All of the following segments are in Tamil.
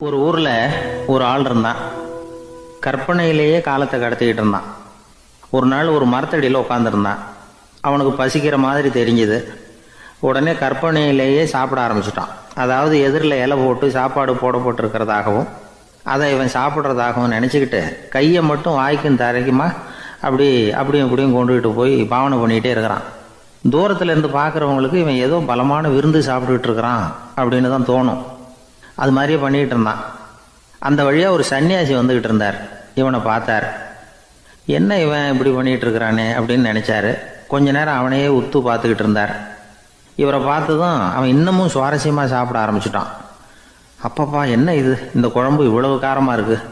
ஒரு ஊர்ல ஒரு ஆள் இருந்தான். கற்பனையிலேயே காலத்தை கடத்திக்கிட்டு இருந்தான். ஒரு நாள் ஒரு மரத்தடியில் உட்காந்துருந்தான். அவனுக்கு பசிக்கிற மாதிரி தெரிஞ்சுது. உடனே கற்பனையிலேயே சாப்பிட ஆரம்பிச்சிட்டான். அதாவது எதிரில் இலை போட்டு சாப்பாடு போடப்பட்டிருக்கிறதாகவும் அதை இவன் சாப்பிட்றதாகவும் நினச்சிக்கிட்டு கையை மட்டும் வாய்க்கும் தரைக்குமா அப்படியும் இப்படியும் கொண்டுகிட்டு போய் பாவனை பண்ணிகிட்டே இருக்கிறான். தூரத்தில் இருந்து பார்க்குறவங்களுக்கு இவன் ஏதோ பலமான விருந்து சாப்பிட்டுக்கிட்டு இருக்கிறான் அப்படின்னு தான் தோணும். அது மாதிரியே பண்ணிகிட்டு இருந்தான். அந்த வழியாக ஒரு சன்னியாசி வந்துக்கிட்டு இருந்தார். இவனை பார்த்தார். என்ன இவன் இப்படி பண்ணிகிட்டு இருக்கிறானே அப்படின்னு நினச்சாரு. கொஞ்ச நேரம் அவனையே உத்து பார்த்துக்கிட்டு இருந்தார். இவரை பார்த்ததும் அவன் இன்னமும் சுவாரஸ்யமாக சாப்பிட ஆரம்பிச்சிட்டான். அப்பப்பா, என்ன இது, இந்த குழம்பு இவ்வளவு காரமாக இருக்குது,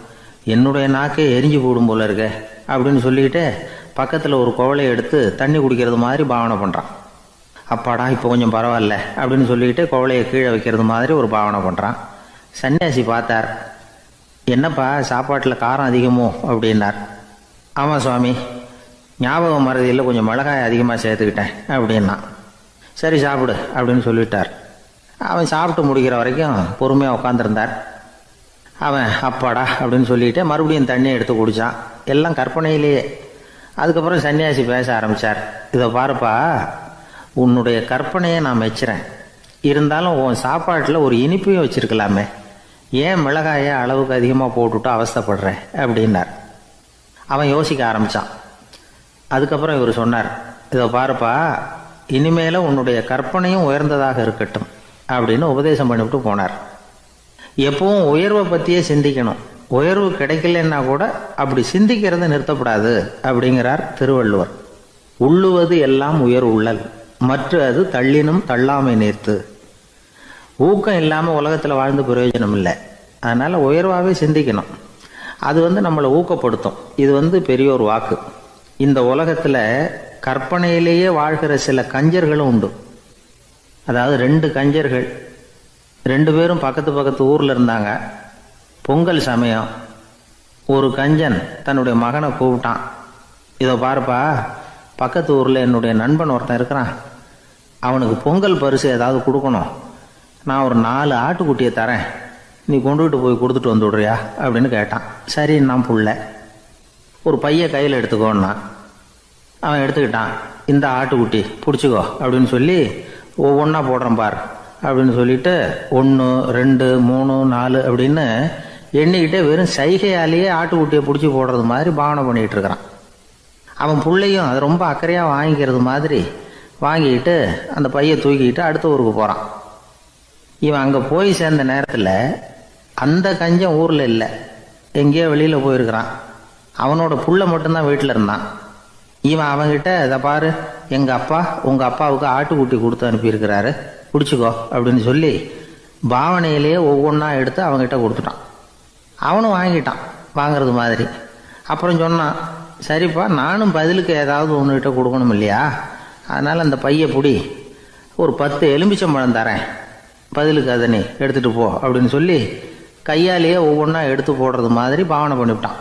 என்னுடைய நாக்கே எரிஞ்சு போடும் போல இருக்க அப்படின்னு சொல்லிக்கிட்டு பக்கத்தில் ஒரு குவளையை எடுத்து தண்ணி குடிக்கிறது மாதிரி பாவனை பண்ணுறான். அப்பாடா, இப்போ கொஞ்சம் பரவாயில்ல அப்படின்னு சொல்லிக்கிட்டு குவளையை கீழே வைக்கிறது மாதிரி ஒரு பாவனை பண்ணுறான். சன்னியாசி பார்த்தார். என்னப்பா, சாப்பாட்டில் காரம் அதிகமோ அப்படின்னார். ஆமாம் சுவாமி, ஞாபகம் மறதியில் கொஞ்சம் மிளகாய் அதிகமாக சேர்த்துக்கிட்டேன் அப்படின்னா. சரி சாப்பிடு அப்படின்னு சொல்லிட்டார். அவன் சாப்பிட்டு முடிக்கிற வரைக்கும் பொறுமையாக உட்காந்துருந்தார். அவன் அப்பாடா அப்படின்னு சொல்லிட்டு மறுபடியும் தண்ணியை எடுத்து குடித்தான். எல்லாம் கற்பனையிலேயே. அதுக்கப்புறம் சன்னியாசி பேச ஆரம்பித்தார். இதை பாருப்பா, உன்னுடைய கற்பனையை நான் மெச்சுறேன். இருந்தாலும் உன் சாப்பாட்டில் ஒரு இனிப்பையும் வச்சிருக்கலாமே, ஏன் மிளகாயை அளவுக்கு அதிகமாக போட்டுவிட்டு அவஸ்தைப்படுறேன் அப்படின்னார். அவன் யோசிக்க ஆரம்பித்தான். அதுக்கப்புறம் இவர் சொன்னார், இதை பாருப்பா, இனிமேல உன்னுடைய கற்பனையும் உயர்ந்ததாக இருக்கட்டும் அப்படின்னு உபதேசம் பண்ணிவிட்டு போனார். எப்பவும் உயர்வை பற்றியே சிந்திக்கணும். உயர்வு கிடைக்கலன்னா கூட அப்படி சிந்திக்கிறத நிறுத்தப்படாது அப்படிங்கிறார் திருவள்ளுவர். உள்ளுவது எல்லாம் உயர் உள்ளல், மற்ற அது தள்ளினும் தள்ளாமை நேர்த்து. ஊக்கம் இல்லாமல் உலகத்தில் வாழ்ந்து பிரயோஜனம் இல்லை. அதனால் உயர்வாகவே சிந்திக்கணும். அது நம்மளை ஊக்கப்படுத்தும். இது பெரியோர் வாக்கு. இந்த உலகத்தில் கற்பனையிலேயே வாழ்கிற சில கஞ்சர்களும் உண்டு. அதாவது 2 கஞ்சர்கள், 2 பேரும் பக்கத்து பக்கத்து ஊரில் இருந்தாங்க. பொங்கல் சமயம் ஒரு கஞ்சன் தன்னுடைய மகனை கூப்பிட்டான். இதை பாருப்பா, பக்கத்து ஊரில் என்னுடைய நண்பன் ஒருத்தன் இருக்கிறான், அவனுக்கு பொங்கல் பரிசு ஏதாவது கொடுக்கணும். நான் ஒரு 4 ஆட்டுக்குட்டியை தரேன், நீ கொண்டுகிட்டு போய் கொடுத்துட்டு வந்துவிடுறியா அப்படின்னு கேட்டான். சரி, நான் புள்ள ஒரு பைய கையில் எடுத்துக்கோன்னா. அவன் எடுத்துக்கிட்டான். இந்த ஆட்டுக்குட்டி பிடிச்சிக்கோ அப்படின்னு சொல்லி ஒவ்வொன்றா போடுறேன் பார் அப்படின்னு சொல்லிட்டு 1 2 3 4 அப்படின்னு எண்ணிக்கிட்டே வெறும் சைகையாலேயே ஆட்டுக்குட்டியை பிடிச்சி போடுறது மாதிரி பாவனை பண்ணிகிட்டு இருக்கிறான். அவன் பிள்ளையும் அது ரொம்ப அக்கறையாக வாங்கிக்கிறது மாதிரி வாங்கிக்கிட்டு அந்த பையை தூக்கிக்கிட்டு அடுத்த ஊருக்கு போகிறான். இவன் அங்கே போய் சேர்ந்த நேரத்தில் அந்த கஞ்சன் ஊரில் இல்லை, எங்கேயோ வெளியில் போயிருக்கிறான். அவனோட புள்ள மட்டும்தான் வீட்டில் இருந்தான். இவன் அவன்கிட்ட, இதை பாரு, எங்கள் அப்பா உங்கள் அப்பாவுக்கு ஆட்டுக்குட்டி கொடுத்து அனுப்பியிருக்கிறாரு, பிடிச்சிக்கோ அப்படின்னு சொல்லி பாவனையிலேயே ஒவ்வொன்றா எடுத்து அவங்ககிட்ட கொடுத்துட்டான். அவனும் வாங்கிட்டான் வாங்கிறது மாதிரி. அப்புறம் சொன்னான், சரிப்பா, நானும் பதிலுக்கு ஏதாவது ஒன்றுகிட்ட கொடுக்கணும் இல்லையா, அதனால் அந்த பையை பிடி, ஒரு 10 எலுமிச்சம்பழம் தரேன், பதிலுக்கு அதை நீ எடுத்துகிட்டு போ அப்படின்னு சொல்லி கையாலேயே ஒவ்வொன்றா எடுத்து போடுறது மாதிரி பாவனை பண்ணிவிட்டான்.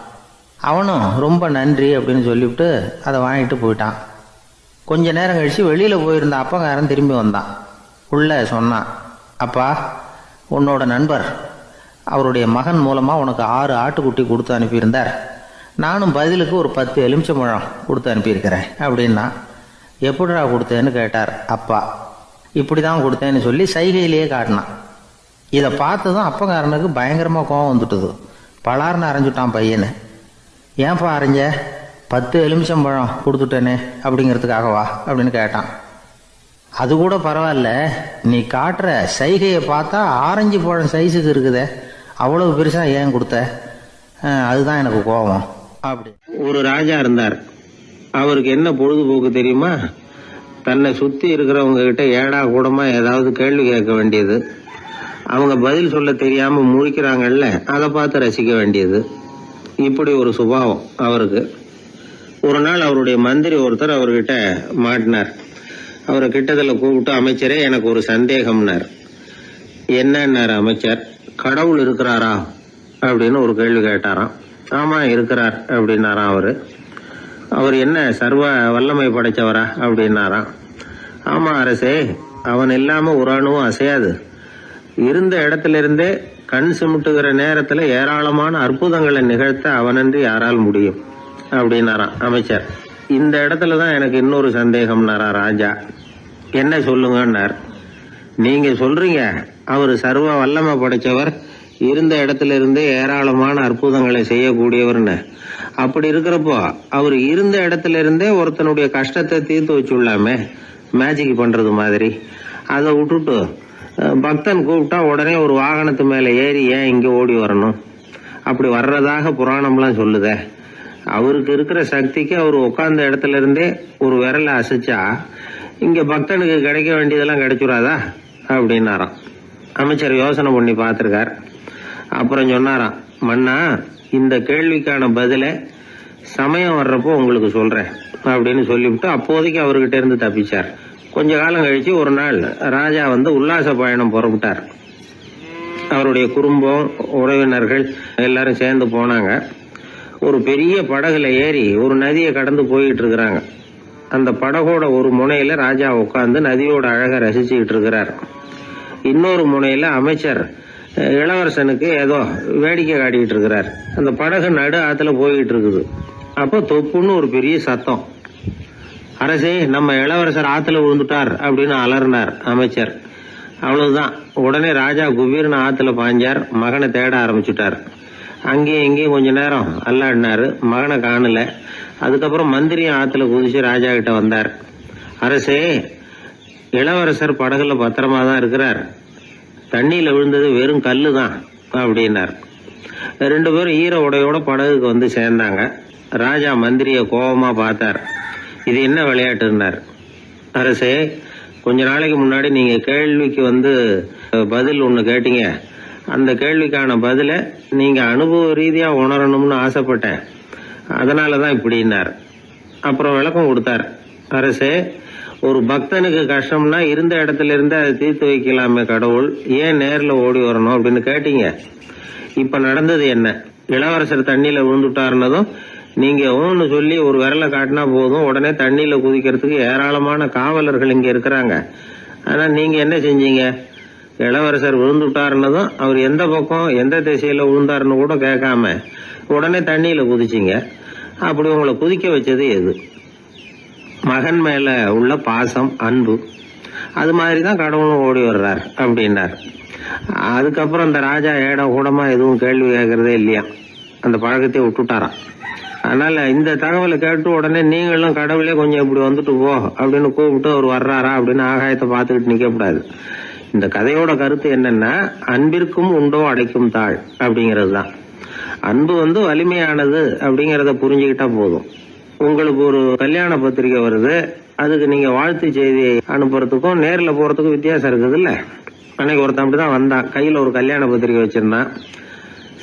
அவனும் ரொம்ப நன்றி அப்படின்னு சொல்லிவிட்டு அதை வாங்கிட்டு போயிட்டான். கொஞ்ச நேரம் கழித்து வெளியில் போயிருந்த அப்பங்காரன் திரும்பி வந்தான். உள்ள சொன்னான், அப்பா, உன்னோட நண்பர் அவருடைய மகன் மூலமாக உனக்கு 6 ஆட்டுக்குட்டி கொடுத்து அனுப்பியிருந்தார், நானும் பதிலுக்கு ஒரு 10 எலுமிச்சம்பழம் கொடுத்து அனுப்பியிருக்கிறேன் அப்படின்னா. எப்படிடா கொடுத்தேன்னு கேட்டார் அப்பா. இப்படி தான் கொடுத்தேன்னு சொல்லி சைகையிலேயே காட்டினான். இதை பார்த்ததும் அப்பங்காரனுக்கு பயங்கரமாக கோபம் வந்துட்டுது. பலார்னு அரைஞ்சுட்டான் பையனை. ஏன்ப்பா அரைஞ்ச? 10 எலுமிச்சம்பழம் கொடுத்துட்டேனே அப்படிங்கிறதுக்காகவா அப்படின்னு கேட்டான். அது கூட பரவாயில்ல, நீ காட்டுற சைகையை பார்த்தா ஆரஞ்சு பழம் சைஸுக்கு இருக்குதே, அவ்வளவு பெருசாக ஏன் கொடுத்த? அதுதான் எனக்கு கோபம் அப்படி. ஒரு ராஜா இருந்தார். அவருக்கு என்ன பொழுதுபோக்கு தெரியுமா? தன்னை சுற்றி இருக்கிறவங்க கிட்ட ஏடா கூடமா ஏதாவது கேள்வி கேட்க வேண்டியது, அவங்க பதில் சொல்ல தெரியாமல் முழிக்கிறாங்கல்ல, அதை பார்த்து ரசிக்க வேண்டியது. இப்படி ஒரு சுபாவம் அவருக்கு. ஒரு நாள் அவருடைய மந்திரி ஒருத்தர் அவர்கிட்ட மாட்டினார். அவரை கிட்டத்தில் கூப்பிட்டு, அமைச்சரே, எனக்கு ஒரு சந்தேகம்னார். என்னன்னார் அமைச்சர். கடவுள் இருக்கிறாரா அப்படின்னு ஒரு கேள்வி கேட்டாராம். ஆமாம், இருக்கிறார் அப்படின்னாராம் அவர். அவர் என்ன சர்வ வல்லமை படைத்தவரா அப்படின்னாராம். ஆமாம் அரசே, அவன் இல்லாமல் ஒரு அணுவும் அசையாது, இருந்த இடத்துல இருந்தே கண் சிமிட்டுகிற நேரத்துல ஏராளமான அற்புதங்களை நிகழ்த்த அவனன்றி யாரால் முடியும் அப்படின்னாராம் அமைச்சர். இந்த இடத்துலதான் எனக்கு இன்னொரு சந்தேகம்னாரா ராஜா. என்ன சொல்லுங்கன்னார். நீங்க சொல்றீங்க அவர் சர்வ வல்லமை படைச்சவர், இருந்த இடத்துல இருந்தே ஏராளமான அற்புதங்களை செய்யக்கூடியவர்னு. அப்படி இருக்கிறப்போ அவர் இருந்த இடத்துல இருந்தே ஒருத்தனுடைய கஷ்டத்தை தீர்த்து வச்சுள்ளாமே, மேஜிக் பண்றது மாதிரி. அதை விட்டுட்டு பக்தன் கூப்பிட்டா உடனே ஒரு வாகனத்து மேல ஏறி ஏன் இங்க ஓடி வரணும்? அப்படி வர்றதாக புராணம்லாம் சொல்லுதே. அவருக்கு இருக்கிற சக்திக்கு அவர் உட்கார்ந்த இடத்துல இருந்தே ஒரு விரலை அசைச்சா இங்க பக்தனுக்கு கிடைக்க வேண்டியதெல்லாம் கிடைச்சுடாதா அப்படின்னாராம். அமைச்சர் யோசனை பண்ணி பார்த்திருக்கார். அப்புறம் சொன்னாராம், மன்னா, இந்த கேள்விக்கான பதில சமயம் வர்றப்போ உங்களுக்கு சொல்றேன் அப்படின்னு சொல்லிவிட்டு அப்போதைக்கு அவர்கிட்ட இருந்து தப்பிச்சார். கொஞ்ச காலம் கழிச்சு ஒரு நாள் ராஜா உல்லாச பயணம் புறப்பட்டார். அவருடைய குடும்பம், உறவினர்கள் எல்லாரும் சேர்ந்து போனாங்க. ஒரு பெரிய படகுல ஏறி ஒரு நதியை கடந்து போயிட்டு இருக்கிறாங்க. அந்த படகோட ஒரு முனையில ராஜா உட்கார்ந்து நதியோட அழகை ரசிச்சுக்கிட்டு இருக்கிறார். இன்னொரு முனையில அமைச்சர் இளவரசனுக்கு ஏதோ வேடிக்கை காட்டிக்கிட்டு இருக்கிறார். அந்த படகு நடு ஆத்துல போயிட்டு இருக்குது. அப்போ தொப்புன்னு ஒரு பெரிய சத்தம். அரசே, நம்ம இளவரசர் ஆத்துல விழுந்துட்டார் அப்படின்னு அலறினார் அமைச்சர். அவ்வளவுதான். உடனே ராஜா குபீர்னு ஆத்துல பாஞ்சார். மகனை தேட ஆரம்பிச்சுட்டார். அங்கேயும் இங்கேயும் கொஞ்ச நேரம் அல்லாடினாரு. மகனை காணல. அதுக்கப்புறம் மந்திரியும் ஆத்துல குதிச்சு ராஜா கிட்ட வந்தார். அரசே, இளவரசர் படகுல பத்திரமா தான் இருக்கிறார். தண்ணியில விழுந்தது வெறும் கல்லு தான் அப்படின்னார். 2 பேரும் ஈர உடையோட படகுக்கு சேர்ந்தாங்க. ராஜா மந்திரிய கோபமா பார்த்தார். இது என்ன விளையாட்டுன்னார். அரசே, கொஞ்ச நாளைக்கு முன்னாடி நீங்க கேள்விக்கு பதில் ஒண்ணு கேட்டீங்க. அந்த கேள்விக்கான பதில நீங்க அனுபவ ரீதியா உணரணும்னு ஆசைப்பட்டேன். அதனாலதான் இப்படின்னார். அப்புறம் விளக்கம் கொடுத்தார். அரசே, ஒரு பக்தனுக்கு கஷ்டம்னா இருந்த இடத்துல இருந்து அதை தீர்த்து வைக்கலாமே கடவுள், ஏன் நேர்ல ஓடி வரணும் அப்படின்னு கேட்டீங்க. இப்ப நடந்தது என்ன? இளவரசர் தண்ணியில விழுந்துட்டாருன்னதும் நீங்க ஊன்னு சொல்லி ஒரு விரலை காட்டினா போதும், உடனே தண்ணியில குதிக்கிறதுக்கு ஏராளமான காவலர்கள் இங்க இருக்கிறாங்க. ஆனா நீங்க என்ன செஞ்சீங்க? இளவரசர் விழுந்துட்டாருன்னதும் அவர் எந்த பக்கம் எந்த திசையில விழுந்தாருன்னு கூட கேட்காம உடனே தண்ணியில குதிச்சிங்க. அப்படி உங்களை குதிக்க வச்சது எது? மகன் மேல உள்ள பாசம், அன்பு. அது மாதிரிதான் கடவுளும் ஓடி வர்றார் அப்படின்னார். அதுக்கப்புறம் அந்த ராஜா ஏடம் கூடமா எதுவும் கேள்வி கேட்கறதே இல்லையா, அந்த பழக்கத்தை விட்டுட்டாராம். அதனால இந்த தகவலை கேட்டு உடனே நீங்களும் கடவுளே கொஞ்சம் இப்படி வந்துட்டு போ அப்படின்னு கூப்பிட்டு அவர் வர்றாரா அப்படின்னு ஆகாயத்தை பார்த்துக்கிட்டு நிக்க கூடாது. இந்த கதையோட கருத்து என்னன்னா, அன்பிற்கும் உண்டோ அடைக்கும் தாழ் அப்படிங்கிறது தான். அன்பு வலிமையானது அப்படிங்கறத புரிஞ்சுக்கிட்டா போதும். உங்களுக்கு ஒரு கல்யாண பத்திரிக்கை வருது, அதுக்கு நீங்க வாழ்த்து செய்தி அனுப்புறதுக்கும் நேர்ல போறதுக்கும் வித்தியாசம் இருக்குது இல்ல. அன்னைக்கு ஒருத்தன் அப்படிதான் வந்தான். கையில ஒரு கல்யாண பத்திரிக்கை வச்சிருந்தான்.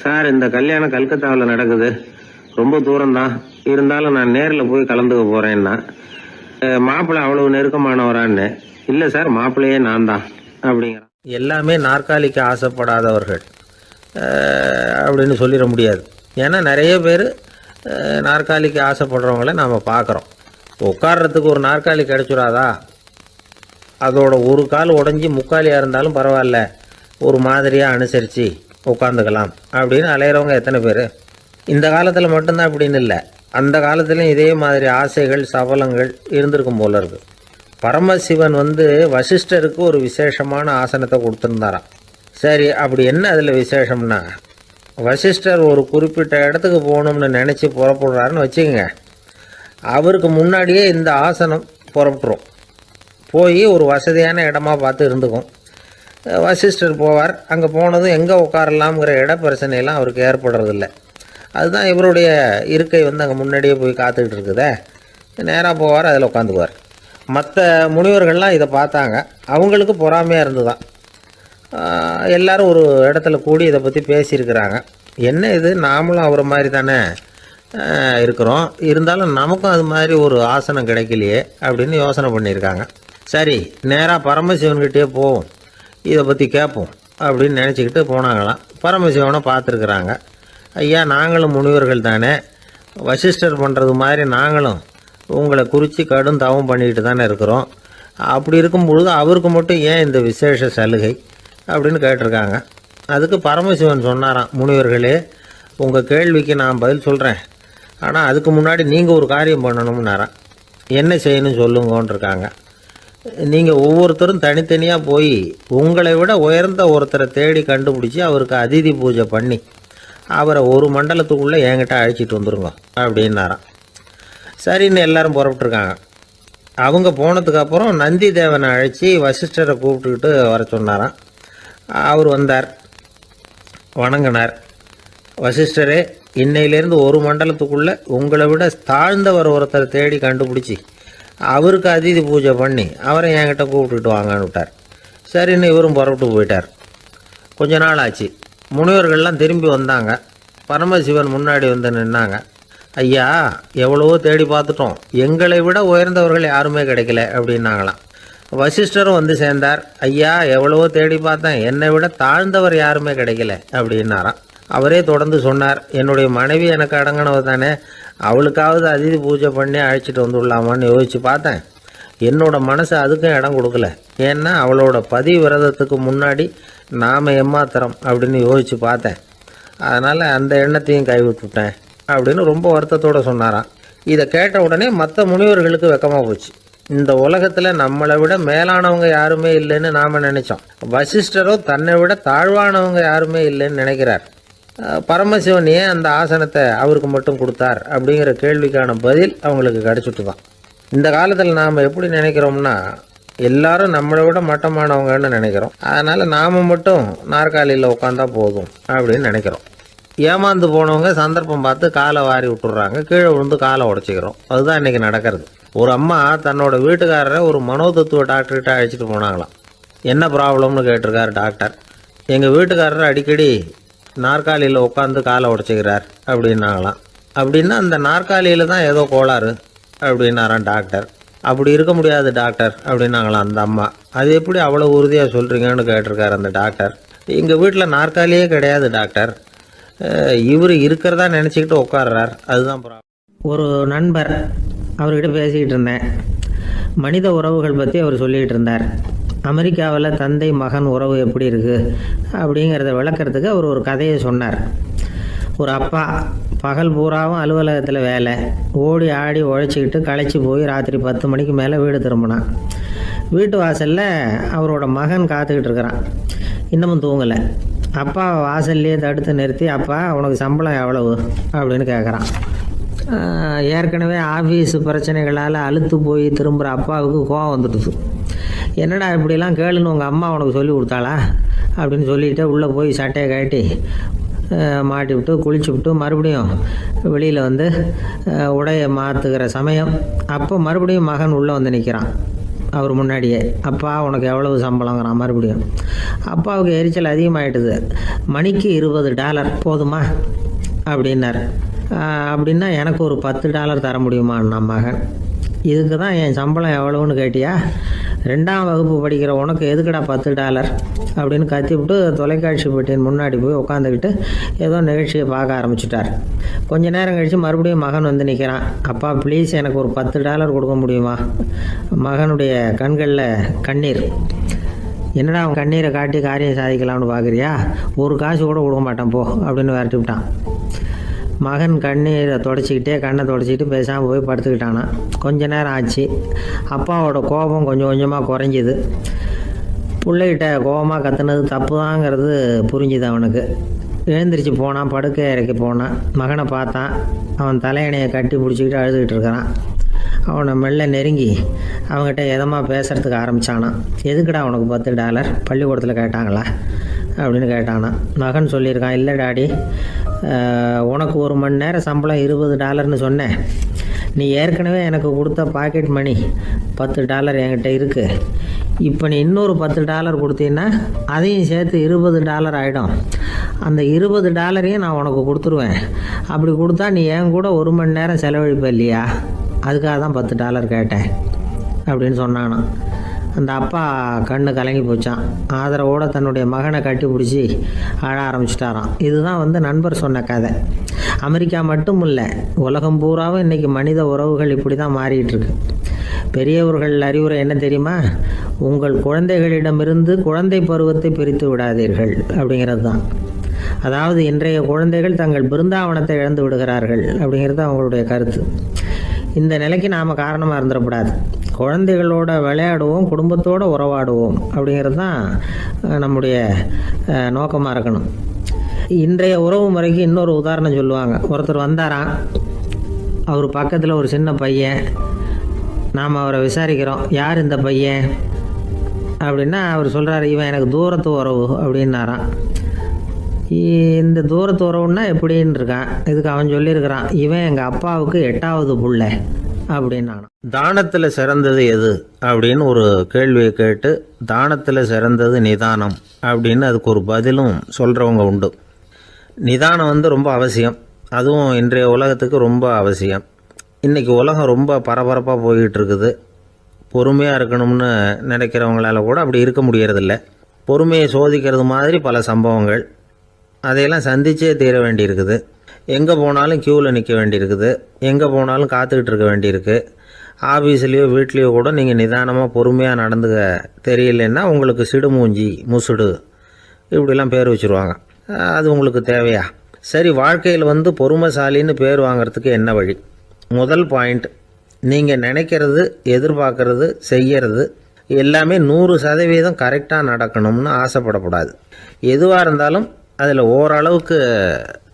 சார், இந்த கல்யாணம் கல்கத்தாவில் நடக்குது, ரொம்ப தூரம் தான், இருந்தாலும் நான் நேர்ல போய் கலந்துக்க போறேன்னா. மாப்பிள்ளை அவ்வளவு நெருக்கமானவரான்னு. இல்ல சார், மாப்பிள்ளையே நான் தான் அப்படிங்கிறான். எல்லாமே நாற்காலிக்கு ஆசைப்படாதவர்கள் அப்படின்னு சொல்லிட முடியாது. ஏன்னா நிறைய பேர் நாற்காலிக்கு ஆசைப்படுறவங்கள நாம் பார்க்குறோம். உட்கார்றதுக்கு ஒரு நாற்காலி கிடைச்சிடாதா? அதோட ஒரு கால் உடஞ்சி முக்காலியாக இருந்தாலும் பரவாயில்ல, ஒரு மாதிரியாக அனுசரித்து உட்காந்துக்கலாம் அப்படின்னு அலையிறவங்க எத்தனை பேர்? இந்த காலத்தில் மட்டும்தான் அப்படின்னு இல்லை, அந்த காலத்துலேயும் இதே மாதிரி ஆசைகள் சபலங்கள் இருந்திருக்கும் போல இருக்கு. பரமசிவன் வசிஷ்டருக்கு ஒரு விசேஷமான ஆசனத்தை கொடுத்துருந்தாராம். சரி, அப்படி என்ன அதில் விசேஷம்னா, வசிஷ்டர் ஒரு குறிப்பிட்ட இடத்துக்கு போகணும்னு நினச்சி புறப்படுறாருன்னு வச்சுக்கோங்க. அவருக்கு முன்னாடியே இந்த ஆசனம் புறப்பட்டுரும். போய் ஒரு வசதியான இடமா பார்த்து இருந்துக்கும். வசிஷ்டர் போவார். அங்கே போனதும் எங்கே உட்காரலாம்ங்கிற இட பிரச்சனையெல்லாம் அவருக்கு ஏற்படுறதில்ல. அதுதான் இவருடைய இருக்கை அங்கே முன்னாடியே போய் காத்துக்கிட்டு இருக்குதே. நேராக போவார், அதில் உட்காந்துக்குவார். மற்ற முனிவர்கள்லாம் இதை பார்த்தாங்க. அவங்களுக்கு பொறாமையாக இருந்துதான். எல்லாரும் ஒரு இடத்துல கூடி இதை பற்றி பேசியிருக்கிறாங்க. என்ன இது, நாமளும் அவரை மாதிரி தானே இருக்கிறோம், இருந்தாலும் நமக்கும் அது மாதிரி ஒரு ஆசனம் கிடைக்கலையே அப்படின்னு யோசனை பண்ணியிருக்காங்க. சரி, நேராக பரமசிவன்கிட்டே போவோம், இதை பற்றி கேட்போம் அப்படின்னு நினச்சிக்கிட்டு போனாங்களாம். பரமசிவனை பார்த்துருக்குறாங்க. ஐயா, நாங்களும் முனிவர்கள் தானே, வசிஷ்டர் பண்ணுறது மாதிரி நாங்களும் உங்களை குறித்து கடும் தவம் பண்ணிக்கிட்டு தானே இருக்கிறோம். அப்படி இருக்கும் பொழுது அவருக்கு மட்டும் ஏன் இந்த விசேஷ சலுகை அப்படின்னு கேட்டிருக்காங்க. அதுக்கு பரமசிவன் சொன்னாராம், முனிவர்களே, உங்கள் கேள்விக்கு நான் பதில் சொல்கிறேன், ஆனால் அதுக்கு முன்னாடி நீங்கள் ஒரு காரியம் பண்ணணும்னாராம். என்ன செய்யணும் சொல்லுங்கன்னு இருக்காங்க. நீங்கள் ஒவ்வொருத்தரும் தனித்தனியாக போய் உங்களை விட உயர்ந்த ஒருத்தரை தேடி கண்டுபிடிச்சி அவருக்கு அதிதி பூஜை பண்ணி அவரை ஒரு மண்டலத்துக்குள்ளே என்கிட்ட அழைச்சிட்டு வந்துருங்க அப்படின்னாராம். சரின்னு எல்லாரும் புறப்பட்டுருக்காங்க. அவங்க போனதுக்கப்புறம் நந்தி தேவனை அழைச்சி வசிஷ்டரை கூப்பிட்டுக்கிட்டு வர சொன்னாராம். அவர் வந்தார், வணங்கினார். வசிஷ்டரே, இன்னையிலேருந்து ஒரு மண்டலத்துக்குள்ளே உங்களை விட தாழ்ந்தவர் ஒருத்தரை தேடி கண்டுபிடிச்சி அவருக்கு அதிதி பூஜை பண்ணி அவரை என்கிட்ட கூப்பிட்டுட்டு வாங்கன்னு விட்டார். சரின்னு இவரும் புறப்பட்டு போயிட்டார். கொஞ்ச நாள் ஆச்சு. முனிவர்கள்லாம் திரும்பி வந்தாங்க. பரமசிவன் முன்னாடி வந்து நின்னாங்க. ஐயா, எவ்வளவோ தேடி பார்த்துட்டோம், எங்களை விட உயர்ந்தவர்கள் யாருமே கிடைக்கல அப்படின்னாங்களாம். வசிஷ்டரும் வந்து சேர்ந்தார். ஐயா, எவ்வளவோ தேடி பார்த்தேன், என்னை விட தாழ்ந்தவர் யாருமே கிடைக்கல அப்படின்னாராம். அவரே தொடர்ந்து சொன்னார், என்னுடைய மனைவி எனக்கு அடங்கினவ தானே, அவளுக்காவது அதிதி பூஜை பண்ணி அழைச்சிட்டு வந்துடலாமான்னு யோசித்து பார்த்தேன். என்னோட மனசு அதுக்கும் இடம் கொடுக்கல. ஏன்னா அவளோட விரதத்துக்கு முன்னாடி நாம் ஏமாத்திரம் அப்படின்னு யோசித்து பார்த்தேன். அதனால் அந்த எண்ணத்தையும் கைவிட்டுட்டேன் அப்படின்னு ரொம்ப வருத்தத்தோடு சொன்னாராம். இதை கேட்ட உடனே மற்ற முனிவர்களுக்கு வெக்கமாக போச்சு. இந்த உலகத்தில் நம்மளை விட மேலானவங்க யாருமே இல்லைன்னு நாம் நினச்சோம். வசிஷ்டரோ தன்னை விட தாழ்வானவங்க யாருமே இல்லைன்னு நினைக்கிறார். பரமசிவன் ஏன் அந்த ஆசனத்தை அவருக்கு மட்டும் கொடுத்தார் அப்படிங்கிற கேள்விக்கான பதில் அவங்களுக்கு கிடச்சிட்டு தான். இந்த காலத்தில் நாம் எப்படி நினைக்கிறோம்னா, எல்லாரும் நம்மளை விட மட்டமானவங்கன்னு நினைக்கிறோம். அதனால் நாம் மட்டும் நாற்காலியில் உட்காந்தா போதும் அப்படின்னு நினைக்கிறோம். ஏமாந்து போனவங்க சந்தர்ப்பம் பார்த்து காலை வாரி விட்டுடுறாங்க, கீழே விழுந்து காலை உடச்சிக்கிறோம். அதுதான் இன்றைக்கி நடக்கிறது. ஒரு அம்மா தன்னோட வீட்டுக்காரரை ஒரு மனோதத்துவ டாக்டர்கிட்ட அழைச்சிட்டு போனாங்களாம். என்ன ப்ராப்ளம்னு கேட்டிருக்காரு டாக்டர். எங்கள் வீட்டுக்காரர் அடிக்கடி நாற்காலியில் உட்காந்து காலை உடச்சிக்கிறார் அப்படின்னாங்களாம். அப்படின்னா அந்த நாற்காலியில் தான் ஏதோ கோளாறு அப்படின்னாரான் டாக்டர். அப்படி இருக்க முடியாது டாக்டர் அப்படின்னாங்களாம் அந்த அம்மா. அது எப்படி அவ்வளோ உறுதியாக சொல்கிறீங்கன்னு கேட்டிருக்காரு அந்த டாக்டர். எங்கள் வீட்டில் நாற்காலியே கிடையாது டாக்டர், இவர் இருக்கிறதா நினச்சிக்கிட்டு உட்கார்றார், அதுதான் ப்ராப்ளம். ஒரு நண்பர், அவர்கிட்ட பேசிக்கிட்டு இருந்தேன். மனித உறவுகள் பற்றி அவர் சொல்லிகிட்டு இருந்தார். அமெரிக்காவில் தந்தை மகன் உறவு எப்படி இருக்குது அப்படிங்கிறத விளக்கிறதுக்கு அவர் ஒரு கதையை சொன்னார். ஒரு அப்பா பகல் பூராவும் அலுவலகத்தில் வேலை, ஓடி ஆடி உழைச்சிக்கிட்டு களைச்சி போய் ராத்திரி 10 மணிக்கு மேலே வீடு திரும்பினான். வீட்டு வாசலில் அவரோட மகன் காத்துக்கிட்டு இருக்கிறான், இன்னமும் தூங்கலை. அப்பா வாசல்லையே தடுத்து நிறுத்தி, அப்பா உனக்கு சம்பளம் எவ்வளவு அப்படின்னு கேட்குறான். ஏற்கனவே ஆஃபீஸ் பிரச்சனைகளால் அழுத்து போய் திரும்புகிற அப்பாவுக்கு கோவம் வந்துடுது. என்னடா இப்படிலாம் கேளுன்னு உங்கள் அம்மா உனக்கு சொல்லி கொடுத்தாளா அப்படின்னு சொல்லிவிட்டு உள்ளே போய் சட்டையை கட்டி மாட்டி விட்டு குளிச்சு விட்டு மறுபடியும் வெளியில் வந்து உடையை மாற்றுகிற சமயம் அப்போ மறுபடியும் மகன் உள்ளே வந்து நிற்கிறான் அவர் முன்னாடியே. அப்பா உனக்கு எவ்வளவு சம்பளங்கிறான் மறுபடியும். அப்பாவுக்கு எரிச்சல் அதிகமாகிட்டுது. மணிக்கு $20 போதுமா அப்படின்னார். அப்படின்னா எனக்கு ஒரு $10 தர முடியுமான்னா மகன். இதுக்கு தான் என் சம்பளம் எவ்வளவுன்னு கேட்டியா, 2ஆம் வகுப்பு படிக்கிற உனக்கு எதுக்குடா $10 அப்படின்னு கத்திவிட்டு தொலைக்காட்சி பெட்டியின் முன்னாடி போய் உட்காந்துக்கிட்டு ஏதோ நிகழ்ச்சியை பார்க்க ஆரம்பிச்சிட்டார். கொஞ்ச நேரம் கழித்து மறுபடியும் மகன் வந்து நிற்கிறான். அப்பா ப்ளீஸ் எனக்கு ஒரு $10 கொடுக்க முடியுமா? மகனுடைய கண்களில் கண்ணீர். என்னடா அவன் கண்ணீரை காட்டி காரியம் சாதிக்கலாம்னு பார்க்குறியா, ஒரு காசு கூட கொடுக்க மாட்டான் போ அப்படின்னு விரட்டி விட்டான். மகன் கண்ணீரை தொடச்சிக்கிட்டே கண்ணை தொடச்சிக்கிட்டு பேசாமல் போய் படுத்துக்கிட்டானா. கொஞ்ச நேரம் ஆச்சு. அப்பாவோட கோபம் கொஞ்சம் கொஞ்சமாக குறைஞ்சிது. பிள்ளைகிட்ட கோபமாக கத்துனது தப்பு தாங்கிறது புரிஞ்சுது அவனுக்கு. எழுந்திரிச்சு போனான், படுக்கை இறக்கி போனான். மகனை பார்த்தான். அவன் தலையணையை கட்டி பிடிச்சிக்கிட்டு அழுதுகிட்டு இருக்கிறான். அவனை மெல்ல நெருங்கி அவங்ககிட்ட எதமாக பேசுகிறதுக்கு ஆரம்பித்தானான். எதுக்குடா உனக்கு $10 பள்ளிக்கூடத்தில் கேட்டாங்களா அப்படின்னு கேட்டானா. மகன் சொல்லியிருக்கான், இல்லை டாடி, உனக்கு 1 மணி நேரம் சம்பளம் $20ன்னு சொன்னேன். நீ ஏற்கனவே எனக்கு கொடுத்த பாக்கெட் மணி $10 என்கிட்ட இருக்குது. இப்போ நீ இன்னொரு $10 கொடுத்தீங்கன்னா அதையும் சேர்த்து $20 ஆகிடும். அந்த $20 நான் உனக்கு கொடுத்துருவேன். அப்படி கொடுத்தா நீ என் கூட 1 மணி நேரம் செலவழிப்ப இல்லையா, அதுக்காக தான் $10 கேட்டேன் அப்படின்னு சொன்னானான். அந்த அப்பா கண்ணு கலங்கி போச்சான். ஆதரவோடு தன்னுடைய மகனை கட்டி பிடிச்சி அழ ஆரம்பிச்சிட்டாராம். இதுதான் நண்பர் சொன்ன கதை. அமெரிக்கா மட்டும் இல்லை, உலகம் பூராவும் இன்றைக்கி மனித உறவுகள் இப்படி தான் மாறிட்டு இருக்கு. பெரியவர்கள் அறிவுரை என்ன தெரியுமா? உங்கள் குழந்தைகளிடமிருந்து குழந்தை பருவத்தை பிரித்து விடாதீர்கள் அப்படிங்கிறது தான். அதாவது இன்றைய குழந்தைகள் தங்கள் பிருந்தாவனத்தை இழந்து விடுகிறார்கள் அப்படிங்கிறது அவங்களுடைய கருத்து. இந்த நிலைக்கு நாம் காரணமாக இருந்துடக்கூடாது. குழந்தைகளோட விளையாடுவோம், குடும்பத்தோடு உறவாடுவோம் அப்படிங்கிறது தான் நம்முடைய நோக்கமாக இருக்கணும். இன்றைய உறவு முறைக்கு இன்னொரு உதாரணம் சொல்லுவாங்க. ஒருத்தர் வந்தாராம், அவர் பக்கத்தில் ஒரு சின்ன பையன். நாம் அவரை விசாரிக்கிறோம், யார் இந்த பையன் அப்படின்னா அவர் சொல்கிறார், இவன் எனக்கு தூரத்து உறவு அப்படின்னாராம். இந்த தூரத்து உறவுன்னா எப்படின்னு இருக்கான். இதுக்கு அவன் சொல்லியிருக்கிறான், இவன் எங்கள் அப்பாவுக்கு 8வது புள்ள அப்படின்னான். தானத்தில் சிறந்தது எது அப்படின்னு ஒரு கேள்வியை கேட்டு, தானத்தில் சிறந்தது நிதானம் அப்படின்னு அதுக்கு ஒரு பதிலும் சொல்கிறவங்க உண்டு. நிதானம் ரொம்ப அவசியம். அதுவும் இன்றைய உலகத்துக்கு ரொம்ப அவசியம். இன்றைக்கி உலகம் ரொம்ப பரபரப்பாக போய்கிட்டு இருக்குது. பொறுமையாக இருக்கணும்னு நினைக்கிறவங்களால கூட அப்படி இருக்க முடியறதில்ல. பொறுமையை சோதிக்கிறது மாதிரி பல சம்பவங்கள். அதையெல்லாம் சந்திச்சே தீர வேண்டியிருக்குது. எங்கே போனாலும் க்யூவில் நிற்க வேண்டியிருக்குது. எங்கே போனாலும் காத்துக்கிட்டு இருக்க வேண்டியிருக்கு. ஆஃபீஸ்லேயோ வீட்லேயோ கூட நீங்கள் நிதானமாக பொறுமையாக நடந்துக்க தெரியலன்னா உங்களுக்கு சிடுமூஞ்சி, முசுடு இப்படிலாம் பேர் வச்சுருவாங்க. அது உங்களுக்கு தேவையா? சரி, வாழ்க்கையில் பொறுமைசாலின்னு பேர் வாங்கிறதுக்கு என்ன வழி? முதல் பாயிண்ட், நீங்கள் நினைக்கிறது, எதிர்பார்க்கறது, செய்கிறது எல்லாமே 100% கரெக்டாக நடக்கணும்னு ஆசைப்படக்கூடாது. எதுவாக இருந்தாலும் அதில் ஓரளவுக்கு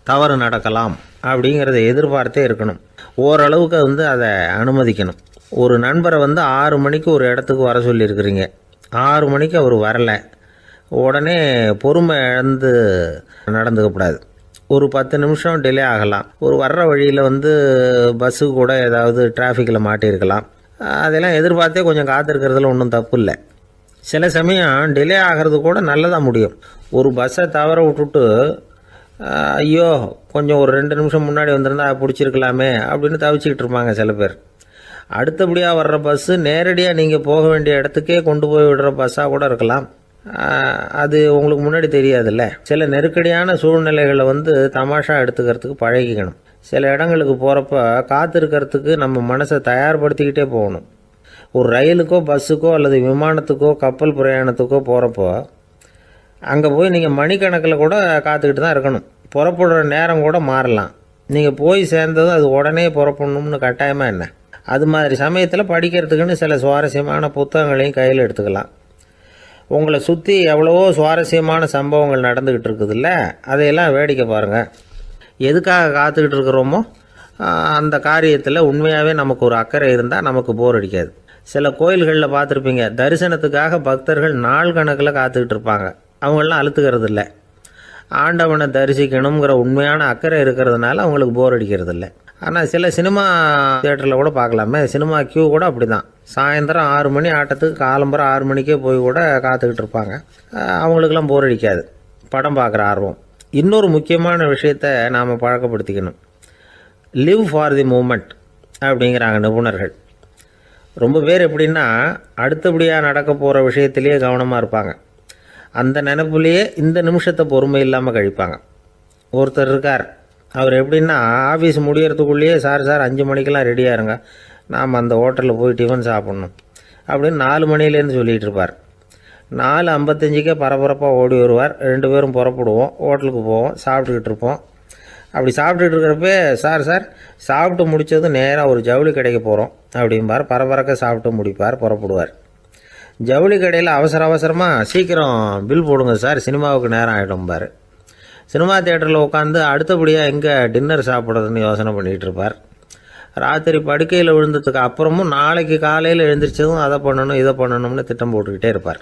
தவறு நடக்கலாம் அப்படிங்கிறத எதிர்பார்த்தே இருக்கணும். ஓரளவுக்கு அதை அனுமதிக்கணும். ஒரு நண்பரை 6 மணிக்கு ஒரு இடத்துக்கு வர சொல்லியிருக்கிறீங்க. 6 மணிக்கு அவர் வரலை. உடனே பொறுமை இழந்து நடந்துக்கக்கூடாது. ஒரு 10 நிமிஷம் டிலே ஆகலாம். ஒரு வர்ற வழியில் பஸ்ஸு கூட ஏதாவது டிராஃபிக்கில் மாட்டியிருக்கலாம். அதெல்லாம் எதிர்பார்த்தே கொஞ்சம் காத்திருக்கிறதுல ஒன்றும் தப்பு இல்லை. சில சமயம் டிலே ஆகிறது கூட நல்லதாக முடியும். ஒரு பஸ்ஸை தவற விட்டுட்டு, ஐயோ கொஞ்சம் ஒரு 2 நிமிஷம் முன்னாடி வந்திருந்தா பிடிச்சிருக்கலாமே அப்படின்னு தவிச்சிக்கிட்டு இருப்பாங்க சில பேர். அடுத்தபடியாக வர்ற பஸ்ஸு நேரடியாக நீங்கள் போக வேண்டிய இடத்துக்கே கொண்டு போய் விடுற பஸ்ஸாக கூட இருக்கலாம். அது உங்களுக்கு முன்னாடி தெரியாதுல்ல. சில நெருக்கடியான சூழ்நிலைகளை தமாஷா எடுத்துக்கிறதுக்கு பழகிக்கணும். சில இடங்களுக்கு போகிறப்ப காத்திருக்கிறதுக்கு நம்ம மனசை தயார்படுத்திக்கிட்டே போகணும். ஒரு ரயிலுக்கோ பஸ்ஸுக்கோ அல்லது விமானத்துக்கோ கப்பல் பிரயாணத்துக்கோ போகிறப்போ அங்கே போய் நீங்கள் மணிக்கணக்கில் கூட காத்துக்கிட்டு தான் இருக்கணும். புறப்படுற நேரம் கூட மாறலாம். நீங்கள் போய் சேர்ந்ததும் அது உடனே புறப்படணும்னு கட்டாயமாக என்ன? அது மாதிரி சமயத்தில் படிக்கிறதுக்குன்னு சில சுவாரஸ்யமான புத்தகங்களையும் கையில் எடுத்துக்கலாம். உங்களை சுற்றி எவ்வளவோ சுவாரஸ்யமான சம்பவங்கள் நடந்துக்கிட்டு இருக்குதுல்ல, அதையெல்லாம் வேடிக்கை பாருங்கள். எதுக்காக காத்துக்கிட்டு இருக்கிறோமோ அந்த காரியத்தில் உண்மையாகவே நமக்கு ஒரு அக்கறை இருந்தால் நமக்கு போர் அடிக்காது. சில கோயில்களில் பார்த்துருப்பீங்க, தரிசனத்துக்காக பக்தர்கள் நாள் கணக்கில் காத்துக்கிட்டு இருப்பாங்க. அவங்களெலாம் அழுத்துக்கிறது இல்லை. ஆண்டவனை தரிசிக்கணுங்கிற உண்மையான அக்கறை இருக்கிறதுனால அவங்களுக்கு போர் அடிக்கிறது இல்லை. ஆனால் சில சினிமா தியேட்டரில் கூட பார்க்கலாமே, சினிமா கியூ கூட அப்படி தான். சாயந்தரம் 6 மணி ஆட்டத்துக்கு காலம்பரம் 6 மணிக்கே போய் கூட காத்துக்கிட்டு இருப்பாங்க. அவங்களுக்கெல்லாம் போர் அடிக்காது. படம் பார்க்குற ஆர்வம். இன்னொரு முக்கியமான விஷயத்தை நாம் பழக்கப்படுத்திக்கணும். லிவ் ஃபார் தி மூமெண்ட் அப்படிங்கிறாங்க நிபுணர்கள். ரொம்ப பேர் எப்படின்னா அடுத்தபடியாக நடக்க போகிற விஷயத்திலேயே கவனமாக இருப்பாங்க. அந்த நினைப்புலேயே இந்த நிமிஷத்தை பொறுமை இல்லாமல் கழிப்பாங்க. ஒருத்தர் இருக்கார், அவர் எப்படின்னா ஆஃபீஸ் முடியறதுக்குள்ளேயே சார் 5 மணிக்கெல்லாம் ரெடியாக இருங்க, நாம் அந்த ஹோட்டலில் போய் டிஃபன் சாப்பிட்ணும் அப்படின்னு 4 மணிலேருந்து சொல்லிகிட்டு இருப்பார். 4:55 பரபரப்பாக ஓடி வருவார். 2 பேரும் புறப்படுவோம், ஹோட்டலுக்கு போவோம், சாப்பிட்டுக்கிட்டு இருப்போம். அப்படி சாப்பிட்டுட்டு இருக்கிறப்பே சார் சாப்பிட்டு முடித்ததும் நேராக ஒரு ஜவுளி கடைக்கு போகிறோம் அப்படிம்பார். பரபரக்க சாப்பிட்டு முடிப்பார், புறப்படுவார். ஜவுளி கடையில் அவசரமாக சீக்கிரம் பில் போடுங்க சார், சினிமாவுக்கு நேரம் ஆகிடும்பார். சினிமா தியேட்டரில் உட்காந்து அடுத்தபடியாக எங்கே டின்னர் சாப்பிட்றதுன்னு யோசனை பண்ணிகிட்டு இருப்பார். ராத்திரி படுக்கையில் விழுந்ததுக்கு அப்புறமும் நாளைக்கு காலையில் எழுந்திரிச்சதும் அதை பண்ணணும் இதை பண்ணணும்னு திட்டம் போட்டுக்கிட்டே இருப்பார்.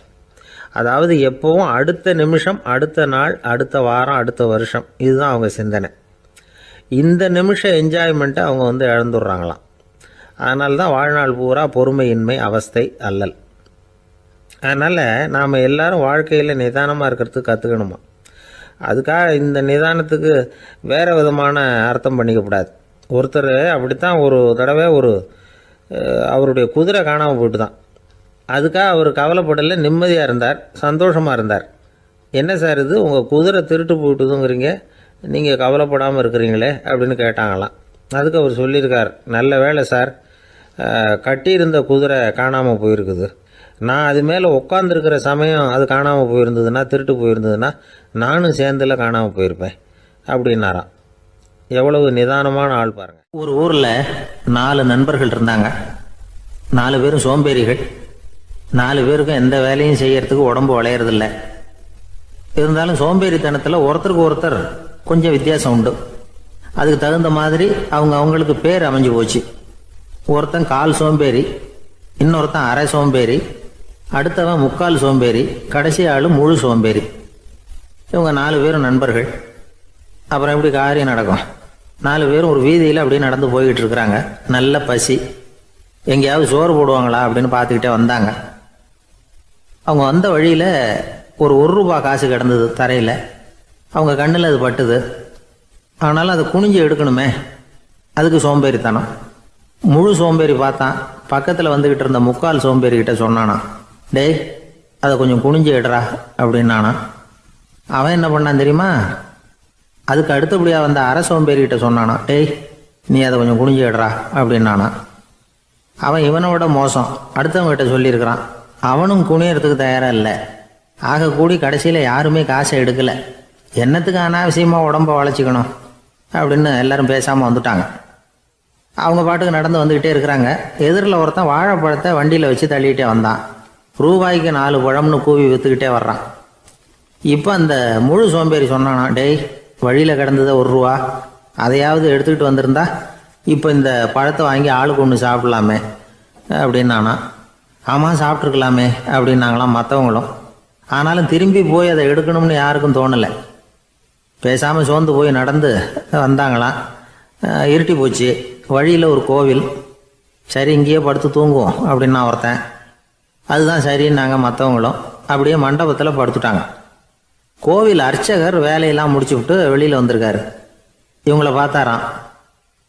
அதாவது எப்போவும் அடுத்த நிமிஷம், அடுத்த நாள், அடுத்த வாரம், அடுத்த வருஷம், இதுதான் அவங்க சிந்தனை. இந்த நிமிஷம் என்ஜாய்மெண்ட்டை அவங்க இழந்துடுறாங்களாம். அதனால தான் வாழ்நாள் பூரா பொறுமையின்மை, அவஸ்தை, அல்லல். அதனால் நாம் எல்லோரும் வாழ்க்கையில் நிதானமாக இருக்கிறதுக்கு கற்றுக்கணுமா. அதுக்காக இந்த நிதானத்துக்கு வேறு விதமான அர்த்தம் பண்ணிக்கக்கூடாது. ஒருத்தர் அப்படித்தான் ஒரு தடவை அவருடைய குதிரை காணாமல் போயிட்டு தான். அதுக்காக அவர் கவலைப்படலை, நிம்மதியாக இருந்தார், சந்தோஷமாக இருந்தார். என்ன சார் இது, உங்கள் குதிரை திருட்டு போயிட்டுதுங்கிறீங்க, நீங்கள் கவலைப்படாமல் இருக்கிறீங்களே அப்படின்னு கேட்டாங்களாம். அதுக்கு அவர் சொல்லியிருக்கார், நல்ல வேலை சார், கட்டியிருந்த குதிரை காணாமல் போயிருக்குது. நான் அது மேலே உட்காந்துருக்கிற சமயம் அது காணாமல் போயிருந்ததுன்னா, திருட்டு போயிருந்ததுன்னா நானும் சேர்ந்துல காணாமல் போயிருப்பேன் அப்படின்னாராம். எவ்வளவு நிதானமான ஆள் பாருங்கள். ஒரு ஊரில் 4 நண்பர்கள் இருந்தாங்க. 4 பேரும் சோம்பேறிகள். 4 பேருக்கும் எந்த வேலையும் செய்யறதுக்கு உடம்பு வளையறதில்லை. இருந்தாலும் சோம்பேறித்தனத்தில் ஒருத்தருக்கு ஒருத்தர் கொஞ்சம் வித்தியாசம் உண்டு. அதுக்கு தகுந்த மாதிரி அவங்களுக்கு பேர் அமைஞ்சு போச்சு. ஒருத்தன் கால் சோம்பேறி, இன்னொருத்தன் அரை சோம்பேறி, அடுத்தவன் முக்கால் சோம்பேறி, கடைசி ஆள் முழு சோம்பேறி. இவங்க 4 பேரும் நண்பர்கள். அப்புறம் எப்படி காரியம் நடக்கும்? 4 பேரும் ஒரு வீதியில் அப்படியே நடந்து போய்கிட்டு இருக்கிறாங்க. நல்ல பசி. எங்கேயாவது சோறு போடுவாங்களா அப்படின்னு பார்த்துக்கிட்டே வந்தாங்க. அவங்க வந்த வழியில் ஒரு ரூபா காசு கிடந்தது தரையில். அவங்க கண்ணில் அது பட்டுது. ஆனாலும் அதை குனிஞ்சு எடுக்கணுமே, அதுக்கு சோம்பேறித்தனம். முழு சோம்பேறி பார்த்தான். பக்கத்தில் வந்துக்கிட்டு இருந்த முக்கால் சோம்பேறிக்கிட்ட சொன்னானா, டேய் அதை கொஞ்சம் குனிஞ்சு எடுறா அப்படின்னானா. அவன் என்ன பண்ணான் தெரியுமா? அதுக்கு அடுத்தபடியாக வந்த அரை சோம்பேறிக்கிட்ட சொன்னானா, டேய் நீ அதை கொஞ்சம் குனிஞ்சு எடுறா அப்படின்னானா. அவன் இவனை விட மோசம், அடுத்தவங்ககிட்ட சொல்லியிருக்கிறான். அவனும் குனியறதுக்கு தயாராக இல்லை. ஆக கூடி கடைசியில் யாருமே காசை எடுக்கலை. என்னத்துக்கு அனாவசியமாக உடம்ப வளைச்சிக்கணும் அப்படின்னு எல்லாரும் பேசாமல் வந்துட்டாங்க. அவங்க பாட்டுக்கு நடந்து வந்துக்கிட்டே இருக்கிறாங்க. எதிரில் ஒருத்தன் வாழைப்பழத்தை வண்டியில் வச்சு தள்ளிக்கிட்டே வந்தான். ரூபாய்க்கு 4 பழம்னு கூவி விற்றுக்கிட்டே வர்றான். இப்போ அந்த முழு சோம்பேறி சொன்னானா, டேய் வழியில் கிடந்ததை ரூபா, அதையாவது எடுத்துக்கிட்டு வந்திருந்தா இப்போ இந்த பழத்தை வாங்கி ஆளுக்கு ஒன்று சாப்பிடலாமே அப்படின்னானா. ஆமாம் சாப்பிட்ருக்கலாமே அப்படின்னாங்களாம் மற்றவங்களும். ஆனாலும் திரும்பி போய் அதை எடுக்கணும்னு யாருக்கும் தோணலை. பேசாமல் சோர்ந்து போய் நடந்து வந்தாங்களாம். இருட்டி போச்சு. வழியில் ஒரு கோவில். சரி இங்கேயே படுத்து தூங்குவோம் அப்படின்னா ஒருத்தன். அதுதான் சரின்னாங்க மற்றவங்களும். அப்படியே மண்டபத்தில் படுத்துட்டாங்க. கோவில் அர்ச்சகர் வேலையெல்லாம் முடிச்சு விட்டு வெளியில் வந்திருக்காரு. இவங்கள பார்த்தாராம்.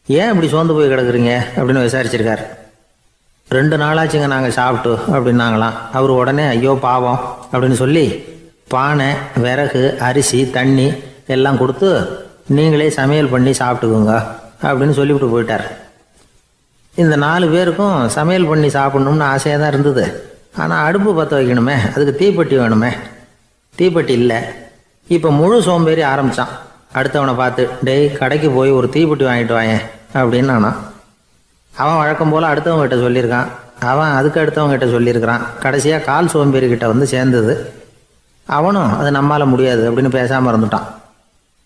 ஏன் இப்படி சோர்ந்து போய் கிடக்குறீங்க அப்படின்னு விசாரிச்சிருக்காரு. 2 நாளாச்சுங்க நாங்கள் சாப்பிட்டு அப்படின்னாங்களாம். அவர் உடனே ஐயோ பாவம் அப்படின்னு சொல்லி பானை, விறகு, அரிசி, தண்ணி எல்லாம் கொடுத்து நீங்களே சமையல் பண்ணி சாப்பிட்டுக்குங்க அப்படின்னு சொல்லிவிட்டு போயிட்டார். இந்த 4 பேருக்கும் சமையல் பண்ணி சாப்பிட்ணும்னு ஆசையாக தான் இருந்தது. ஆனால் அடுப்பு பற்ற வைக்கணுமே, அதுக்கு தீப்பெட்டி வேணுமே. தீப்பெட்டி இல்லை. இப்போ முழு சோம்பேறி ஆரம்பித்தான். அடுத்தவனை பார்த்து, டேய் கடைக்கு போய் ஒரு தீப்பெட்டி வாங்கிட்டு வாயேன் அப்படின்னு நானா. அவன் வழக்கம் போல் அடுத்தவங்ககிட்ட சொல்லியிருக்கான். அவன் அதுக்கு அடுத்தவங்ககிட்ட சொல்லியிருக்கிறான். கடைசியாக கால் சோம்பேறிக்கிட்ட வந்து சேர்ந்தது. அவனும் அது நம்மால் முடியாது அப்படின்னு பேசாமல் இருந்துட்டான்.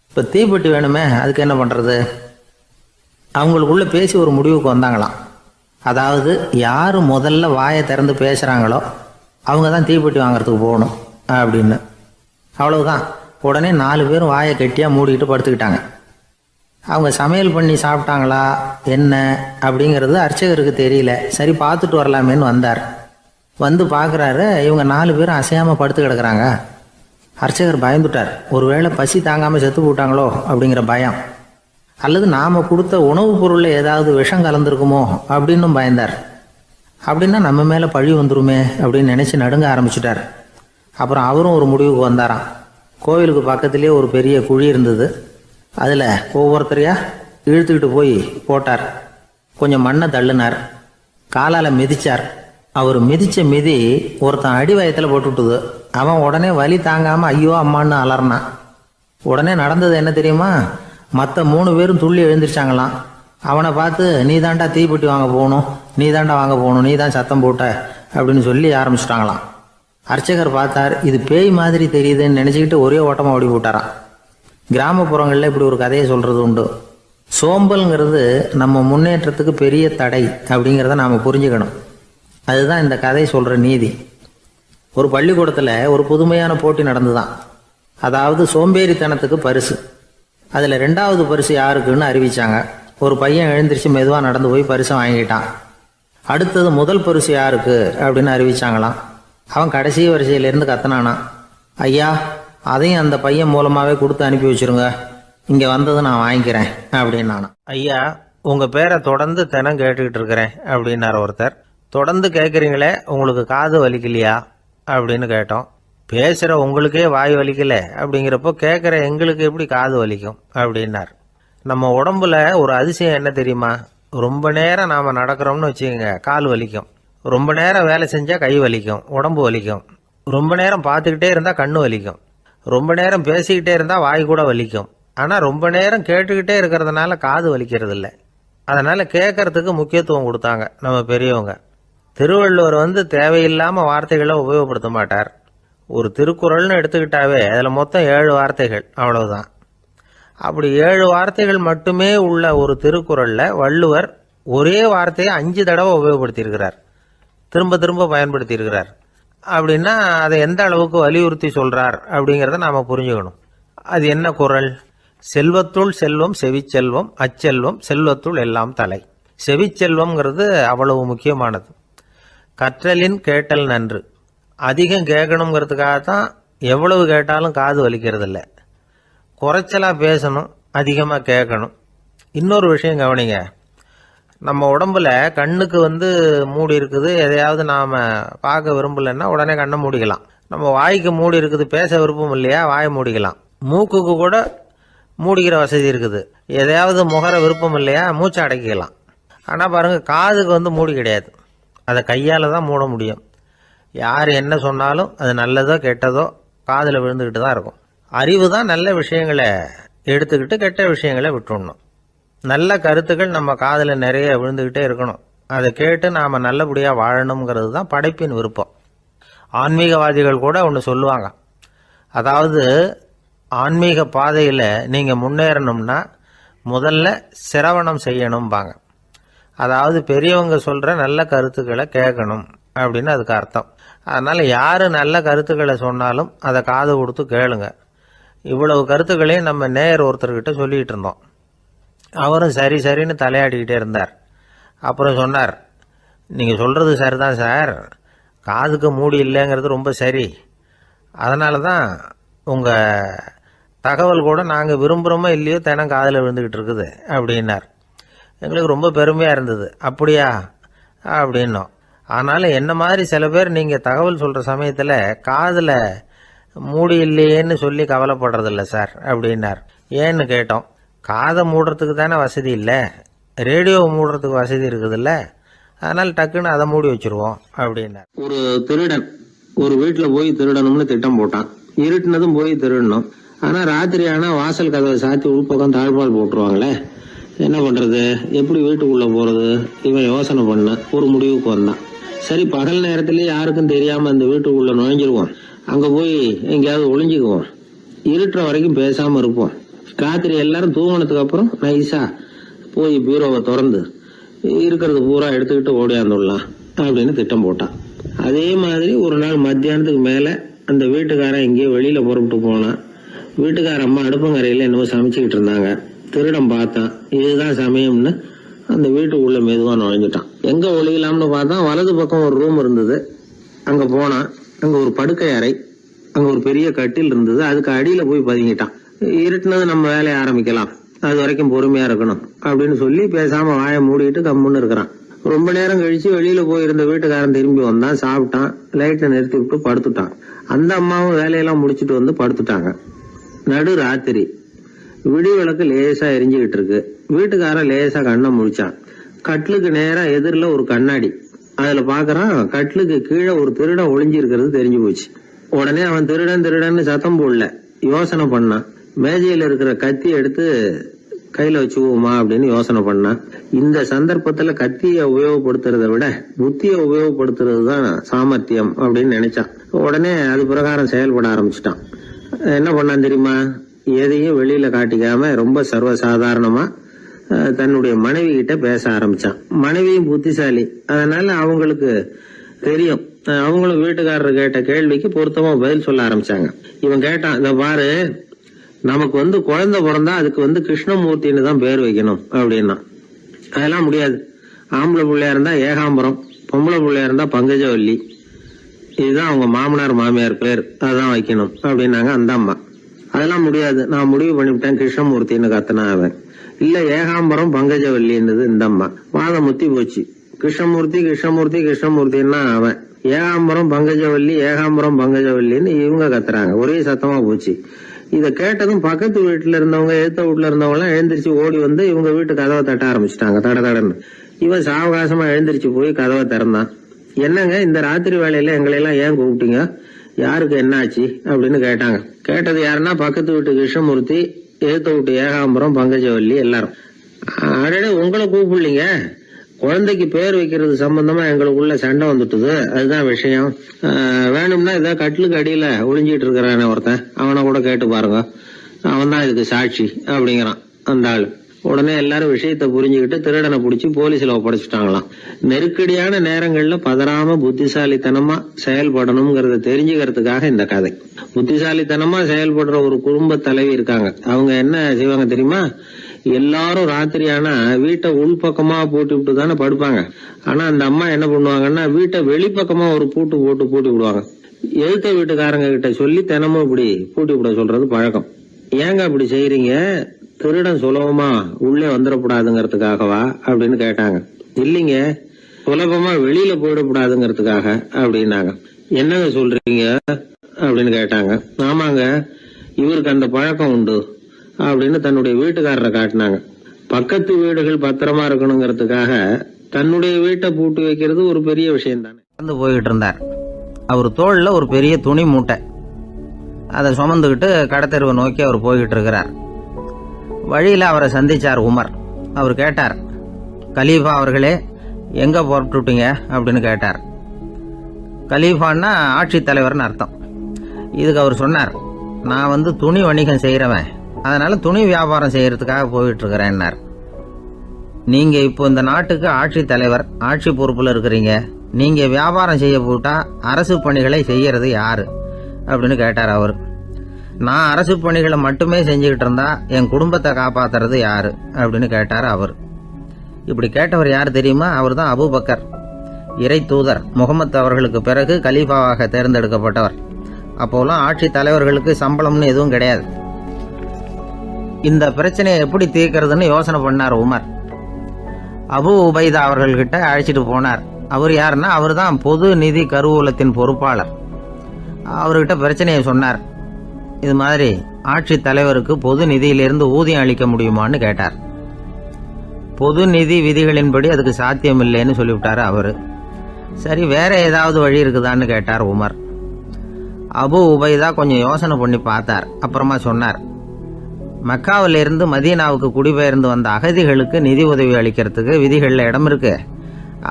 இப்போ தீப்பெட்டி வேணுமே, அதுக்கு என்ன பண்ணுறது? அவங்களுக்குள்ளே பேசி ஒரு முடிவுக்கு வந்தாங்களாம். அதாவது யார் முதல்ல வாயை திறந்து பேசுகிறாங்களோ அவங்க தான் தீப்பெட்டி வாங்கிறதுக்கு போகணும் அப்படின்னு. அவ்வளவுதான். உடனே 4 பேரும் வாயை கெட்டியாக மூடிக்கிட்டு படுத்துக்கிட்டாங்க. அவங்க சமையல் பண்ணி சாப்பிட்டாங்களா என்ன அப்படிங்கிறது அர்ச்சகருக்கு தெரியல. சரி பார்த்துட்டு வரலாமேன்னு வந்தார். வந்து பார்க்குறாரு, இவங்க 4 பேரும் அசையாமல் படுத்து கிடக்குறாங்க. அர்ச்சகர் பயந்துட்டார். ஒருவேளை பசி தாங்காமல் செத்து போட்டாங்களோ அப்படிங்கிற பயம், அல்லது நாம் கொடுத்த உணவுப் பொருளில் ஏதாவது விஷம் கலந்துருக்குமோ அப்படின்னும் பயந்தார். அப்படின்னா நம்ம மேலே பழி வந்துருமே அப்படின்னு நினச்சி நடுங்க ஆரம்பிச்சிட்டார். அப்புறம் அவரும் ஒரு முடிவுக்கு வந்தாராம். கோவிலுக்கு பக்கத்துலேயே ஒரு பெரிய குழி இருந்தது. அதில் ஒவ்வொருத்தரையாக இழுத்துக்கிட்டு போய் போட்டார். கொஞ்சம் மண்ணை தள்ளினார். காலால் மிதித்தார். அவர் மிதித்த மிதி ஒருத்தன் அடி வயத்தில் போட்டுவிட்டுது. அவன் உடனே வலி தாங்காமல் ஐயோ அம்மான்னு அலறினான். உடனே நடந்தது என்ன தெரியுமா? மற்ற 3 பேரும் துள்ளி எழுந்திரிச்சாங்களாம். அவனை பார்த்து நீ தாண்டா தீப்பெட்டி வாங்க போகணும், நீ தாண்டா வாங்க போகணும், நீ தான் சத்தம் போட்ட அப்படின்னு சொல்லி ஆரம்பிச்சிட்டாங்களாம். அர்ச்சகர் பார்த்தார். இது பேய் மாதிரி தெரியுதுன்னு நினச்சிக்கிட்டு ஒரே ஓட்டமாக ஓடி போட்டாராம். கிராமப்புறங்களில் இப்படி ஒரு கதையை சொல்கிறது உண்டு. சோம்பல்ங்கிறது நம்ம முன்னேற்றத்துக்கு பெரிய தடை அப்படிங்கிறத நாம் புரிஞ்சுக்கணும். அதுதான் இந்த கதை சொல்கிற நீதி. ஒரு பள்ளிக்கூடத்தில் ஒரு புதுமையான போட்டி நடந்துதான். அதாவது சோம்பேறித்தனத்துக்கு பரிசு. அதில் 2வது பரிசு யாருக்குன்னு அறிவிச்சாங்க. ஒரு பையன் எழுந்திரிச்சு மெதுவாக நடந்து போய் பரிசை வாங்கிட்டான். அடுத்தது முதல் பரிசு யாருக்கு அப்படின்னு அறிவிச்சாங்களாம். அவன் கடைசி வரிசையிலேருந்து கத்தனானா, ஐயா அதையும் அந்த பையன் மூலமாகவே கொடுத்து அனுப்பி வச்சுருங்க, இங்கே வந்தது நான் வாங்கிக்கிறேன் அப்படின்னு நானா. ஐயா உங்கள் பேரை தொடர்ந்து தினம் கேட்டுக்கிட்டு இருக்கிறேன் அப்படின்னார் ஒருத்தர். தொடர்ந்து கேட்குறீங்களே, உங்களுக்கு காது வலிக்கலையா அப்படின்னு கேட்டோம். பேசுகிற உங்களுக்கே வாய் வலிக்கல அப்படிங்கிறப்போ கேட்குற எங்களுக்கு எப்படி காது வலிக்கும் அப்படின்னார். நம்ம உடம்புல ஒரு அதிசயம் என்ன தெரியுமா? ரொம்ப நேரம் நாம் நடக்கிறோம்னு வச்சுக்கோங்க, கால் வலிக்கும். ரொம்ப நேரம் வேலை செஞ்சால் கை வலிக்கும், உடம்பு வலிக்கும். ரொம்ப நேரம் பார்த்துக்கிட்டே இருந்தால் கண்ணு வலிக்கும். ரொம்ப நேரம் பேசிக்கிட்டே இருந்தால் வாய் கூட வலிக்கும். ஆனால் ரொம்ப நேரம் கேட்டுக்கிட்டே இருக்கிறதுனால காது வலிக்கிறது இல்லை. அதனால் கேட்கறதுக்கு முக்கியத்துவம் கொடுத்தாங்க நம்ம பெரியவங்க. திருவள்ளுவர் தேவையில்லாமல் வார்த்தைகளை உபயோகப்படுத்த மாட்டார். ஒரு திருக்குறள்னு எடுத்துக்கிட்டாவே அதில் மொத்தம் 7 வார்த்தைகள், அவ்வளவுதான். அப்படி 7 வார்த்தைகள் மட்டுமே உள்ள ஒரு திருக்குறளில் வள்ளுவர் ஒரே வார்த்தையை 5 தடவை உபயோகப்படுத்தியிருக்கிறார், திரும்ப திரும்ப பயன்படுத்தியிருக்கிறார். அப்படின்னா அதை எந்த அளவுக்கு வலியுறுத்தி சொல்றார் அப்படிங்கிறத நாம் புரிஞ்சுக்கணும். அது என்ன குறள்? செல்வத்துள் செல்வம் செவிச்செல்வம், அச்செல்வம் செல்வத்துள் எல்லாம் தலை. செவிச்செல்வம்ங்கிறது அவ்வளவு முக்கியமானது. கற்றலின் கேட்டல் நன்று. அதிகம் கேட்கணுங்கிறதுக்காகத்தான் எவ்வளவு கேட்டாலும் காது வலிக்கிறது இல்லை. குறைச்சலாக பேசணும், அதிகமாக கேட்கணும். இன்னொரு விஷயம் கவனிங்க, நம்ம உடம்புல கண்ணுக்கு மூடி இருக்குது, எதையாவது நாம் பார்க்க விரும்பலைன்னா உடனே கண்ணை மூடிக்கலாம். நம்ம வாய்க்கு மூடி இருக்குது, பேச விருப்பம் இல்லையா, வாயை மூடிக்கலாம். மூக்குக்கு கூட மூடிக்கிற வசதி இருக்குது, எதையாவது முகர விருப்பம் இல்லையா, மூச்சை அடக்கிக்கலாம். ஆனால் பாருங்கள், காதுக்கு மூடி கிடையாது, அதை கையால் தான் மூட முடியும். யார் என்ன சொன்னாலும் அது நல்லதோ கெட்டதோ காதில் விழுந்துக்கிட்டு தான் இருக்கும். அறிவு தான் நல்ல விஷயங்களை எடுத்துக்கிட்டு கெட்ட விஷயங்களை விட்டுடணும். நல்ல கருத்துக்கள் நம்ம காதில் நிறைய விழுந்துக்கிட்டே இருக்கணும். அதை கேட்டு நாம் நல்லபடியாக வாழணுங்கிறது தான் படைப்பின் விருப்பம். ஆன்மீகவாதிகள் கூட ஒன்று சொல்லுவாங்க, அதாவது ஆன்மீக பாதையில் நீங்கள் முன்னேறணும்னா முதல்ல சிரவணம் செய்யணும்பாங்க. அதாவது பெரியவங்க சொல்கிற நல்ல கருத்துக்களை கேட்கணும் அப்படின்னு அதுக்கு அர்த்தம். அதனால் யார் நல்ல கருத்துக்களை சொன்னாலும் அதை காது கொடுத்து கேளுங்க. இவ்வளவு கருத்துக்களையும் நம்ம நேயர் ஒருத்தர்கிட்ட சொல்லிகிட்டு இருந்தோம். அவரும் சரி சரின்னு தலையாடிக்கிட்டே இருந்தார். அப்புறம் சொன்னார், நீங்கள் சொல்கிறது சரிதான் சார், காதுக்கு மூடி இல்லைங்கிறது ரொம்ப சரி. அதனால தான் உங்கள் தகவல் கூட நாங்கள் விரும்புகிறோமோ இல்லையோ தினம் காதில் விழுந்துக்கிட்டு இருக்குது அப்படின்னார். எங்களுக்கு ரொம்ப பெருமையாக இருந்தது. அப்படியா அப்படின்னோம். ஆனாலும் என்ன மாதிரி சில பேர் நீங்கள் தகவல் சொல்கிற சமயத்தில் காதில் மூடி இல்லையேன்னு சொல்லி கவலைப்படுறதில்ல சார் அப்படின்னார். ஏன்னு கேட்டோம். காதை மூடுறதுக்கு தானே வசதி இல்லை, ரேடியோவை மூடுறதுக்கு வசதி இருக்குதுல்ல, அதனால் டக்குன்னு அதை மூடி வச்சுருவோம் அப்படின்னார். ஒரு திருடன் ஒரு வீட்டில் போய் திருடணும்னு திட்டம் போட்டான். இருட்டுனதும் போய் திருடணும். ஆனால் ராத்திரி ஆனால் வாசல் கதவை சாத்தி உள்பக்கம் தாழ்பால் போட்டுருவாங்களே, என்ன பண்ணுறது, எப்படி வீட்டுக்குள்ளே போகிறது? இவன் யோசனை பண்ண ஒரு முடிவுக்கு வந்தான். சரி, பகல் நேரத்திலேயே யாருக்கும் தெரியாமல் அந்த வீட்டுக்குள்ளே நுழைஞ்சிருவோம், அங்கே போய் எங்கேயாவது ஒளிஞ்சிக்குவோம், இருட்டுற வரைக்கும் பேசாமல் இருப்போம். ராத்திரி எல்லாரும் தூங்கினதுக்கு அப்புறம் நைஸா போய் பீரோவை திறந்து இருக்கிறது பூரா எடுத்துக்கிட்டு ஓடியாந்துடலாம் அப்படின்னு திட்டம் போட்டான். அதே மாதிரி ஒரு நாள் மத்தியானத்துக்கு மேலே அந்த வீட்டுக்காரன் எங்கேயோ வெளியில் புறப்பட்டு போனான். வீட்டுக்கார அம்மா அடுப்பங்கரையில் என்னவோ சமைச்சிக்கிட்டு இருந்தாங்க. திருடன் பார்த்தான், இதுதான் சமயம்னு அந்த வீட்டுக்குள்ள மெதுவாக நுழைஞ்சிட்டான். எங்கே ஒளியலாம்னு பார்த்தா வலது பக்கம் ஒரு ரூம் இருந்தது. அங்கே போனான். அங்கே ஒரு படுக்கை அறை, அங்கே ஒரு பெரிய கட்டில் இருந்தது. அதுக்கு அடியில் போய் பதுங்கிட்டான். இருட்டுனது நம்ம வேலையை ஆரம்பிக்கலாம், அது வரைக்கும் பொறுமையாக இருக்கணும் அப்படின்னு சொல்லி பேசாமல் வாயை மூடிட்டு கம்முன்னு இருக்கிறான். ரொம்ப நேரம் கழிச்சு வெளியில போயிருந்த வீட்டுக்காரன் திரும்பி வந்தான், சாப்பிட்டான், லைட்டை நிறுத்தி விட்டு படுத்துட்டான். அந்த அம்மாவும் வேலையெல்லாம் முடிச்சுட்டு வந்து படுத்துட்டாங்க. நடு ராத்திரி, விடி விளக்கு லேசா எரிஞ்சுக்கிட்டு இருக்கு. வீட்டுக்காரன் லேசா கண்ணை முடிச்சான். கட்லுக்கு நேரா எதிரில் ஒரு கண்ணாடி, அதுல பாக்குறான் கட்லுக்கு கீழே ஒரு திருடன் ஒளிஞ்சு இருக்கிறது தெரிஞ்சு போச்சு. உடனே அவன் திருடன் திருடன்னு சத்தம் போடல, யோசனை பண்ணான். மேஜையில இருக்கிற கத்தி எடுத்து கையில வச்சுக்குவோமா அப்படின்னு யோசனை பண்ணான். இந்த சந்தர்ப்பத்துல கத்தியை உபயோகப்படுத்துறதை விட புத்தியை உபயோகப்படுத்துறது தான் சாமர்த்தியம் அப்படின்னு நினைச்சான். உடனே அது பிரகாரம் செயல்பட ஆரம்பிச்சிட்டான். என்ன பண்ணான் தெரியுமா? எதையும் வெளியில காட்டிக்காம ரொம்ப சர்வசாதாரணமா தன்னுடைய மனைவி கிட்ட பேச ஆரம்பிச்சான். மனைவியும் புத்திசாலி, அதனால அவங்களுக்கு தெரியும். அவங்களும் வீட்டுக்காரர் கேட்ட கேள்விக்கு பொருத்தமா பதில் சொல்ல ஆரம்பிச்சாங்க. இவன் கேட்டான், இத பாரு, நமக்கு குழந்தை பிறந்தா அதுக்கு கிருஷ்ணமூர்த்தின்னு தான் பேர் வைக்கணும் அப்படின்னா. அதெல்லாம் முடியாது. ஆம்பளை பிள்ளையா இருந்தா ஏகாம்பரம், பொம்பளை பிள்ளையா இருந்தா பங்கஜவல்லி, இதுதான் அவங்க மாமனார் மாமியார் பேர், அதான் வைக்கணும் அப்படின்னாங்க அந்த அம்மா. அதெல்லாம் முடியாது, நான் முடிவு பண்ணிவிட்டேன் கிருஷ்ணமூர்த்தின்னு கத்தனா அவன். இல்ல ஏகாம்பரம் பங்கஜவல்லின்றது இந்த அம்மா. வாதம் முத்தி போச்சு. கிருஷ்ணமூர்த்தி கிருஷ்ணமூர்த்தி கிருஷ்ணமூர்த்தின்னா அவன், ஏகாம்பரம் பங்கஜவல்லி ஏகாம்பரம் பங்கஜவல்லின்னு இவங்க கத்துறாங்க. ஒரே சத்தமா போச்சு. இத கேட்டதும் பக்கத்து வீட்டுல இருந்தவங்க, எழுத்த வீட்டுல இருந்தவங்க எல்லாம் எழுந்திரிச்சு ஓடி வந்து இவங்க வீட்டு கதவை தட்ட ஆரம்பிச்சுட்டாங்க. தட தடன்னு. இவன் சாவகாசமா எழுந்திரிச்சு போய் கதவை திறந்தான். என்னங்க இந்த ராத்திரி வேலையில எங்களை எல்லாம் ஏன் கூப்பிட்டீங்க, யாருக்கு என்ன ஆச்சு அப்படின்னு கேட்டாங்க. கேட்டது யாருன்னா பக்கத்து வீட்டு கிருஷ்ணமூர்த்தி, எழுத்த வீட்டு ஏகாம்பரம் பங்கஜவல்லி எல்லாரும். அடடே, உங்களை கூப்பிடலீங்க, குழந்தைக்கு பேர் வைக்கிறது சம்பந்தமா எங்களுக்குள்ள சண்டை வந்துட்டுது, அதுதான் விஷயம். வேணும்னா இதை கட்டிலுக்கு அடியில ஒளிஞ்சிட்டு இருக்கிறான ஒருத்தன், அவனை கூட கேட்டு பாருங்க, அவன் தான் இதுக்கு சாட்சி அப்படிங்கிறான் அந்த ஆளு. உடனே எல்லாரும் விஷயத்த புரிஞ்சுக்கிட்டு திருடனை பிடிச்சி போலீஸ்ல ஒப்படைச்சிட்டாங்களாம். நெருக்கடியான நேரங்கள்ல பதறாம புத்திசாலித்தனமா செயல்படணுங்கிறத தெரிஞ்சுக்கிறதுக்காக இந்த கதை. புத்திசாலித்தனமா செயல்படுற ஒரு குடும்ப தலைவி இருக்காங்க. அவங்க என்ன செய்வாங்க தெரியுமா? எல்லாரும் ராத்திரியானா வீட்டை உள்பக்கமா போட்டு விட்டு தானே படுப்பாங்க. ஆனா அந்த அம்மா என்ன பண்ணுவாங்கன்னா வீட்டை வெளிப்பக்கமா ஒரு பூட்டு போட்டு பூட்டி விடுவாங்க. எழுத்த வீட்டுக்காரங்க கிட்ட சொல்லி தினமும் இப்படி பூட்டி விட சொல்றது பழக்கம். ஏங்க அப்படி செய்யறீங்க, திருடன் சுலபமா உள்ளே வந்துடக்கூடாதுங்கிறதுக்காகவா அப்படின்னு கேட்டாங்க. இல்லைங்க, சுலபமா வெளியில போயிடக்கூடாதுங்கிறதுக்காக அப்படின்னாங்க. என்னங்க சொல்றீங்க அப்படின்னு கேட்டாங்க. ஆமாங்க, இவருக்கு அந்த பழக்கம் உண்டு அப்படின்னு தன்னுடைய வீட்டுக்காரரை காட்டினாங்க. பக்கத்து வீடுகள் பத்திரமா இருக்கணுங்கிறதுக்காக தன்னுடைய வீட்டை பூட்டி வைக்கிறது ஒரு பெரிய விஷயம் தானே. வந்து போய்கிட்டு இருந்தார். அவர் தோளில் ஒரு பெரிய துணி மூட்டை, அதை சுமந்துக்கிட்டு கடத்தெருவை நோக்கி அவர் போய்கிட்டு இருக்கிறார். வழியில் அவரை சந்திச்சார் உமர். அவர் கேட்டார், கலீஃபா அவர்களே எங்க புறப்பட்டுட்டீங்க அப்படின்னு கேட்டார். கலீஃபான்னா ஆட்சித்தலைவர்னு அர்த்தம். இதுக்கு அவர் சொன்னார், நான் வந்து துணி வணிகம் செய்கிறவன், அதனால துணி வியாபாரம் செய்யறதுக்காக போயிட்டு இருக்கிறேன்னார். நீங்க இப்போ இந்த நாட்டுக்கு ஆட்சி தலைவர், ஆட்சி பொறுப்புல இருக்கிறீங்க, நீங்க வியாபாரம் செய்ய போட்டா அரசு பணிகளை செய்யறது யாரு அப்படின்னு கேட்டார் அவர். நான் அரசு பணிகளை மட்டுமே செஞ்சுக்கிட்டு இருந்தா என் குடும்பத்தை காப்பாத்துறது யாரு அப்படின்னு கேட்டார் அவர். இப்படி கேட்டவர் யார் தெரியுமா? அவர் தான் அபூபக்கர், இறை தூதர் முகமது அவர்களுக்கு பிறகு கலீஃபாவாக தேர்ந்தெடுக்கப்பட்டவர். அப்போலாம் ஆட்சி தலைவர்களுக்கு சம்பளம்னு எதுவும் கிடையாது. இந்த பிரச்சனையை எப்படி தீர்க்கிறதுன்னு யோசனை பண்ணார் உமர். அபு உபைதா அவர்கள்கிட்ட அழைச்சிட்டு போனார். அவர் யாருன்னா, அவர் தான் பொது நிதி கருவூலத்தின் பொறுப்பாளர். அவர்கிட்ட பிரச்சனையை சொன்னார். இது மாதிரி ஆட்சி தலைவருக்கு பொது நிதியிலிருந்து ஊதியம் அளிக்க முடியுமான்னு கேட்டார். பொது நிதி விதிகளின்படி அதுக்கு சாத்தியம் இல்லைன்னு சொல்லிவிட்டாரு அவரு. சரி, வேற ஏதாவது வழி இருக்குதான்னு கேட்டார் உமர். அபு உபைதா கொஞ்சம் யோசனை பண்ணி பார்த்தார். அப்புறமா சொன்னார், மக்காவிலிருந்து மதீனாவுக்கு குடிபெயர்ந்து வந்த அகதிகளுக்கு நிதி உதவி அளிக்கிறதுக்கு விதிகளில் இடம் இருக்கு.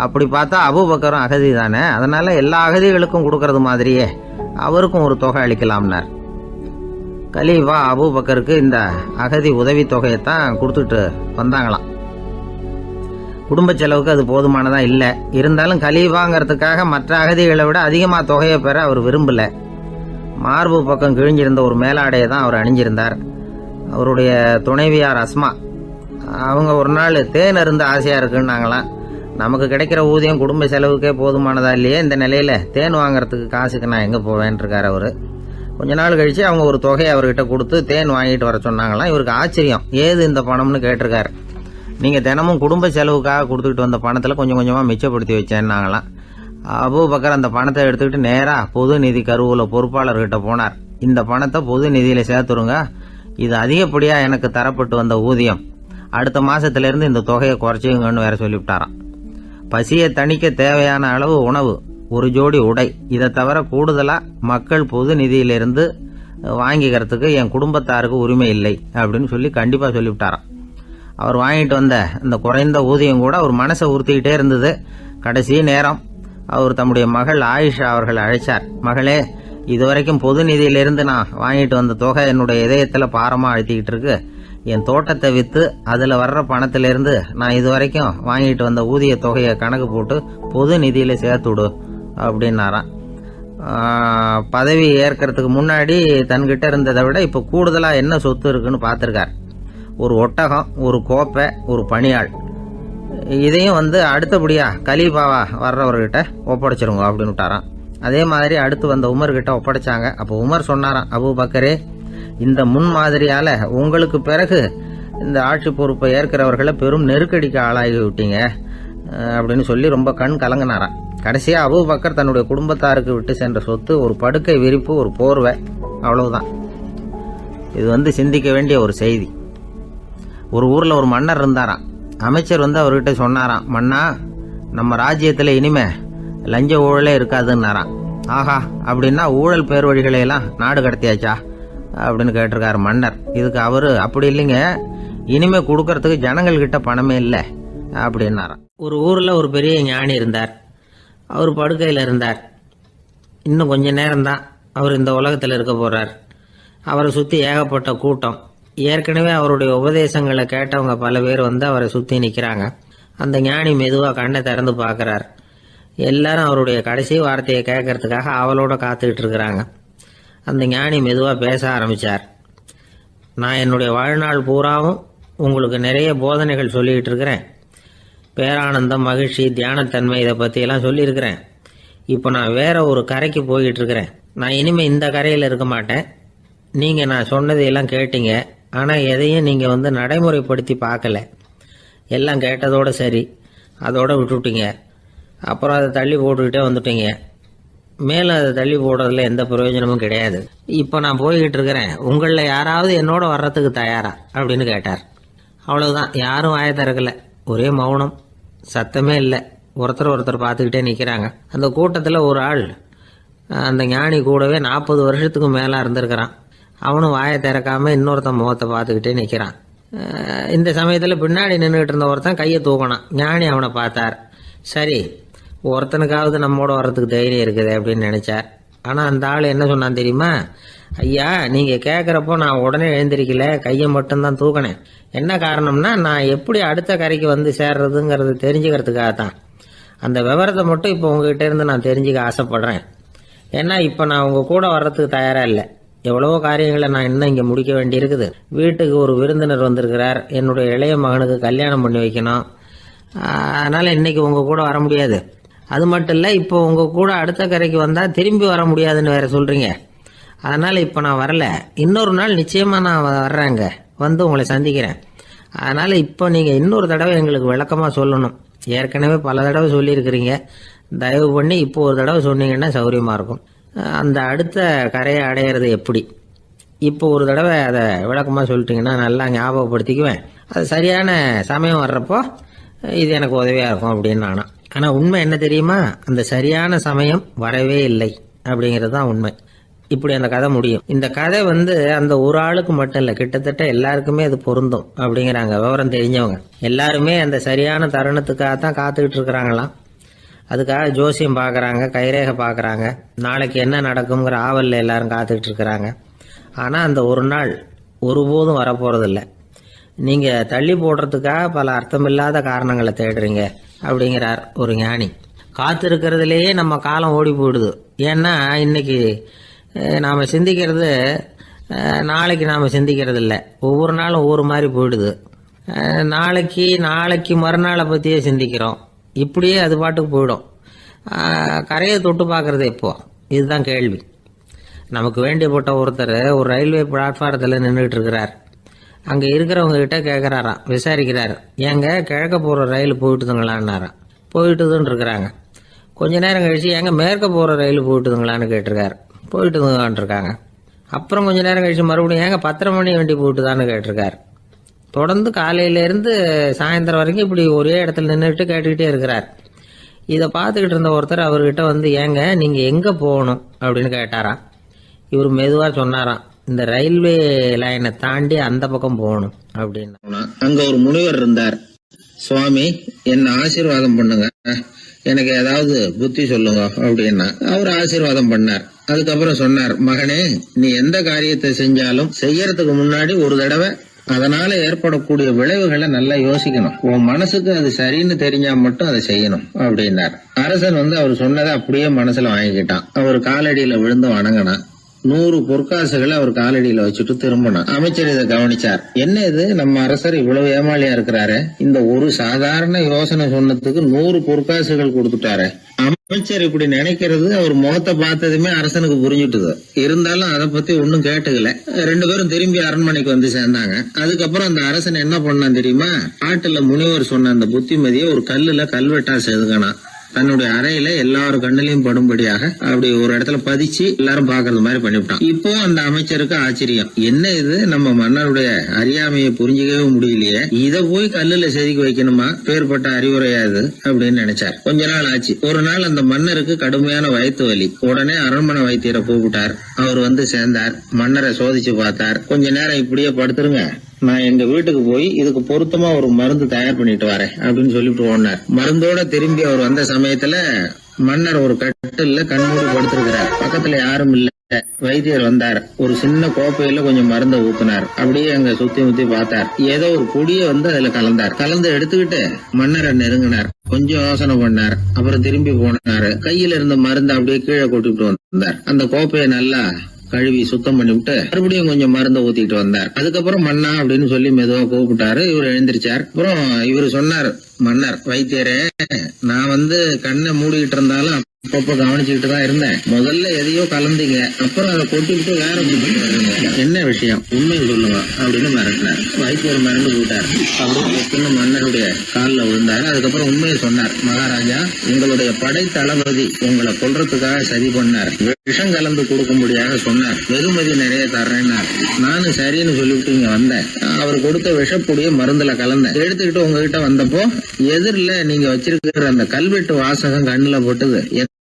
அப்படி பார்த்தா அபூபக்கரும் அகதி தானே, அதனால எல்லா அகதிகளுக்கும் கொடுக்கறது மாதிரியே அவருக்கும் ஒரு தொகை அளிக்கலாம்னார். கலீஃபா அபூபக்கருக்கு இந்த அகதி உதவி தொகையைத்தான் கொடுத்துட்டு வந்தாங்களாம். குடும்ப செலவுக்கு அது போதுமானதா இல்லை. இருந்தாலும் கலீஃபாங்கிறதுக்காக மற்ற அகதிகளை விட அதிகமாக தொகையை பெற அவர் விரும்பல. மார்பு பக்கம் கிழிஞ்சிருந்த ஒரு மேலாடையை தான் அவர் அணிஞ்சிருந்தார். அவருடைய துணைவியார் அஸ்மா, அவங்க ஒரு நாள் தேன் அருந்த ஆசையா இருக்குன்னாங்களாம். நமக்கு கிடைக்கிற ஊதியம் குடும்ப செலவுக்கே போதுமானதா இல்லையே, இந்த நிலையில தேன் வாங்கறதுக்கு காசுக்கு நான் எங்க போவேன் இருக்காரு அவரு. கொஞ்ச நாள் கழிச்சு அவங்க ஒரு தொகையை அவர்கிட்ட கொடுத்து தேன் வாங்கிட்டு வர சொன்னாங்களாம். இவருக்கு ஆச்சரியம், ஏது இந்த பணம்னு கேட்டிருக்காரு. நீங்க தினமும் குடும்ப செலவுக்காக கொடுத்துக்கிட்டு வந்த பணத்துல கொஞ்சம் கொஞ்சமா மிச்சப்படுத்தி வச்சேன்னாங்களாம். அபூபக்கர் அந்த பணத்தை எடுத்துக்கிட்டு நேரா பொது நிதி கருவூல பொறுப்பாளர்கிட்ட போனார். இந்த பணத்தை பொது நிதியில சேர்த்துருங்க, இது அதிகப்படியா எனக்கு தரப்பட்டு வந்த ஊதியம், அடுத்த மாசத்துல இருந்து இந்த தொகையை குறைச்சிங்கன்னு வேற சொல்லிவிட்டாராம். பசியை தணிக்க தேவையான அளவு உணவு, ஒரு ஜோடி உடை, இதை தவிர கூடுதலா மக்கள் பொது நிதியிலிருந்து வாங்கிக்கிறதுக்கு என் குடும்பத்தாருக்கு உரிமை இல்லை அப்படின்னு சொல்லி கண்டிப்பா சொல்லிவிட்டாராம். அவர் வாங்கிட்டு வந்த அந்த குறைந்த ஊதியம் கூட அவர் மனசை உறுத்திக்கிட்டே இருந்தது. கடைசி நேரம் அவர் தம்முடைய மகள் ஆயிஷா அவர்களை அழைச்சார். மகளே, இதுவரைக்கும் பொது நிதியிலிருந்து நான் வாங்கிட்டு வந்த தொகை என்னுடைய இதயத்துல பாரமா அழுத்திக்கிட்டு இருக்கு. என் தோட்டத்தை வித்து அதுல வர்ற பணத்திலிருந்து நான் இதுவரைக்கும் வாங்கிட்டு வந்த ஊதிய தொகையை கணக்கு போட்டு பொது நிதியில சேர்த்து விடு அப்படின்னாராம். பதவி ஏற்கிறதுக்கு முன்னாடி தன்கிட்ட இருந்ததை விட இப்ப கூடுதலா என்ன சொத்து இருக்குன்னு பார்த்திருக்கார். ஒரு ஒட்டகம், ஒரு கோப்பை, ஒரு பணியாள், இதையும் அடுத்தபடியா கலீஃபாவா வர்றவர்கிட்ட ஒப்படைச்சிருங்க அப்படின்னு விட்டாராம். அதே மாதிரி அடுத்து வந்த உமர்கிட்ட ஒப்படைச்சாங்க. அப்போ உமர் சொன்னாராம், அபூபக்கரே, இந்த முன்மாதிரியால உங்களுக்கு பிறகு இந்த ஆட்சி பொறுப்பை ஏற்கிறவர்களை பெரும் நெருக்கடிக்கு ஆளாகி விட்டீங்க. அப்படின்னு சொல்லி ரொம்ப கண் கலங்கினாராம். கடைசியா அபூபக்கர் தன்னுடைய குடும்பத்தாருக்கு விட்டு சென்ற சொத்து ஒரு படுக்கை விரிப்பு, ஒரு போர்வை, அவ்வளவுதான். இது சிந்திக்க வேண்டிய ஒரு செய்தி. ஒரு ஊர்ல ஒரு மன்னர் இருந்தாராம். அமைச்சர் அவர்கிட்ட சொன்னாராம், மன்னா, நம்ம ராஜ்யத்துல இனிமே லஞ்ச ஊழலே இருக்காதுன்னாராம். ஆஹா, அப்படின்னா ஊழல் பேர் வழிகளை எல்லாம் நாடு கடத்தியாச்சா அப்படின்னு கேட்டிருக்காரு மன்னர். இதுக்கு அவரு, அப்படி இல்லைங்க, இனிமே கொடுக்கறதுக்கு ஜனங்கள் கிட்ட பணமே இல்லை அப்படின்னாராம். ஒரு ஊர்ல ஒரு பெரிய ஞானி இருந்தார். அவர் படுக்கையில் இருந்தார். இன்னும் கொஞ்ச நேரம்தான் அவர் இந்த உலகத்தில் இருக்க போறார். அவரை சுற்றி ஏகப்பட்ட கூட்டம். ஏற்கனவே அவருடைய உபதேசங்களை கேட்டவங்க பல பேர் அவரை சுற்றி நிற்கிறாங்க. அந்த ஞானி மெதுவாக கண்ணை திறந்து பார்க்குறார். எல்லாரும் அவருடைய கடைசி வார்த்தையை கேட்கறதுக்காக அவளோட காத்துக்கிட்டு இருக்கிறாங்க. அந்த ஞானி மெதுவாக பேச ஆரம்பித்தார். நான் என்னுடைய வாழ்நாள் பூராவும் உங்களுக்கு நிறைய போதனைகள் சொல்லிக்கிட்டு இருக்கிறேன். பேரானந்தம், மகிழ்ச்சி, தியானத்தன்மை, இதை பற்றியெல்லாம் சொல்லியிருக்கிறேன். இப்போ நான் வேற ஒரு கரைக்கு போய்கிட்டு இருக்கிறேன். நான் இனிமேல் இந்த கரையில் இருக்க மாட்டேன். நீங்கள் நான் சொன்னதையெல்லாம் கேட்டீங்க, ஆனால் எதையும் நீங்கள் நடைமுறைப்படுத்தி பார்க்கல. எல்லாம் கேட்டதோட சரி, அதோட விட்டுவிட்டீங்க. அப்புறம் அதை தள்ளி போட்டுக்கிட்டே வந்துட்டீங்க. மேலும் அதை தள்ளி போடுறதுல எந்த பிரயோஜனமும் கிடையாது. இப்போ நான் போய்கிட்டு இருக்கிறேன். உங்களில் யாராவது என்னோட வர்றதுக்கு தயாரா அப்படின்னு கேட்டார். அவ்வளவுதான். யாரும் வாய திறக்கல. ஒரே மௌனம், சத்தமே இல்லை. ஒருத்தர் பார்த்துக்கிட்டே நிற்கிறாங்க. அந்த கூட்டத்தில் ஒரு ஆள் அந்த ஞானி கூடவே 40 வருஷத்துக்கு மேலே இருந்திருக்கிறான். அவனும் வாயை திறக்காம இன்னொருத்தன் முகத்தை பார்த்துக்கிட்டே நிற்கிறான். இந்த சமயத்தில் பின்னாடி நின்றுகிட்டு இருந்த ஒருத்தன் கையை தூக்கினான். ஞானி அவனை பார்த்தார். சரி, ஒருத்தனுக்காவது நம்மோட வர்றதுக்கு தைரியம் இருக்குது அப்படின்னு நினைச்சார். ஆனால் அந்த ஆள் என்ன சொன்னான் தெரியுமா? ஐயா, நீங்கள் கேட்குறப்போ நான் உடனே எழுந்திருக்கல, கையை மட்டும்தான் தூக்கினேன். என்ன காரணம்னா, நான் எப்படி அடுத்த கரைக்கு சேர்றதுங்கிறது தெரிஞ்சுக்கிறதுக்காக தான். அந்த விவரத்தை மட்டும் இப்போ உங்ககிட்ட இருந்து நான் தெரிஞ்சுக்க ஆசைப்படுறேன். ஏன்னா இப்போ நான் உங்கள் கூட வர்றதுக்கு தயாராக இல்லை. எவ்வளவோ காரியங்களை நான் இன்னும் இங்கே முடிக்க வேண்டியிருக்குது. வீட்டுக்கு ஒரு விருந்தினர் வந்திருக்கிறார். என்னுடைய இளைய மகனுக்கு கல்யாணம் பண்ணி வைக்கணும். அதனால் இன்னைக்கு உங்கள் கூட வர முடியாது. அது மட்டும் இல்லை, இப்போ உங்கள் கூட அடுத்த கரைக்கு வந்தால் திரும்பி வர முடியாதுன்னு வேற சொல்கிறீங்க. அதனால் இப்போ நான் வரல. இன்னொரு நாள் நிச்சயமாக நான் வர்றேங்க, உங்களை சந்திக்கிறேன். அதனால் இப்போ நீங்கள் இன்னொரு தடவை எங்களுக்கு விளக்கமாக சொல்லணும். ஏற்கனவே பல தடவை சொல்லியிருக்கிறீங்க. தயவு பண்ணி இப்போ ஒரு தடவை சொன்னீங்கன்னா சௌரியமாக இருக்கும். அந்த அடுத்த கரையை அடையிறது எப்படி? இப்போ ஒரு தடவை அதை விளக்கமாக சொல்லிட்டீங்கன்னா நல்லா ஞாபகப்படுத்திக்குவேன். அது சரியான சமயம் வர்றப்போ இது எனக்கு உதவியாக இருக்கும் அப்படின்னு நானா. ஆனால் உண்மை என்ன தெரியுமா? அந்த சரியான சமயம் வரவே இல்லை அப்படிங்கிறது தான் உண்மை. இப்படி அந்த கதை முடியும். இந்த கதை அந்த ஒரு ஆளுக்கு மட்டும் இல்லை, கிட்டத்தட்ட எல்லாருக்குமே அது பொருந்தும் அப்படிங்கிறாங்க விவரம் தெரிஞ்சவங்க. எல்லாருமே அந்த சரியான தருணத்துக்காக தான் காத்துக்கிட்டு இருக்கிறாங்களாம். அதுக்காக ஜோசியம் பார்க்குறாங்க, கைரேகை பார்க்குறாங்க. நாளைக்கு என்ன நடக்குங்கிற ஆவலில் எல்லாரும் காத்துக்கிட்டு இருக்கிறாங்க. ஆனால் அந்த ஒரு நாள் ஒருபோதும் வரப்போகிறதில்ல. நீங்கள் தள்ளி போடுறதுக்காக பல அர்த்தமில்லாத காரணங்களை தேடுறீங்க அப்படிங்கிறார் ஒரு ஞானி. காத்திருக்கிறதுலேயே நம்ம காலம் ஓடி போயிடுது. ஏன்னா இன்னைக்கு நாம் சிந்திக்கிறது நாளைக்கு நாம் சிந்திக்கிறது இல்லை. ஒவ்வொரு நாளும் ஒவ்வொரு மாதிரி போயிடுது. நாளைக்கு மறுநாளை பற்றியே சிந்திக்கிறோம். இப்படியே அது பாட்டுக்கு போயிடும். கரையை தொட்டு பார்க்குறது எப்போ? இதுதான் கேள்வி. நமக்கு வேண்டியப்பட்ட ஒருத்தர் ஒரு ரயில்வே பிளாட்ஃபாரத்தில் நின்றுட்டு இருக்கிறார். அங்கே இருக்கிறவங்க கிட்ட கேட்குறாராம், விசாரிக்கிறார். ஏங்க கிழக்க போகிற ரயில் போயிட்டுதுங்களான்னாராம். போயிட்டுதுன்னு இருக்கிறாங்க. கொஞ்ச நேரம் கழிச்சு, ஏங்க மேற்க போகிற ரயில் போயிட்டுதுங்களான்னு கேட்டிருக்காரு. போயிட்டுதுங்களான் இருக்காங்க. அப்புறம் கொஞ்ச நேரம் கழிச்சு மறுபடியும் ஏங்க 10:30 மணி வண்டி போயிட்டுதான்னு கேட்டிருக்காரு. தொடர்ந்து காலையிலேருந்து சாயந்தரம் வரைக்கும் இப்படி ஒரே இடத்துல நின்றுட்டு கேட்டுக்கிட்டே இருக்கிறார். இதை பார்த்துக்கிட்டு இருந்த ஒருத்தர் அவர்கிட்ட ஏங்க நீங்கள் எங்கே போகணும் அப்படின்னு கேட்டாராம். இவர் மெதுவாக சொன்னாராம், இந்த ரயில்வே லைனை தாண்டி அந்த பக்கம் போகணும் அப்படின்னு. அங்க ஒரு முனிவர் இருந்தார். சுவாமி, என்ன ஆசீர்வாதம் பண்ணுங்க, எனக்கு ஏதாவது புத்தி சொல்லுங்க அப்படின்னா அவர் ஆசீர்வாதம் பண்ணார். அதுக்கப்புறம் சொன்னார், மகனே, நீ எந்த காரியத்தை செஞ்சாலும் செய்யறதுக்கு முன்னாடி ஒரு தடவை அதனால ஏற்படக்கூடிய விளைவுகளை நல்லா யோசிக்கணும். உன் மனசுக்கு அது சரின்னு தெரிஞ்சா மட்டும் அதை செய்யணும் அப்படின்னார். அரசன் அவர் சொன்னதை அப்படியே மனசுல வாங்கிக்கிட்டான். அவர் காலடியில விழுந்து வணங்கினான். 100 பொற்காசுகளை அவர் காலடியில வச்சுட்டு திரும்பினான். அமைச்சர் இதை கவனிச்சார். என்ன இது, நம்ம அரசர் இவ்வளவு ஏமாளியா இருக்கிறாரு, இந்த ஒரு சாதாரண யோசனை சொன்னதுக்கு 100 பொற்காசுகள் கொடுத்துட்டாரு. அமைச்சர் இப்படி நினைக்கிறது அவர் முகத்தை பார்த்ததுமே அரசனுக்கு புரிஞ்சுட்டுது. இருந்தாலும் அதை பத்தி ஒன்னும் கேட்டுக்கல. 2 பேரும் திரும்பி அரண்மனைக்கு வந்து சேர்ந்தாங்க. அதுக்கப்புறம் அந்த அரசன் என்ன பண்ணான் தெரியுமா? ஆட்டுல முனிவர் சொன்ன அந்த புத்திமதியை ஒரு கல்லுல கல்வெட்டா செதுக்கணும். தன்னுடைய அறையில எல்லாரும் கண்ணிலையும் படும்படியாக அப்படி ஒரு இடத்துல பதிச்சு எல்லாரும் பாக்குறது மாதிரி பண்ணிவிட்டான். இப்போ அந்த அமைச்சருக்கு ஆச்சரியம், என்ன இது, நம்ம மன்னருடைய அறியாமையை புரிஞ்சுக்கவே முடியலையே, இத போய் கல்லுல செதுக்கி வைக்கணுமா, பேர்பட்ட அறிவுரையாது அப்படின்னு நினைச்சார். கொஞ்ச நாள் ஆச்சு. ஒரு நாள் அந்த மன்னருக்கு கடுமையான வயிற்று வலி. உடனே அரண்மனை வைத்தியரை கூப்பிட்டார். அவர் வந்து சேர்ந்தார். மன்னரை சோதிச்சு பார்த்தார். கொஞ்ச நேரம் இப்படியே படுத்துருங்க, நான் எங்க வீட்டுக்கு போய் இதுக்கு பொருத்தமா ஒரு மருந்து தயார் பண்ணிட்டு வரேன் அப்படின்னு சொல்லிட்டு ஓடினார். மருந்தோட திரும்பி அவர் வந்த சமயத்துல மன்னர் ஒரு கட்டில்ல கண்மூடி படுத்திருக்கிறார். பக்கத்துல யாரும் இல்ல. வைத்தியர் வந்தார். ஒரு சின்ன கோப்பையில கொஞ்சம் மருந்தை ஊத்தினார். அப்படியே அங்க சுத்தி முத்தி பார்த்தார். ஏதோ ஒரு பொடியை வந்து அதுல கலந்தார். கலந்து எடுத்துக்கிட்டு மன்னரை நெருங்கினார். கொஞ்சம் யோசனை பண்ணார். அப்புறம் திரும்பி போனாரு. கையில இருந்த மருந்து அப்படியே கீழே கொட்டிட்டு வந்தார். அந்த கோப்பையை நல்லா கழுவி சுத்தம் பண்ணி விட்டு மறுபடியும் கொஞ்சம் மருந்தை ஊத்திட்டு வந்தார். அதுக்கப்புறம் மன்னா அப்படின்னு சொல்லி மெதுவா கூப்பிட்டாரு. இவர் எழுந்திருச்சார். அப்புறம் இவரு சொன்னார், மன்னர் வைத்தியரே, நான் வந்து கண்ணை மூடிக்கிட்டு இருந்தாலும் அப்பப்ப கவனிச்சுக்கிட்டு தான் இருந்தேன். முதல்ல எதையோ கலந்தீங்க, அப்புறம் அதை கொட்டிவிட்டு வேற என்ன விஷயம், உண்மையை சொல்லுங்க அப்படின்னு மிரட்டினார். வைத்தியர் மிரண்டு போயிட்டார். அப்படின்னு மன்னருடைய காலில் விழுந்தார். அதுக்கப்புறம் உண்மையை சொன்னார். மகாராஜா, உங்களுடைய படை தளபதி உங்களை கொல்றதுக்காக சதி பண்ணார். விஷம் கலந்து கொடுக்கும்படியாக சொன்னார். வெகுமதி நிறைய தர்றேன்னார். நானும் சரின்னு சொல்லிவிட்டு இங்க வந்தேன். அவர் கொடுத்த விஷப்பொடிய மருந்துல கலந்தேன். எடுத்துக்கிட்டு உங்ககிட்ட வந்தப்போ எதிரில நீங்க வச்சிருக்கிற அந்த கல்வெட்டு வாசகம் கண்ணுல போட்டது.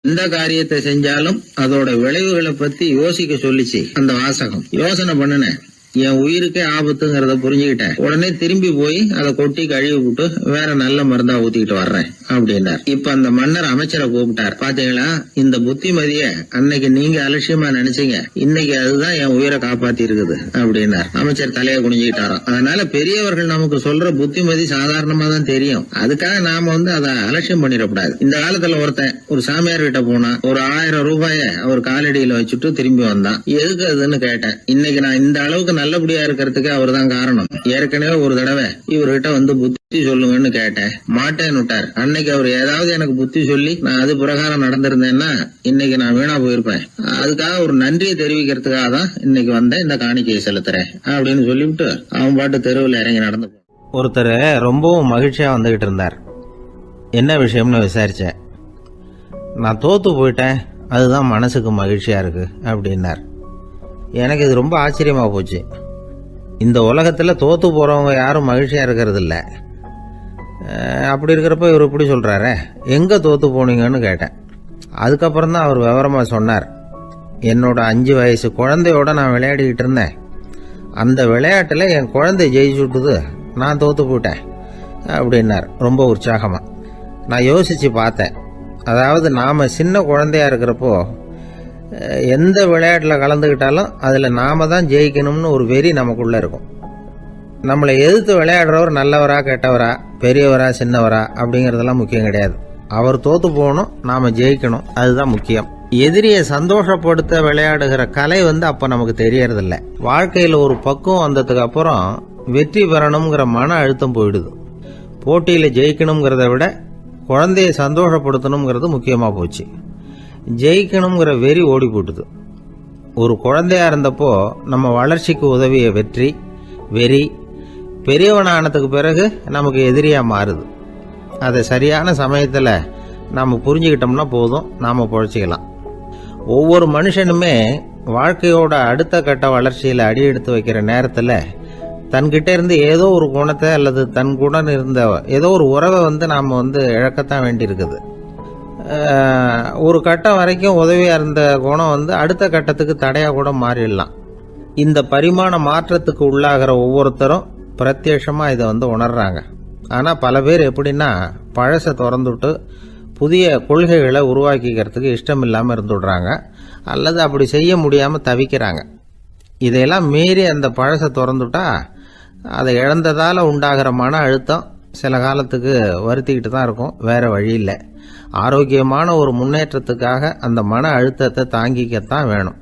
எந்த காரியத்தை செஞ்சாலும் அதோட விளைவுகளை பத்தி யோசிக்க சொல்லிச்சு அந்த வாசகம். யோசனை பண்ணுனேன். என் உயிருக்கே ஆபத்துங்கிறத புரிஞ்சுக்கிட்டேன். உடனே திரும்பி போய் அதை கொட்டி கழுவி விட்டு வேற நல்ல மருந்தா ஊத்திக்கிட்டு வர்றேன் அப்படின்னார். இப்ப அந்த மன்னர் அமைச்சரை கூப்பிட்டார். பாத்தீங்களா, இந்த புத்திமதிய அன்னைக்கு நீங்க அலட்சியமா நினைச்சீங்க, இன்னைக்கு அதுதான் என் உயிரை காப்பாத்தி இருக்குது அப்படின்னார். அமைச்சர் தலையை குனிஞ்சுக்கிட்டாராம். அதனால பெரியவர்கள் நமக்கு சொல்ற புத்திமதி சாதாரணமா தான் தெரியும். அதுக்காக நாம வந்து அதை அலட்சியம் பண்ணிடக்கூடாது. இந்த காலத்துல ஒருத்தன் ஒரு சாமியார் கிட்ட போனா ஒரு 1000 ரூபாய அவர் காலடியில வச்சுட்டு திரும்பி வந்தான். எதுக்கு அதுன்னு கேட்டேன். இன்னைக்கு நான் இந்த அளவுக்கு நல்லபடியா இருக்கிறதுக்கு அவர் தான் காரணம். ஏற்கனவே ஒரு தடவை இவர்கிட்ட வந்து புத்தி சொல்லுங்கன்னு கேட்டேன், மாட்டேன்னு விட்டார். அன்னைக்கு அவர் ஏதாவது எனக்கு புத்தி சொல்லி நான் அது பிரகாரம் நடந்திருந்தேன்னா இன்னைக்கு நான் வீணா போயிருப்பேன். அதுக்காக ஒரு நன்றியை தெரிவிக்கிறதுக்காக தான் இன்னைக்கு வந்தேன், இந்த காணிக்கையை செலுத்துறேன் அப்படின்னு சொல்லிவிட்டு அவன் பாட்டு தெருவில் இறங்கி நடந்து ஒருத்தர் ரொம்பவும் மகிழ்ச்சியா வந்துகிட்டு இருந்தார். என்ன விஷயம்னு விசாரிச்சேன். நான் தோத்து போயிட்டேன், அதுதான் மனசுக்கு மகிழ்ச்சியா இருக்கு அப்படின்னார். எனக்கு இது ரொம்ப ஆச்சரியமா போச்சு. இந்த உலகத்தில் தோத்து போகிறவங்க யாரும் மகிழ்ச்சியாக இருக்கிறது இல்லை. அப்படி இருக்கிறப்ப இவர் இப்படி சொல்கிறாரே, எங்கே தோத்து போனீங்கன்னு கேட்டேன். அதுக்கப்புறம் தான் அவர் விவரமாக சொன்னார். என்னோட 5 வயசு குழந்தையோட நான் விளையாடிக்கிட்டு இருந்தேன். அந்த விளையாட்டில் என் குழந்தை ஜெயிச்சுட்டுது, நான் தோத்து போயிட்டேன் அப்படின்னார் ரொம்ப உற்சாகமாக. நான் யோசித்து பார்த்தேன். அதாவது நாம் சின்ன குழந்தையா இருக்கிறப்போ எந்த விளையாட்டில் கலந்துக்கிட்டாலும் அதில் நாம தான் ஜெயிக்கணும்னு ஒரு வெறி நமக்குள்ளே இருக்கும். நம்மளை எதிர்த்து விளையாடுறவர் நல்லவரா கெட்டவரா, பெரியவரா சின்னவரா அப்படிங்கிறதெல்லாம் முக்கியம் கிடையாது. அவர் தோத்து போகணும், நாம் ஜெயிக்கணும், அதுதான் முக்கியம். எதிரியை சந்தோஷப்படுத்த விளையாடுகிற கலை வந்து அப்போ நமக்கு தெரியறதில்ல. வாழ்க்கையில் ஒரு பக்குவம் வந்ததுக்கு அப்புறம் வெற்றி பெறணுங்கிற மன அழுத்தம் போயிடுது. போட்டியில் ஜெயிக்கணுங்கிறத விட குழந்தையை சந்தோஷப்படுத்தணுங்கிறது முக்கியமாக போச்சு. ஜெயிக்கணுங்கிற வெறி ஓடி போட்டுது. ஒரு குழந்தையா இருந்தப்போ நம்ம வளர்ச்சிக்கு உதவிய வெறி பெரியவனானதுக்கு பிறகு நமக்கு எதிரியா மாறுது. அதை சரியான சமயத்தில் நாம் புரிஞ்சுக்கிட்டோம்னா போதும், நாம் பொழைச்சிக்கலாம். ஒவ்வொரு மனுஷனுமே வாழ்க்கையோட அடுத்த கட்ட வளர்ச்சியில் அடி எடுத்து வைக்கிற நேரத்தில் தன்கிட்ட இருந்து ஏதோ ஒரு குணத்தை அல்லது தன் குணம் இருந்த ஏதோ ஒரு உறவை வந்து நாம் வந்து இழக்கத்தான் வேண்டியிருக்குது. ஒரு கட்டம் வரைக்கும் உதவியாக இருந்த குணம் வந்து அடுத்த கட்டத்துக்கு தடையாக கூட மாறிடலாம். இந்த பரிமாண மாற்றத்துக்கு உள்ளாகிற ஒவ்வொருத்தரும் பிரத்யட்சமாக இதை வந்து உணர்றாங்க. ஆனால் பல பேர் எப்படின்னா பழசை திறந்துவிட்டு புதிய கொள்கைகளை உருவாக்கிக்கிறதுக்கு இஷ்டம் இல்லாமல் இருந்துடுறாங்க, அல்லது அப்படி செய்ய முடியாமல் தவிக்கிறாங்க. இதையெல்லாம் மீறி அந்த பழசை திறந்துட்டா அதை இழந்ததால் உண்டாகிற மன அழுத்தம் சில காலத்துக்கு வருத்திக்கிட்டு தான் இருக்கும், வேற வழி இல்லை. ஆரோக்கியமான ஒரு முன்னேற்றத்துக்காக அந்த மன அழுத்தத்தை தாங்கிக்கத்தான் வேணும்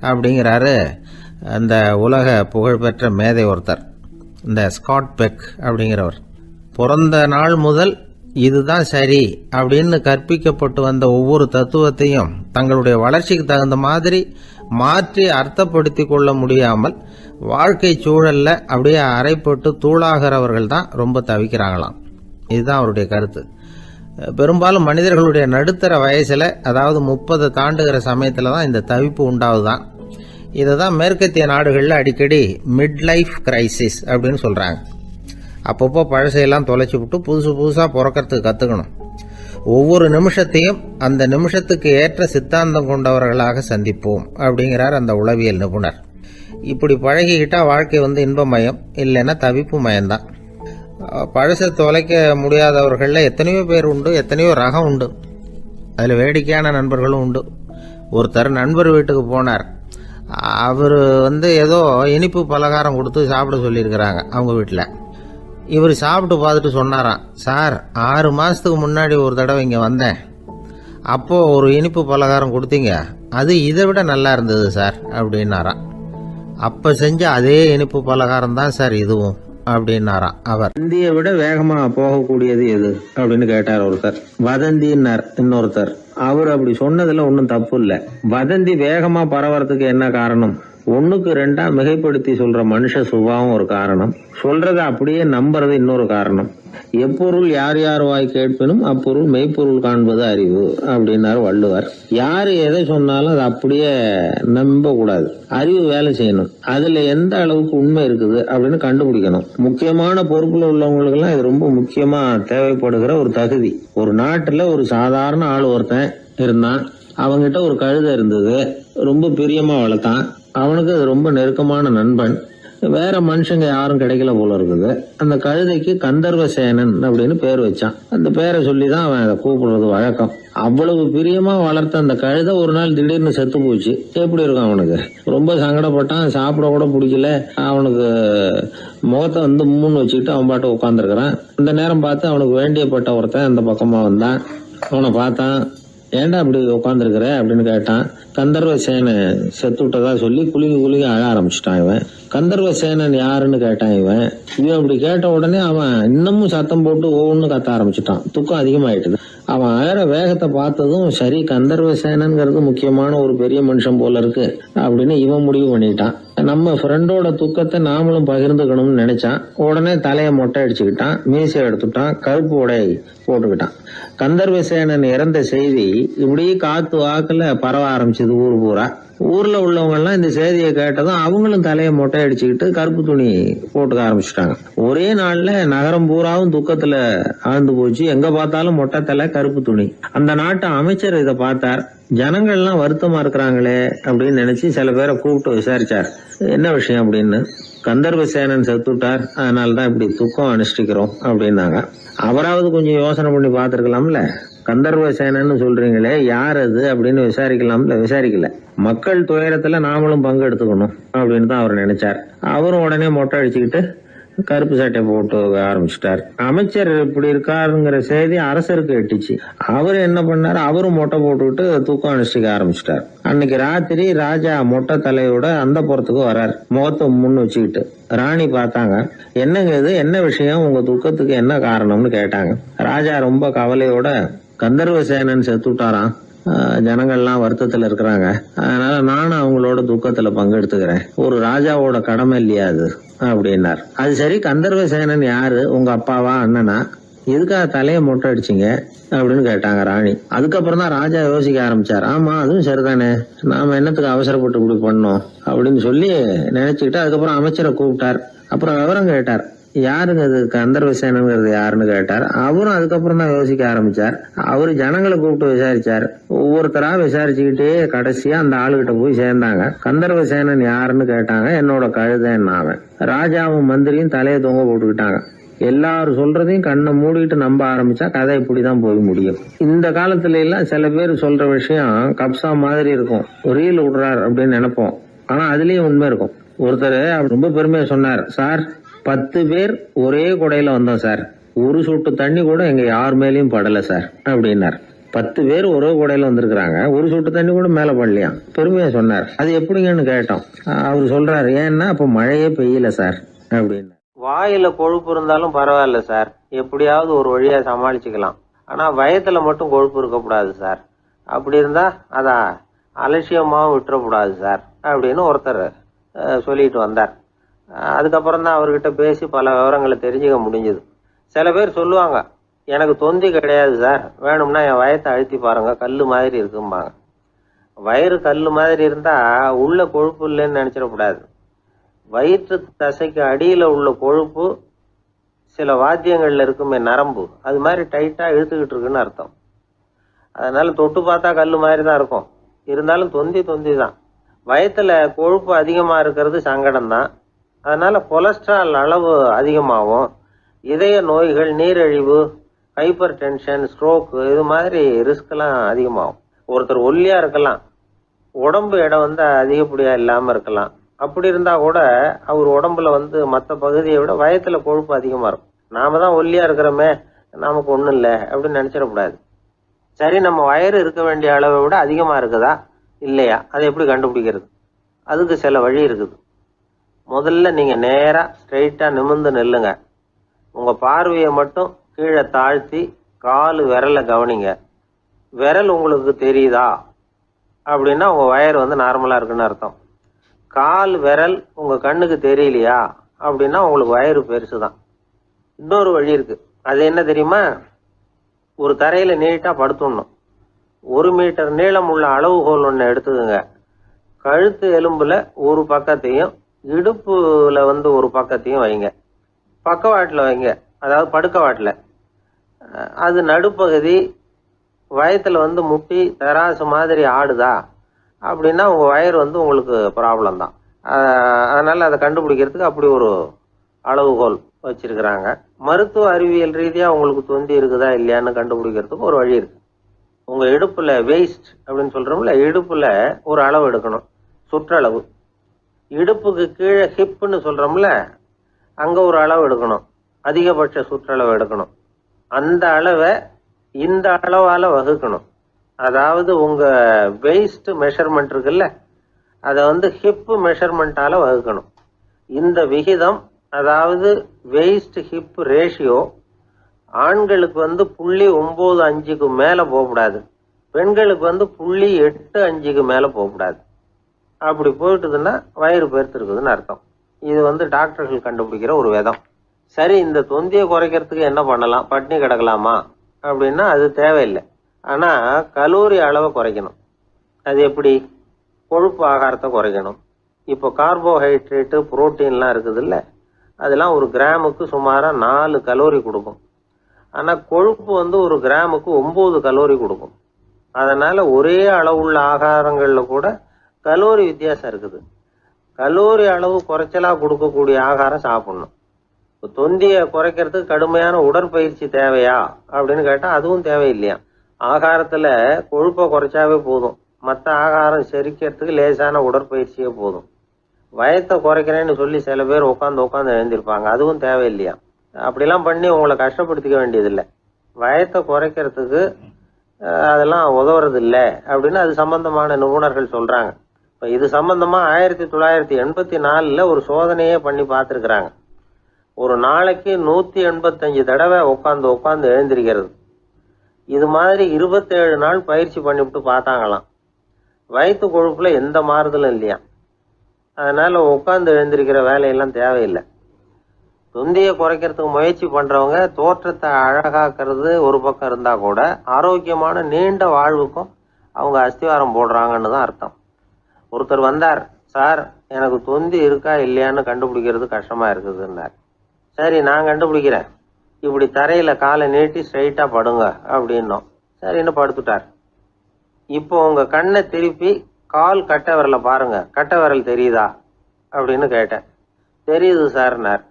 அப்படிங்கிறாரு அந்த உலக புகழ்பெற்ற மேதை ஒருத்தர், இந்த ஸ்காட் பெக் அப்படிங்கிறவர். பிறந்த நாள் முதல் இதுதான் சரி அப்படின்னு கற்பிக்கப்பட்டு வந்த ஒவ்வொரு தத்துவத்தையும் தங்களுடைய வளர்ச்சிக்கு தகுந்த மாதிரி மாற்றி அர்த்தப்படுத்தி கொள்ள முடியாமல் வாழ்க்கை சூழல்ல அப்படியே அரைப்பட்டு தூளாகிறவர்கள் தான் ரொம்ப தவிக்கிறாங்களாம். இதுதான் அவருடைய கருத்து. பெரும்பாலும் மனிதர்களுடைய நடுத்தர வயசுல, அதாவது 30 தாண்டுகிற சமயத்துல தான் இந்த தவிப்பு உண்டாவதுதான். இதை தான் மேற்கத்திய நாடுகளில் அடிக்கடி மிட் லைஃப் கிரைசிஸ் அப்படின்னு சொல்றாங்க. அப்பப்போ பழசையெல்லாம் தொலைச்சி விட்டு புதுசாக பிறக்கிறதுக்கு கற்றுக்கணும். ஒவ்வொரு நிமிஷத்தையும் அந்த நிமிஷத்துக்கு ஏற்ற சித்தாந்தம் கொண்டவர்களாக சந்திப்போம் அப்படிங்கிறார் அந்த உளவியல் நிபுணர். இப்படி பழகிக்கிட்டா வாழ்க்கை இன்பமயம், இல்லைன்னா தவிப்பு மயம்தான். பழசை தொலைக்க முடியாதவர்களில் எத்தனையோ பேர் உண்டு, எத்தனையோ ரகம் உண்டு. அதில் வேடிக்கையான நண்பர்களும் உண்டு. ஒருத்தர் நண்பர் வீட்டுக்கு போனார். அவர் ஏதோ இனிப்பு பலகாரம் கொடுத்து சாப்பிட சொல்லியிருக்கிறாங்க அவங்க வீட்டில். இவர் சாப்பிட்டு பார்த்துட்டு சொன்னாராம், சார் 6 மாதத்துக்கு முன்னாடி ஒரு தடவை இங்கே வந்தேன், அப்போது ஒரு இனிப்பு பலகாரம் கொடுத்தீங்க, அது இதை விட நல்லா இருந்தது சார் அப்படின்னாராம். அப்போ செஞ்ச அதே இனிப்பு பலகாரம் தான் சார் இதுவும் அப்படின்னாராம் அவர். வதந்தியை விட வேகமா போகக்கூடியது எது அப்படின்னு கேட்டார் ஒருத்தர். வதந்தின்னார் இன்னொருத்தர். அவர் அப்படி சொன்னதுல ஒன்றும் தப்பு இல்லை. வதந்தி வேகமா பரவறதுக்கு என்ன காரணம்? 1க்கு 2 மிகைப்படுத்தி சொல்ற மனுஷ சுபாவம் ஒரு காரணம், சொல்றத அப்படியே நம்புறது இன்னொரு காரணம். எப்பொருள் யார் யார் வாய் கேட்பினும் அப்பொருள் மெய்ப்பொருள் காண்பது அறிவு அப்படின்னாரு வள்ளுவர். யாரு எதை சொன்னாலும் அதை அப்படியே நம்ப கூடாது. அறிவு வேலை செய்யணும். அதுல எந்த அளவுக்கு உண்மை இருக்குது அப்படின்னு கண்டுபிடிக்கணும். முக்கியமான பொறுப்புல உள்ளவங்களுக்கு எல்லாம் இது ரொம்ப முக்கியமா தேவைப்படுகிற ஒரு தகுதி. ஒரு நாட்டுல ஒரு சாதாரண ஆள் ஒருத்தன் இருந்தான். அவங்கிட்ட ஒரு கழுதை இருந்தது. ரொம்ப பிரியமா வளர்த்தான். அவனுக்கு அது ரொம்ப நெருக்கமான நண்பன். வேற மனுஷங்க யாரும் கிடைக்கல போல இருக்குது. அந்த கழுதைக்கு கந்தர்வசேனன் அப்படின்னு பேர் வச்சான். அந்த பேரை சொல்லிதான் அவன் அதை கூப்பிடுறது வழக்கம். அவ்வளவு பிரியமா வளர்த்த அந்த கழுதை ஒரு நாள் திடீர்னு செத்து போச்சு. எப்படி இருக்கும் அவனுக்கு? ரொம்ப சங்கடப்பட்டான். சாப்பிட கூட பிடிக்கல. அவனுக்கு முகத்தை மூணு வச்சுக்கிட்டு அவன் பாட்டு உட்காந்துருக்கிறான். இந்த நேரம் பார்த்து அவனுக்கு வேண்டியப்பட்ட ஒருத்தன் அந்த பக்கமா வந்தான். அவனை பார்த்தான். ஏன்டா அப்படி உட்காந்துருக்கிற அப்படின்னு கேட்டான். கந்தர்வசேனன் செத்து விட்டதா சொல்லி குலுங்கி அழ ஆரம்பிச்சுட்டான் இவன். கந்தர்வசேனன் யாருன்னு கேட்டான் இவன். அப்படி கேட்ட உடனே அவன் இன்னமும் சத்தம் போட்டு ஒவ்வொன்னு கத்த ஆரம்பிச்சுட்டான். துக்கம் அதிகமாயிட்டுது. அவன் அழற வேகத்தை பார்த்ததும் சரி, கந்தர்வசேனன்கிறது முக்கியமான ஒரு பெரிய மனுஷன் போல இருக்கு அப்படின்னு இவன் முடிவு பண்ணிட்டான். நம்ம ஃப்ரெண்டோட துக்கத்தை நாமளும் பகிர்ந்துக்கணும்னு நினைச்சான். உடனே தலையை மொட்டை அடிச்சுக்கிட்டான். மீசை எடுத்துட்டான். கருப்பு உடை போட்டுக்கிட்டான். கந்தர்வசேனன் இறந்த செய்தி இப்படி காத்து வாக்குல பரவ ஆரம்பிச்சது ஊர் பூரா. ஊர்ல உள்ளவங்க எல்லாம் இந்த செய்தியை கேட்டதும் அவங்களும் தலையை மொட்டை அடிச்சுக்கிட்டு கருப்பு துணி போட்டுக்க ஆரம்பிச்சுட்டாங்க. ஒரே நாள்ல நகரம் பூராவும் துக்கத்துல ஆழ்ந்து போச்சு. எங்க பார்த்தாலும் மொட்டை தலை, கருப்பு துணி. அந்த நாட்டு அமைச்சர் இதை பார்த்தார். ஜனங்கள்லாம் வருத்தமா இருக்கிறாங்களே அப்படின்னு நினைச்சு சில பேரை கூப்பிட்டு விசாரிச்சார். என்ன விஷயம் அப்படின்னு. கந்தர்வசேனன் செத்துட்டார், அதனாலதான் இப்படி துக்கம் அனுஷ்டிக்கிறோம் அப்படின்னாங்க. அவராவது கொஞ்சம் யோசனை பண்ணி பார்த்திருக்கலாம்ல. கந்தர்வசேனன்னு சொல்றீங்களே, யார் அது அப்படின்னு விசாரிக்கலாம்ல. விசாரிக்கல. மக்கள் துயரத்துல நாமளும் பங்கு எடுத்துக்கணும் அப்படின்னு தான் அவர் நினைச்சார். அவரும் உடனே மொட்டை அடிச்சுக்கிட்டு கருப்பு சட்டை போட்டு ஆரம்பிச்சுட்டார். அமைச்சர் இப்படி இருக்காருங்கிற செய்தி அரசருக்கு எட்டுச்சு. அவரு என்ன பண்ணாரு, அவரும் மொட்டை போட்டுக்கிட்டு தூக்கம் அனுஷ்டிக்க ஆரம்பிச்சுட்டார். அன்னைக்கு ராத்திரி ராஜா மொட்டை தலையோட அந்த புறத்துக்கு வர்றார், முகத்தை முன்னு வச்சுக்கிட்டு. ராணி பார்த்தாங்க. என்னங்க இது, என்ன விஷயம், உங்க துக்கத்துக்கு என்ன காரணம்னு கேட்டாங்க. ராஜா ரொம்ப கவலையோட, கந்தர்வசேனன் செத்துட்டாராம், ஜனங்கள்லாம் வருத்தத்துல இருக்கிறாங்க, அதனால நானும் அவங்களோட துக்கத்துல பங்கெடுத்துக்கிறேன், ஒரு ராஜாவோட கடமை இல்லையா அது அப்படின்னார். அது சரி, கந்தர்வசேனன் யாரு, உங்க அப்பாவா அண்ணனா, எதுக்காக தலைய மொட்டை அடிச்சிங்க அப்படின்னு கேட்டாங்க ராணி. அதுக்கப்புறம் தான் ராஜா யோசிக்க ஆரம்பிச்சார். ஆமா, அதுவும் சரிதானே, நாம என்னத்துக்கு அவசரப்பட்டு இப்படி பண்ணோம் அப்படின்னு சொல்லி நினைச்சுக்கிட்டு அதுக்கப்புறம் அமைச்சரை கூப்பிட்டார். அப்புறம் விவரம் கேட்டார். யாருங்க அது கந்தர்வசேனங்கிறது யாருன்னு கேட்டார். அவரும் அதுக்கப்புறம் தான் யோசிக்க ஆரம்பிச்சார். அவரு ஜனங்களை கூப்பிட்டு விசாரிச்சார். ஒவ்வொருத்தரா விசாரிச்சுக்கிட்டே கடைசியா அந்த ஆளுகிட்ட போய் சேர்ந்தாங்க. கந்தர்வசேனன் யாருன்னு கேட்டாங்க. என்னோட கழுதைன்னு அவன். ராஜாவும் மந்திரியும் தலையை தொங்க போட்டுக்கிட்டாங்க. எல்லாரும் சொல்றதையும் கண்ணை மூடிட்டு நம்ப ஆரம்பிச்சா கதை இப்படிதான் போய் முடியும். இந்த காலத்துல எல்லாம் சில பேர் சொல்ற விஷயம் கப்சா மாதிரி இருக்கும், ரீல் விடுறார் அப்படின்னு நினைப்போம். ஆனா அதுலயும் உண்மை இருக்கும். ஒருத்தர் ரொம்ப பெருமையா சொன்னார், சார் 10 பேர் ஒரே குடையில வந்தோம் சார், ஒரு சொட்டு தண்ணி கூட எங்க யார் மேலயும் படல சார் அப்படின்னார். 10 பேர் ஒரே குடையில வந்திருக்கிறாங்க, ஒரு சொட்டு தண்ணி கூட மேல படலையாம். பெருமையா சொன்னார். அது எப்படிங்கன்னு கேட்டோம். அவர் சொல்றாரு, ஏன்னா அப்ப மழையே பெய்யல சார் அப்படின்னு. வாயில கொழுப்பு இருந்தாலும் பரவாயில்ல சார், எப்படியாவது ஒரு வழியா சமாளிச்சுக்கலாம். ஆனா வயத்துல மட்டும் கொழுப்பு இருக்கக்கூடாது சார். அப்படி இருந்தா அதான் அலட்சியமாவும் விட்டுறக்கூடாது சார் அப்படின்னு ஒருத்தர் சொல்லிட்டு வந்தார். அதுக்கப்புறம் தான் அவர்கிட்ட பேசி பல விவரங்களை தெரிஞ்சுக்க முடிஞ்சது. சில பேர் சொல்லுவாங்க, எனக்கு தொந்தி கிடையாது சார், வேணும்னா என் வயத்தை அழுத்தி பாருங்க, கல்லு மாதிரி இருக்கும்பாங்க. வயிறு கல்லு மாதிரி இருந்தா உள்ள கொழுப்பு இல்லைன்னு நினைச்சிடக்கூடாது. வயிற்று தசைக்கு அடியில உள்ள கொழுப்பு சில வாத்தியங்கள்ல இருக்குமே நரம்பு, அது மாதிரி டைட்டா இழுத்துக்கிட்டு இருக்குன்னு அர்த்தம். அதனால தொட்டு பார்த்தா கல்லு மாதிரி தான் இருக்கும், இருந்தாலும் தொந்தி தான். வயத்துல கொழுப்பு அதிகமா இருக்கிறது சங்கடம் தான். அதனால கொலஸ்ட்ரால் அளவு அதிகமாகும், இதய நோய்கள், நீரிழிவு, ஹைப்பர் டென்ஷன், ஸ்ட்ரோக்கு, இது மாதிரி ரிஸ்க் எல்லாம் அதிகமாகும். ஒருத்தர் ஒல்லியா இருக்கலாம், உடம்பு எடை அதிகப்படியா இல்லாம இருக்கலாம். அப்படி இருந்தா கூட அவர் உடம்புல மற்ற பகுதியை விட வயத்துல கொழுப்பு அதிகமா இருக்கும். நாம தான் ஒல்லியா இருக்கிறோமே, நமக்கு ஒண்ணும் இல்லை அப்படின்னு நினைச்சிடக்கூடாது. சரி, நம்ம வயிறு இருக்க வேண்டிய அளவை விட அதிகமா இருக்குதா இல்லையா, அதை எப்படி கண்டுபிடிக்கிறது? அதுக்கு சில வழி இருக்குது. முதல்ல நீங்க நேரா ஸ்ட்ரெயிட்டா நிமிர்ந்து நில்லுங்க. உங்க பார்வையை மட்டும் கீழே தாழ்த்தி காலு விரலை கவனிங்க. விரல் உங்களுக்கு தெரியுதா அப்படின்னா உங்க வயிறு நார்மலா இருக்குன்னு அர்த்தம். கால் விரல் உங்க கண்ணுக்கு தெரியலையா அப்படின்னா உங்களுக்கு வயிறு பெருசுதான். இன்னொரு வழி இருக்கு, அது என்ன தெரியுமா? ஒரு தரையில நீட்டா படுத்துடணும். 1 மீட்டர் நீளம் உள்ள அளவுகோல் ஒன்று எடுத்துக்கோங்க. கழுத்து எலும்புல ஒரு பக்கத்தையும் இடுப்புல ஒரு பக்கத்தையும் வைங்க. பக்கவாட்டில் வைங்க, அதாவது படுக்கவாட்டில். அது நடுப்பகுதி வயத்துல முட்டி தராசு மாதிரி ஆடுதா அப்படின்னா உங்க வயிறு உங்களுக்கு ப்ராப்ளம் தான். அதனால அதை கண்டுபிடிக்கிறதுக்கு அப்படி ஒரு அளவுகோல் வச்சிருக்கிறாங்க. மருத்துவ அறிவியல் ரீதியா உங்களுக்கு தொந்தி இருக்குதா இல்லையான்னு கண்டுபிடிக்கிறதுக்கு ஒரு வழி இருக்கு. உங்க இடுப்புல வெயிஸ்ட் அப்படின்னு சொல்றோம்ல, இடுப்புல ஒரு அளவு எடுக்கணும், சுற்றளவு. இடுப்புக்கு கீழே ஹிப்னு சொல்றோம்ல, அங்க ஒரு அளவு எடுக்கணும், அதிகபட்ச சுற்றளவு எடுக்கணும். அந்த அளவை இந்த அளவால வகுக்கணும். அதாவது உங்க வெயிஸ்ட் மெஷர்மெண்ட் இருக்குல்ல, அதை ஹிப் மெஷர்மெண்டால வகுக்கணும். இந்த விகிதம், அதாவது வெயிஸ்ட் ஹிப் ரேஷியோ, ஆண்களுக்கு 0.95க்கு மேல போகக்கூடாது, பெண்களுக்கு 0.85க்கு மேல போகக்கூடாது. அப்படி போயிட்டுதுன்னா வயிறு பெருத்திருக்குதுன்னு அர்த்தம். இது டாக்டர்கள் கண்டுபிடிக்கிற ஒரு விதம். சரி, இந்த தொந்தியை குறைக்கிறதுக்கு என்ன பண்ணலாம்? பட்டினி கிடக்கலாமா அப்படின்னா அது தேவையில்லை. ஆனா கலோரி அளவை குறைக்கணும். அது எப்படி? கொழுப்பு ஆகாரத்தை குறைக்கணும். இப்போ கார்போஹைட்ரேட்டு, புரோட்டீன்லாம் இருக்குது இல்லை, அதெல்லாம் ஒரு கிராமுக்கு சுமாரா 4 கலோரி கொடுக்கும். ஆனா கொழுப்பு ஒரு கிராமுக்கு 9 கலோரி கொடுக்கும். அதனால ஒரே அளவுள்ள ஆகாரங்கள்ல கூட கலோரி வித்தியாசம் இருக்குது. கலோரி அளவு குறைச்சலா கொடுக்கக்கூடிய ஆகாரம் சாப்பிடணும். தொந்தியை குறைக்கிறதுக்கு கடுமையான உடற்பயிற்சி தேவையா அப்படின்னு கேட்டா அதுவும் தேவையில்லையா. ஆகாரத்துல கொழுப்பை குறைச்சாவே போதும், மற்ற ஆகாரம் செரிக்கிறதுக்கு லேசான உடற்பயிற்சியே போதும். வயத்தை குறைக்கிறேன்னு சொல்லி சில பேர் உட்காந்து எழுந்திருப்பாங்க, அதுவும் தேவையில்லையா. அப்படிலாம் பண்ணி உங்களை கஷ்டப்படுத்திக்க வேண்டியதில்லை. வயத்தை குறைக்கிறதுக்கு அதெல்லாம் உதவுறது இல்லை அப்படின்னு அது சம்பந்தமான நிபுணர்கள் சொல்றாங்க. இப்ப இது சம்பந்தமா 1984 ஒரு சோதனையே பண்ணி பார்த்துருக்குறாங்க. ஒரு நாளைக்கு 185 தடவை உட்காந்து எழுந்திருக்கிறது. இது மாதிரி 27 நாள் பயிற்சி பண்ணிவிட்டு பார்த்தாங்களாம். வயிற்று கொழுப்புல எந்த மாறுதலும் இல்லையா. அதனால உட்காந்து எழுந்திருக்கிற வேலையெல்லாம் தேவையில்லை. தொந்தியை குறைக்கிறதுக்கு முயற்சி பண்றவங்க தோற்றத்தை அழகாக்குறது ஒரு பக்கம் இருந்தா கூட ஆரோக்கியமான நீண்ட வாழ்வுக்கும் அவங்க அஸ்திவாரம் போடுறாங்கன்னு தான் அர்த்தம். ஒருத்தர் வந்தார், சார் எனக்கு தொந்தி இருக்கா இல்லையான்னு கண்டுபிடிக்கிறது கஷ்டமா இருக்குதுன்னார். சரி, நான் கண்டுபிடிக்கிறேன், இப்படி தரையில காலை நீட்டி ஸ்ட்ரைட்டா படுங்க அப்படின்னோம். சரின்னு படுத்துட்டார். இப்போ உங்க கண்ணை திருப்பி கால் கட்டை விரலை பாருங்க, கட்டை விரல் தெரியுதா அப்படின்னு கேட்டேன். தெரியுது சார்னார்.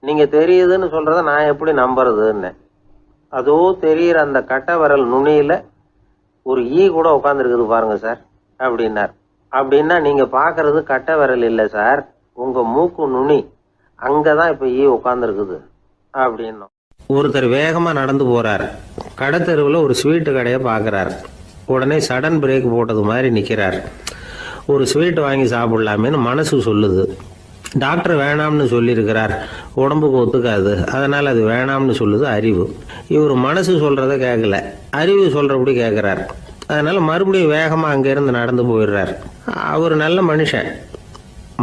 நீங்க தெரியுதுன்னு சொல்றத நான் எப்படி நம்புறதுன்னு. அதோ தெரியுற அந்த கட்டை விரல் நுனியில ஒரு ஈ கூட உட்காந்துருக்குது பாருங்க சார் அப்படின்னார். அப்படின்னா நீங்க பாக்குறது கட்டை விரல் இல்லை சார், உங்க மூக்கு நுனி, அங்கதான் இப்ப ஈ உட்காந்துருக்குது அப்படின்னோம். ஒருத்தர் வேகமா நடந்து போறாரு. கடை தெருவில் ஒரு ஸ்வீட்டு கடையை பாக்குறாரு. உடனே சடன் பிரேக் போட்டது மாதிரி நிக்கிறார். ஒரு ஸ்வீட் வாங்கி சாப்பிடலாமேன்னு மனசு சொல்லுது. டாக்டர் வேணாம்னு சொல்லியிருக்கிறார், உடம்புக்கு ஒத்துக்காது, அதனால் அது வேணாம்னு சொல்லுது அறிவு. இவர் மனசு சொல்கிறத கேட்கல, அறிவு சொல்கிறபடி கேட்குறார். அதனால் மறுபடியும் வேகமாக அங்கேருந்து நடந்து போயிடுறார். அவர் நல்ல மனுஷன்.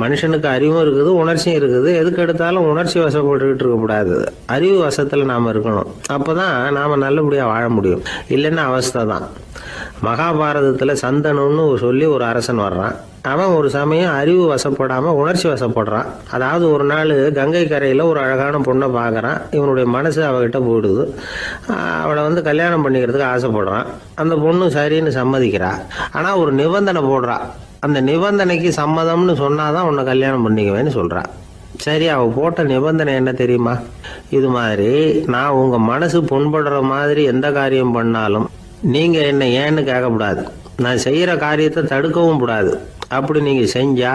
மனுஷனுக்கு அறிவும் இருக்குது, உணர்ச்சியும் இருக்குது. எதுக்கு எடுத்தாலும் உணர்ச்சி வசப்பட்டுக்கிட்டு இருக்கக்கூடாது, அறிவு வசத்தில் நாம் இருக்கணும். அப்போ தான் நாம் நல்லபடியாக வாழ முடியும். இல்லைன்னா அவஸ்தை தான். மகாபாரதத்தில் சந்தனுன்னு சொல்லி ஒரு அரசன் வர்றான். அவன் ஒரு சமயம் அறிவு வசப்படாமல் உணர்ச்சி வசப்படுறான். அதாவது ஒரு நாள் கங்கை கரையில் ஒரு அழகான பொண்ணை பார்க்குறான். இவனுடைய மனசு அவகிட்ட போயிடுது. அவளை கல்யாணம் பண்ணிக்கிறதுக்கு ஆசைப்படுறான். அந்த பொண்ணு சரின்னு சம்மதிக்கிறா. ஆனால் ஒரு நிபந்தனை போடுறா. அந்த நிபந்தனைக்கு சம்மதம்னு சொன்னாதான் உன்னை கல்யாணம் பண்ணிக்குவேன்னு சொல்றா. சரி, அவ போட்ட நிபந்தனை என்ன தெரியுமா? இது மாதிரி, நான் உங்க மனசு புண்படுற மாதிரி எந்த காரியம் பண்ணாலும் நீங்க என்ன ஏன்னு கேட்கக்கூடாது, நான் செய்யற காரியத்தை தடுக்கவும் கூடாது. அப்படி நீங்க செஞ்சா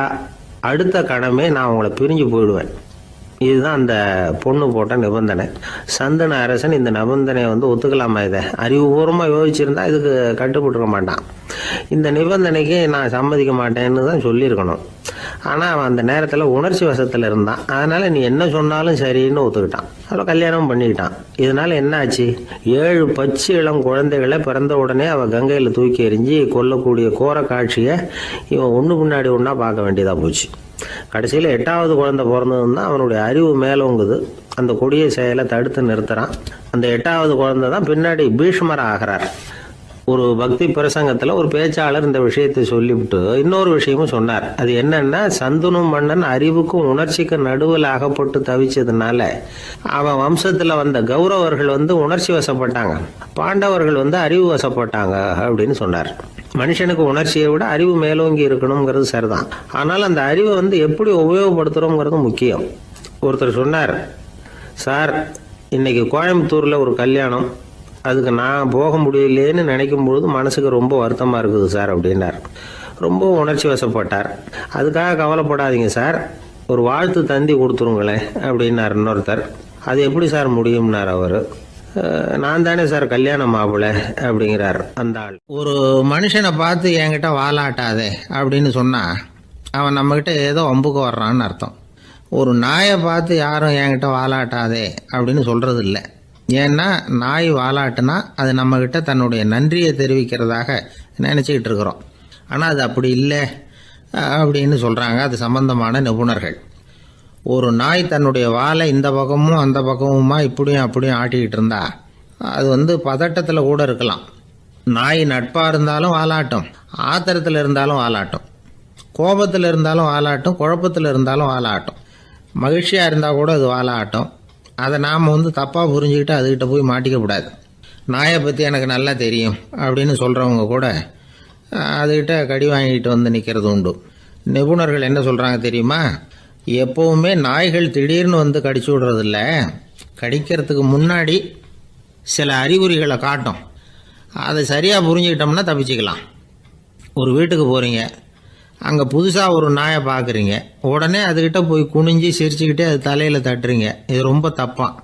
அடுத்த கணமே நான் உங்களை பிரிஞ்சு போயிடுவேன். இதுதான் அந்த பொண்ணு போட்ட நிபந்தனை. சந்தன அரசன் இந்த நிபந்தனையை ஒத்துக்கலாமா? இதை அறிவுபூர்வமாக யோசிச்சிருந்தா இதுக்கு கட்டுப்பட்டுக்க மாட்டான். இந்த நிபந்தனைக்கு நான் சம்மதிக்க மாட்டேன்னு தான் சொல்லியிருக்கணும். ஆனால் அவன் அந்த நேரத்தில் உணர்ச்சி வசத்தில் இருந்தான். அதனால நீ என்ன சொன்னாலும் சரின்னு ஒத்துக்கிட்டான். அவளை கல்யாணம் பண்ணிக்கிட்டான். இதனால என்ன ஆச்சு? 7 பச்சை இளம் குழந்தைகளை பிறந்த உடனே அவள் கங்கையில் தூக்கி எறிஞ்சி கொல்லக்கூடிய கோர காட்சியை இவன் ஒன்று முன்னாடி ஒன்றா பார்க்க வேண்டியதாக போச்சு. கடைசியில் 8வது குழந்தை பிறந்ததுன்னா அவனுடைய அறிவு மேலோங்குது. அந்த கொடிய செயலை தடுத்து நிறுத்துறான். அந்த 8வது குழந்தை தான் பின்னாடி பீஷ்மர் ஆகிறார். ஒரு பக்தி பிரசங்கத்தில் ஒரு பேச்சாளர் இந்த விஷயத்தை சொல்லிவிட்டு இன்னொரு விஷயமும் சொன்னார். அது என்னன்னா, சந்துனு மன்னன் அறிவுக்கும் உணர்ச்சிக்கும் நடுவில் அகப்பட்டு தவிச்சதுனால அவன் வம்சத்தில் வந்த கௌரவர்கள் உணர்ச்சி வசப்பட்டாங்க, பாண்டவர்கள் அறிவு வசப்பட்டாங்க அப்படின்னு சொன்னார். மனுஷனுக்கு உணர்ச்சியை விட அறிவு மேலோங்கி இருக்கணுங்கிறது சரிதான். ஆனால் அந்த அறிவை எப்படி உபயோகப்படுத்துகிறோங்கிறது முக்கியம். ஒருத்தர் சொன்னார், சார் இன்னைக்கு கோயம்புத்தூரில் ஒரு கல்யாணம், அதுக்கு நான் போக முடியலேன்னு நினைக்கும் பொழுது மனசுக்கு ரொம்ப வருத்தமாக இருக்குது சார் அப்படின்னார். ரொம்ப உணர்ச்சி வசப்பட்டார். அதுக்காக கவலைப்படாதீங்க சார், ஒரு வாழ்த்து தந்தி கொடுத்துருங்களேன் அப்படின்னார் இன்னொருத்தர். அது எப்படி சார் முடியும்னார் அவர். நான் தானே சார் கல்யாண மாப்பிள்ளை அப்படிங்கிறார் அந்த ஆள். ஒரு மனுஷனை பார்த்து என்கிட்ட வாலாட்டாதே அப்படின்னு சொன்னால் அவன் நம்மகிட்ட ஏதோ வம்புக்கு வர்றான்னு அர்த்தம். ஒரு நாயை பார்த்து யாரும் என்கிட்ட வாலாட்டாதே அப்படின்னு சொல்கிறது இல்லை. ஏன்னா நாய் வாலாட்டுனா அது நம்மக்கிட்ட தன்னுடைய நன்றியை தெரிவிக்கிறதாக நினச்சிக்கிட்டு இருக்கிறோம். ஆனால் அது அப்படி இல்லை அப்படின்னு சொல்கிறாங்க அது சம்பந்தமான நிபுணர்கள். ஒரு நாய் தன்னுடைய வாலை இந்த பக்கமும் அந்த பக்கமுமா இப்படியும் அப்படியும் ஆட்டிக்கிட்டு இருந்தா அது பதட்டத்தில் கூட இருக்கலாம். நாய் நட்பாக இருந்தாலும் வாலாட்டும், ஆத்திரத்தில் இருந்தாலும் வாலாட்டும், கோபத்தில் இருந்தாலும் வாலாட்டும், குழப்பத்தில் இருந்தாலும் வாலாட்டும், மகிழ்ச்சியாக இருந்தால் கூட அது வாலாட்டும். அதை நாம் தப்பாக புரிஞ்சுக்கிட்டு அதுக்கிட்ட போய் மாட்டிக்கக்கூடாது. நாயை பற்றி எனக்கு நல்லா தெரியும் அப்படின்னு சொல்கிறவங்க கூட அதுக்கிட்ட கடி வாங்கிட்டு நிற்கிறது உண்டு. நிபுணர்கள் என்ன சொல்கிறாங்க தெரியுமா? எப்போவுமே நாய்கள் திடீர்னு கடிச்சு விடுறதில்ல, கடிக்கிறதுக்கு முன்னாடி சில அறிகுறிகளை காட்டும். அதை சரியாக புரிஞ்சுக்கிட்டோம்னா தப்பிச்சுக்கலாம். ஒரு வீட்டுக்கு போகிறீங்க, அங்கே புதுசாக ஒரு நாயை பார்க்குறீங்க, உடனே அதுக்கிட்ட போய் குனிஞ்சு சிரிச்சுக்கிட்டே அது தலையில் தட்டுறீங்க. இது ரொம்ப தப்பான்.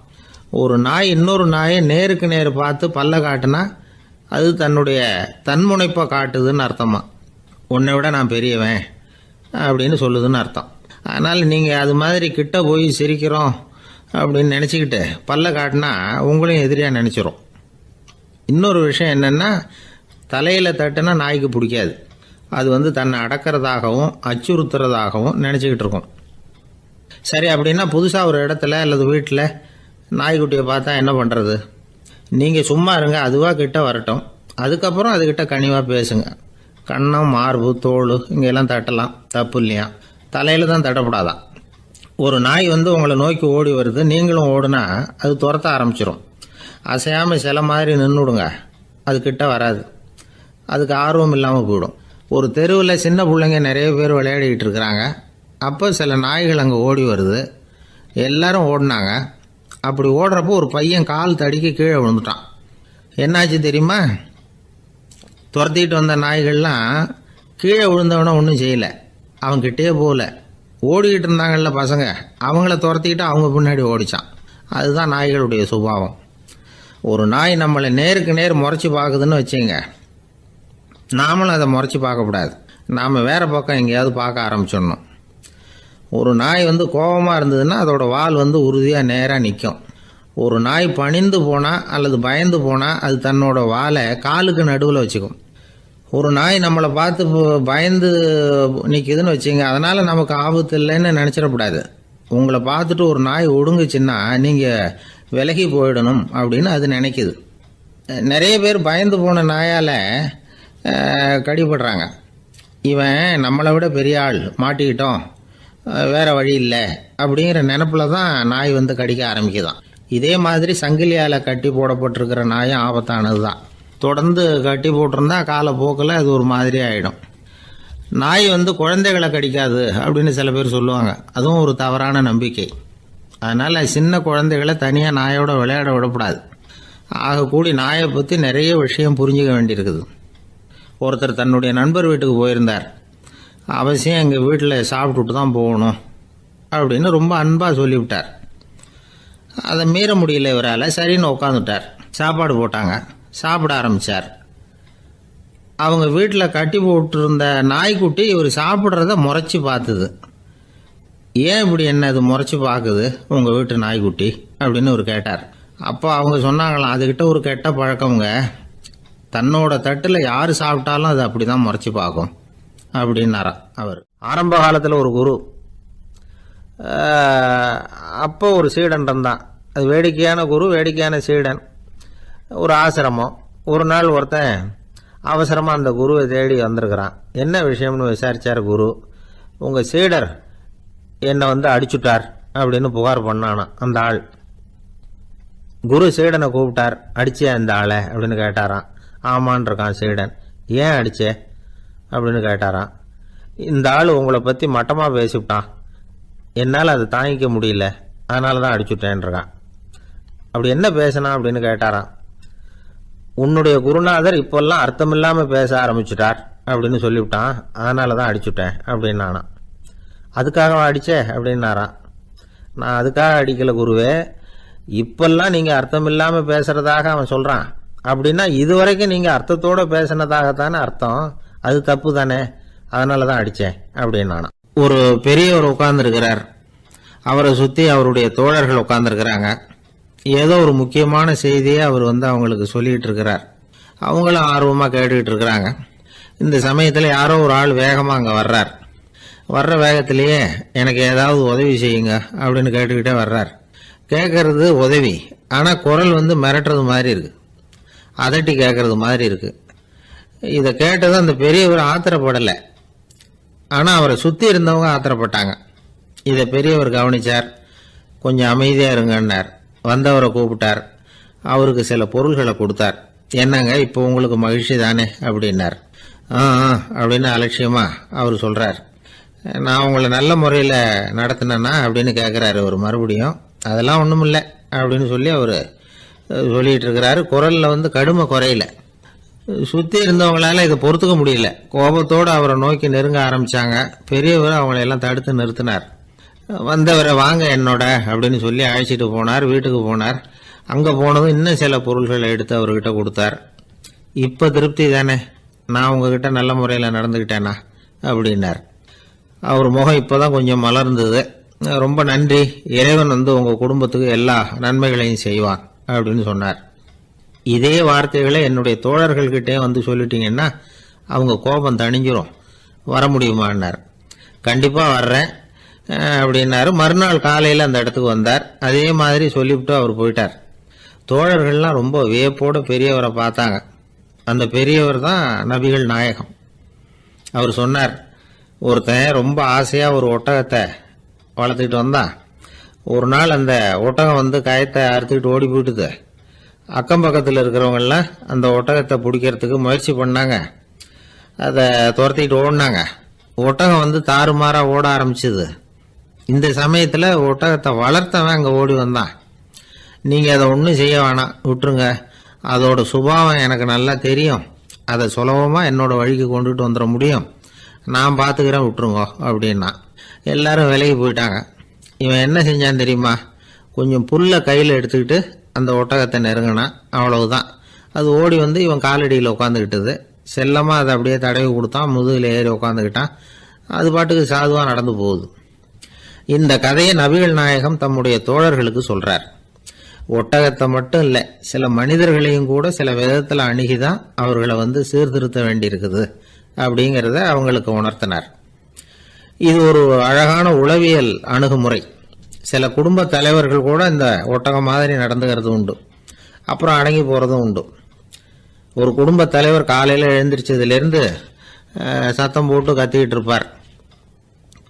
ஒரு நாய் இன்னொரு நாயை நேருக்கு நேர் பார்த்து பல்ல காட்டுனா அது தன்னுடைய தன்முனைப்பை காட்டுதுன்னு அர்த்தமா. உன்னை விட நான் பெரியவன் அப்படின்னு சொல்லுதுன்னு அர்த்தம். அதனால் நீங்கள் அது மாதிரி கிட்ட போய் சிரிக்கிறோம் அப்படின்னு நினச்சிக்கிட்டு பல்ல காட்டினா உங்களையும் எதிரியாக நினச்சிரும். இன்னொரு விஷயம் என்னென்னா, தலையில் தட்டுனா நாய்க்கு பிடிக்காது. அது தன்னை அடக்கிறதாகவும் அச்சுறுத்துறதாகவும் நினச்சிக்கிட்டு இருக்கும். சரி, அப்படின்னா புதுசாக ஒரு இடத்துல அல்லது வீட்டில் நாய்க்குட்டியை பார்த்தா என்ன பண்ணுறது? நீங்கள் சும்மா இருங்க, அதுவாக கிட்ட வரட்டும். அதுக்கப்புறம் அதுக்கிட்ட கனிவாக பேசுங்க. கன்னம், மார்பு, தோல் இங்கெல்லாம் தட்டலாம், தப்பு இல்லையா? தலையில் தான் தட்டப்படாதான். ஒரு நாய் உங்களை நோக்கி ஓடி வருது, நீங்களும் ஓடுனா அது துரத்த ஆரம்பிச்சிடும். அசையாமல் சில மாதிரி நின்றுடுங்க, அது கிட்ட வராது. அதுக்கு ஆர்வம் இல்லாமல் போயிடும். ஒரு தெருவில் சின்ன பிள்ளைங்க நிறைய பேர் விளையாடிக்கிட்டு இருக்கிறாங்க. அப்போ சில நாய்கள் அங்கே ஓடி வருது. எல்லாரும் ஓடினாங்க. அப்படி ஓடுறப்போ ஒரு பையன் கால் தடிக்க கீழே விழுந்துட்டான். என்னாச்சு தெரியுமா? துரத்திட்டு வந்த நாய்கள்லாம் கீழே விழுந்தவனை ஒன்றும் செய்யலை, அவன்கிட்டே போகல. ஓடிக்கிட்டு இருந்தாங்கல்ல பசங்க, அவங்கள துரத்திக்கிட்டு அவங்க பின்னாடி ஓடிச்சான். அதுதான் நாய்களுடைய சுபாவம். ஒரு நாய் நம்மளை நேருக்கு நேர் முறைச்சி பார்க்குதுன்னு வச்சுங்க, நாமளும் அதை முறைச்சி பார்க்கக்கூடாது. நாம் வேறு பக்கம் எங்கேயாவது பார்க்க ஆரம்பிச்சிடணும். ஒரு நாய் கோபமாக இருந்ததுன்னா அதோட வால் உறுதியாக நேராக நிற்கும். ஒரு நாய் பணிந்து போனால் அல்லது பயந்து போனால் அது தன்னோட வாலை காலுக்கு நடுவில் வச்சுக்கும். ஒரு நாய் நம்மளை பார்த்து பயந்து நிற்குதுன்னு வச்சுங்க, அதனால் நமக்கு ஆபத்து இல்லைன்னு நினச்சிடக்கூடாது. உங்களை பார்த்துட்டு ஒரு நாய் ஒடுங்குச்சுன்னா நீங்கள் விலகி போயிடணும் அப்படின்னு அது நினைக்குது. நிறைய பேர் பயந்து போன நாயால் கடிபடுறாங்க. இவன் நம்மளை விட பெரிய ஆள், மாட்டிக்கிட்டோம், வேற வழி இல்லை அப்படிங்கிற நினப்பில் தான் நாய் கடிக்க ஆரம்பிக்குதான். இதே மாதிரி சங்கிலியால் கட்டி போடப்பட்டிருக்கிற நாயும் ஆபத்தானது தான். தொடர்ந்து கட்டி போட்டிருந்தா காலப்போக்கில் அது ஒரு மாதிரி ஆகிடும். நாய் குழந்தைகளை கடிக்காது அப்படின்னு சில பேர் சொல்லுவாங்க. அதுவும் ஒரு தவறான நம்பிக்கை. அதனால் சின்ன குழந்தைகளை தனியாக நாயோட விளையாட விடக்கூடாது. ஆகக்கூடி நாயை பற்றி நிறைய விஷயம் புரிஞ்சுக்க வேண்டியிருக்குது. ஒருத்தர் தன்னுடைய நண்பர் வீட்டுக்கு போயிருந்தார். அவசியம் எங்கள் வீட்டில் சாப்பிட்டுட்டு தான் போகணும் அப்படின்னு ரொம்ப அன்பாக சொல்லிவிட்டார். அதை மீற முடியல இவரால். சரின்னு உட்காந்துட்டார். சாப்பாடு போட்டாங்க, சாப்பிட ஆரம்பித்தார். அவங்க வீட்டில் கட்டி போட்டிருந்த நாய்க்குட்டி இவர் சாப்பிட்றத முறைச்சி பார்த்துது. ஏன் இப்படி என்ன இது முறைச்சி பார்க்குது உங்கள் வீட்டு நாய்க்குட்டி அப்படின்னு அவர் கேட்டார். அப்போ அவங்க சொன்னாங்களாம், அதுக்கிட்ட ஒரு கெட்ட பழக்கம்ங்க, தன்னோட தட்டில் யார் சாப்பிட்டாலும் அது அப்படி தான் முறைச்சி பார்க்கும் அப்படின்னாராம் அவர். ஆரம்ப காலத்தில் ஒரு குரு, அப்போ ஒரு சீடன் இருந்தான். அது வேடிக்கையான குரு, வேடிக்கையான சீடன். ஒரு ஆசிரமம். ஒரு நாள் ஒருத்தன் அவசரமாக அந்த குருவை தேடி வந்திருக்கிறான். என்ன விஷயம்னு விசாரித்தார் குரு. உங்கள் சீடர் என்னை அடிச்சுட்டார் அப்படின்னு புகார் பண்ணானான் அந்த ஆள். குரு சீடனை கூப்பிட்டார். அடிச்சே அந்த ஆளை அப்படின்னு கேட்டாரான். ஆமான் இருக்கான் சீடன். ஏன் அடிச்சே அப்படின்னு கேட்டாரான். இந்த ஆள் உங்களை பற்றி மட்டமாக பேசிவிட்டான், என்னால் அதை தாங்கிக்க முடியல, அதனால தான் அடிச்சுட்டேன்ருக்கான். அப்படி என்ன பேசினான் அப்படின்னு கேட்டாரான். உன்னுடைய குருநாதர் இப்போல்லாம் அர்த்தமில்லாமல் பேச ஆரம்பிச்சுட்டார் அப்படின்னு சொல்லிவிட்டான், அதனால தான் அடிச்சுட்டேன் அப்படின்னு நானான். அதுக்காக அடிச்சே அப்படின்னாரான். நான் அதுக்காக அடிக்கலை குருவே, இப்பெல்லாம் நீங்கள் அர்த்தம் இல்லாமல் பேசுகிறதாக அவன் சொல்கிறான். அப்படின்னா இதுவரைக்கும் நீங்கள் அர்த்தத்தோடு பேசினதாகத்தானே அர்த்தம், அது தப்பு தானே, அதனால தான் அடித்தேன் அப்படின்னு நானான். ஒரு பெரியவர் உட்கார்ந்துருக்கிறார். அவரை சுற்றி அவருடைய தோழர்கள் உட்கார்ந்துருக்கிறாங்க. ஏதோ ஒரு முக்கியமான செய்தியை அவர் அவங்களுக்கு சொல்லிகிட்டு இருக்கிறார். அவங்களும் ஆர்வமாக கேட்டுக்கிட்டு இருக்கிறாங்க. இந்த சமயத்தில் யாரோ ஒரு ஆள் வேகமாக அங்கே வர்றார். வர்ற வேகத்திலேயே எனக்கு ஏதாவது உதவி செய்யுங்க அப்படின்னு கேட்டுக்கிட்டே வர்றார். கேட்கறது உதவி, ஆனால் குரல் மிரட்டுறது மாதிரி இருக்குது, அதட்டி கேட்கறது மாதிரி இருக்குது. இதை கேட்டதும் அந்த பெரியவர் ஆத்திரப்படலை, ஆனால் அவரை சுற்றி இருந்தவங்க ஆத்திரப்பட்டாங்க. இதை பெரியவர் கவனித்தார். கொஞ்சம் அமைதியாக இருங்கன்னார். வந்தவரை கூப்பிட்டார். அவருக்கு சில பொருள்களை கொடுத்தார். என்னங்க இப்போ உங்களுக்கு மகிழ்ச்சி தானே அப்படின்னார். அப்படின்னு அலட்சியமாக அவர் சொல்கிறார். நான் உங்களை நல்ல முறையில் நடத்தினேன்னா அப்படின்னு கேட்குறாரு அவர் மறுபடியும். அதெல்லாம் ஒன்றும் இல்லை அப்படின்னு சொல்லி அவர் சொல்லிகிட்டு இருக்கிறாரு. குரலில் கடுமை குறையில. சுற்றி இருந்தவங்களால இதை பொறுத்துக்க முடியல. கோபத்தோடு அவரை நோக்கி நெருங்க ஆரம்பித்தாங்க. பெரியவர் அவங்களையெல்லாம் தடுத்து நிறுத்தினார். வந்தவரை வாங்க என்னோட அப்படின்னு சொல்லி அழைச்சிட்டு போனார். வீட்டுக்கு போனார். அங்கே போனதும் இன்னும் சில பொருள்களை எடுத்து அவர்கிட்ட கொடுத்தார். இப்போ திருப்தி தானே, நான் உங்ககிட்ட நல்ல முறையில் நடந்துக்கிட்டேனா அப்படின்னார். அவர் முகம் இப்போ தான் கொஞ்சம் மலர்ந்தது. ரொம்ப நன்றி, இறைவன் உங்கள் குடும்பத்துக்கு எல்லா நன்மைகளையும் செய்வான் அப்படின்னு சொன்னார். இதே வார்த்தைகளை என்னுடைய தோழர்கள்கிட்டே சொல்லிட்டீங்கன்னா அவங்க கோபம் தணிஞ்சிரும், வர முடியுமான்னார். கண்டிப்பாக வர்றேன் அப்படின்னாரு. மறுநாள் காலையில் அந்த இடத்துக்கு வந்தார். அதே மாதிரி சொல்லிவிட்டு அவர் போயிட்டார். தோழர்கள்லாம் ரொம்ப வியப்போடு பெரியவரை பார்த்தாங்க. அந்த பெரியவர் தான் நபிகள் நாயகம். அவர் சொன்னார், ஒருத்தன் ரொம்ப ஆசையாக ஒரு ஒட்டகத்தை வளர்த்துக்கிட்டு வந்தான். ஒரு நாள் அந்த ஒட்டகம் கயத்தை அறுத்துக்கிட்டு ஓடி போயிட்டுது. அக்கம் பக்கத்தில் இருக்கிறவங்கெல்லாம் அந்த ஒட்டகத்தை பிடிக்கிறதுக்கு முயற்சி பண்ணாங்க. அதை துரத்திக்கிட்டு ஓடினாங்க. ஒட்டகம் தாறுமாறாக ஓட ஆரம்பிச்சுது. இந்த சமயத்தில் ஒட்டகத்தை வளர்த்தவன் அங்கே ஓடி வந்தான். நீங்கள் அதை ஒன்றும் செய்ய வேணாம், விட்டுருங்க, அதோட சுபாவம் எனக்கு நல்லா தெரியும், அதை சுலபமாக என்னோட வழிக்கு கொண்டுட்டு வந்துட முடியும், நான் பார்த்துக்கிறேன், விட்டுருங்க அப்படின்னா. எல்லாரும் விலகி போயிட்டாங்க. இவன் என்ன செஞ்சான் தெரியுமா? கொஞ்சம் புல்லை கையில் எடுத்துக்கிட்டு அந்த ஒட்டகத்தை நெருங்கினான். அவ்வளவுதான். அது ஓடி இவன் காலடியில் உட்காந்துக்கிட்டது. செல்லமாக அதை அப்படியே தடவி கொடுத்தான். முதுகில் ஏறி உட்காந்துக்கிட்டான். அது பாட்டுக்கு சாதுவாக நடந்து போகுது. இந்த கதையை நபிகள் நாயகம் தம்முடைய தோழர்களுக்கு சொல்றார். ஒட்டகத்தை மட்டும் இல்ல, சில மனிதர்களையும் கூட சில விதத்துல அணுகிதான் அவர்களை சீர்திருத்த வேண்டியிருக்குது அப்படிங்கிறத அவங்களுக்கு உணர்த்தினார். இது ஒரு அழகான உளவியல் அணுகுமுறை. சில குடும்ப தலைவர்கள் கூட இந்த ஒட்டகம் மாதிரி நடந்துகிறது உண்டு, அப்புறம் அடங்கி போறதும் உண்டு. ஒரு குடும்ப தலைவர் காலையில் எழுந்திரிச்சதுலேருந்து சத்தம் போட்டு கத்திக்கிட்டு இருப்பார்.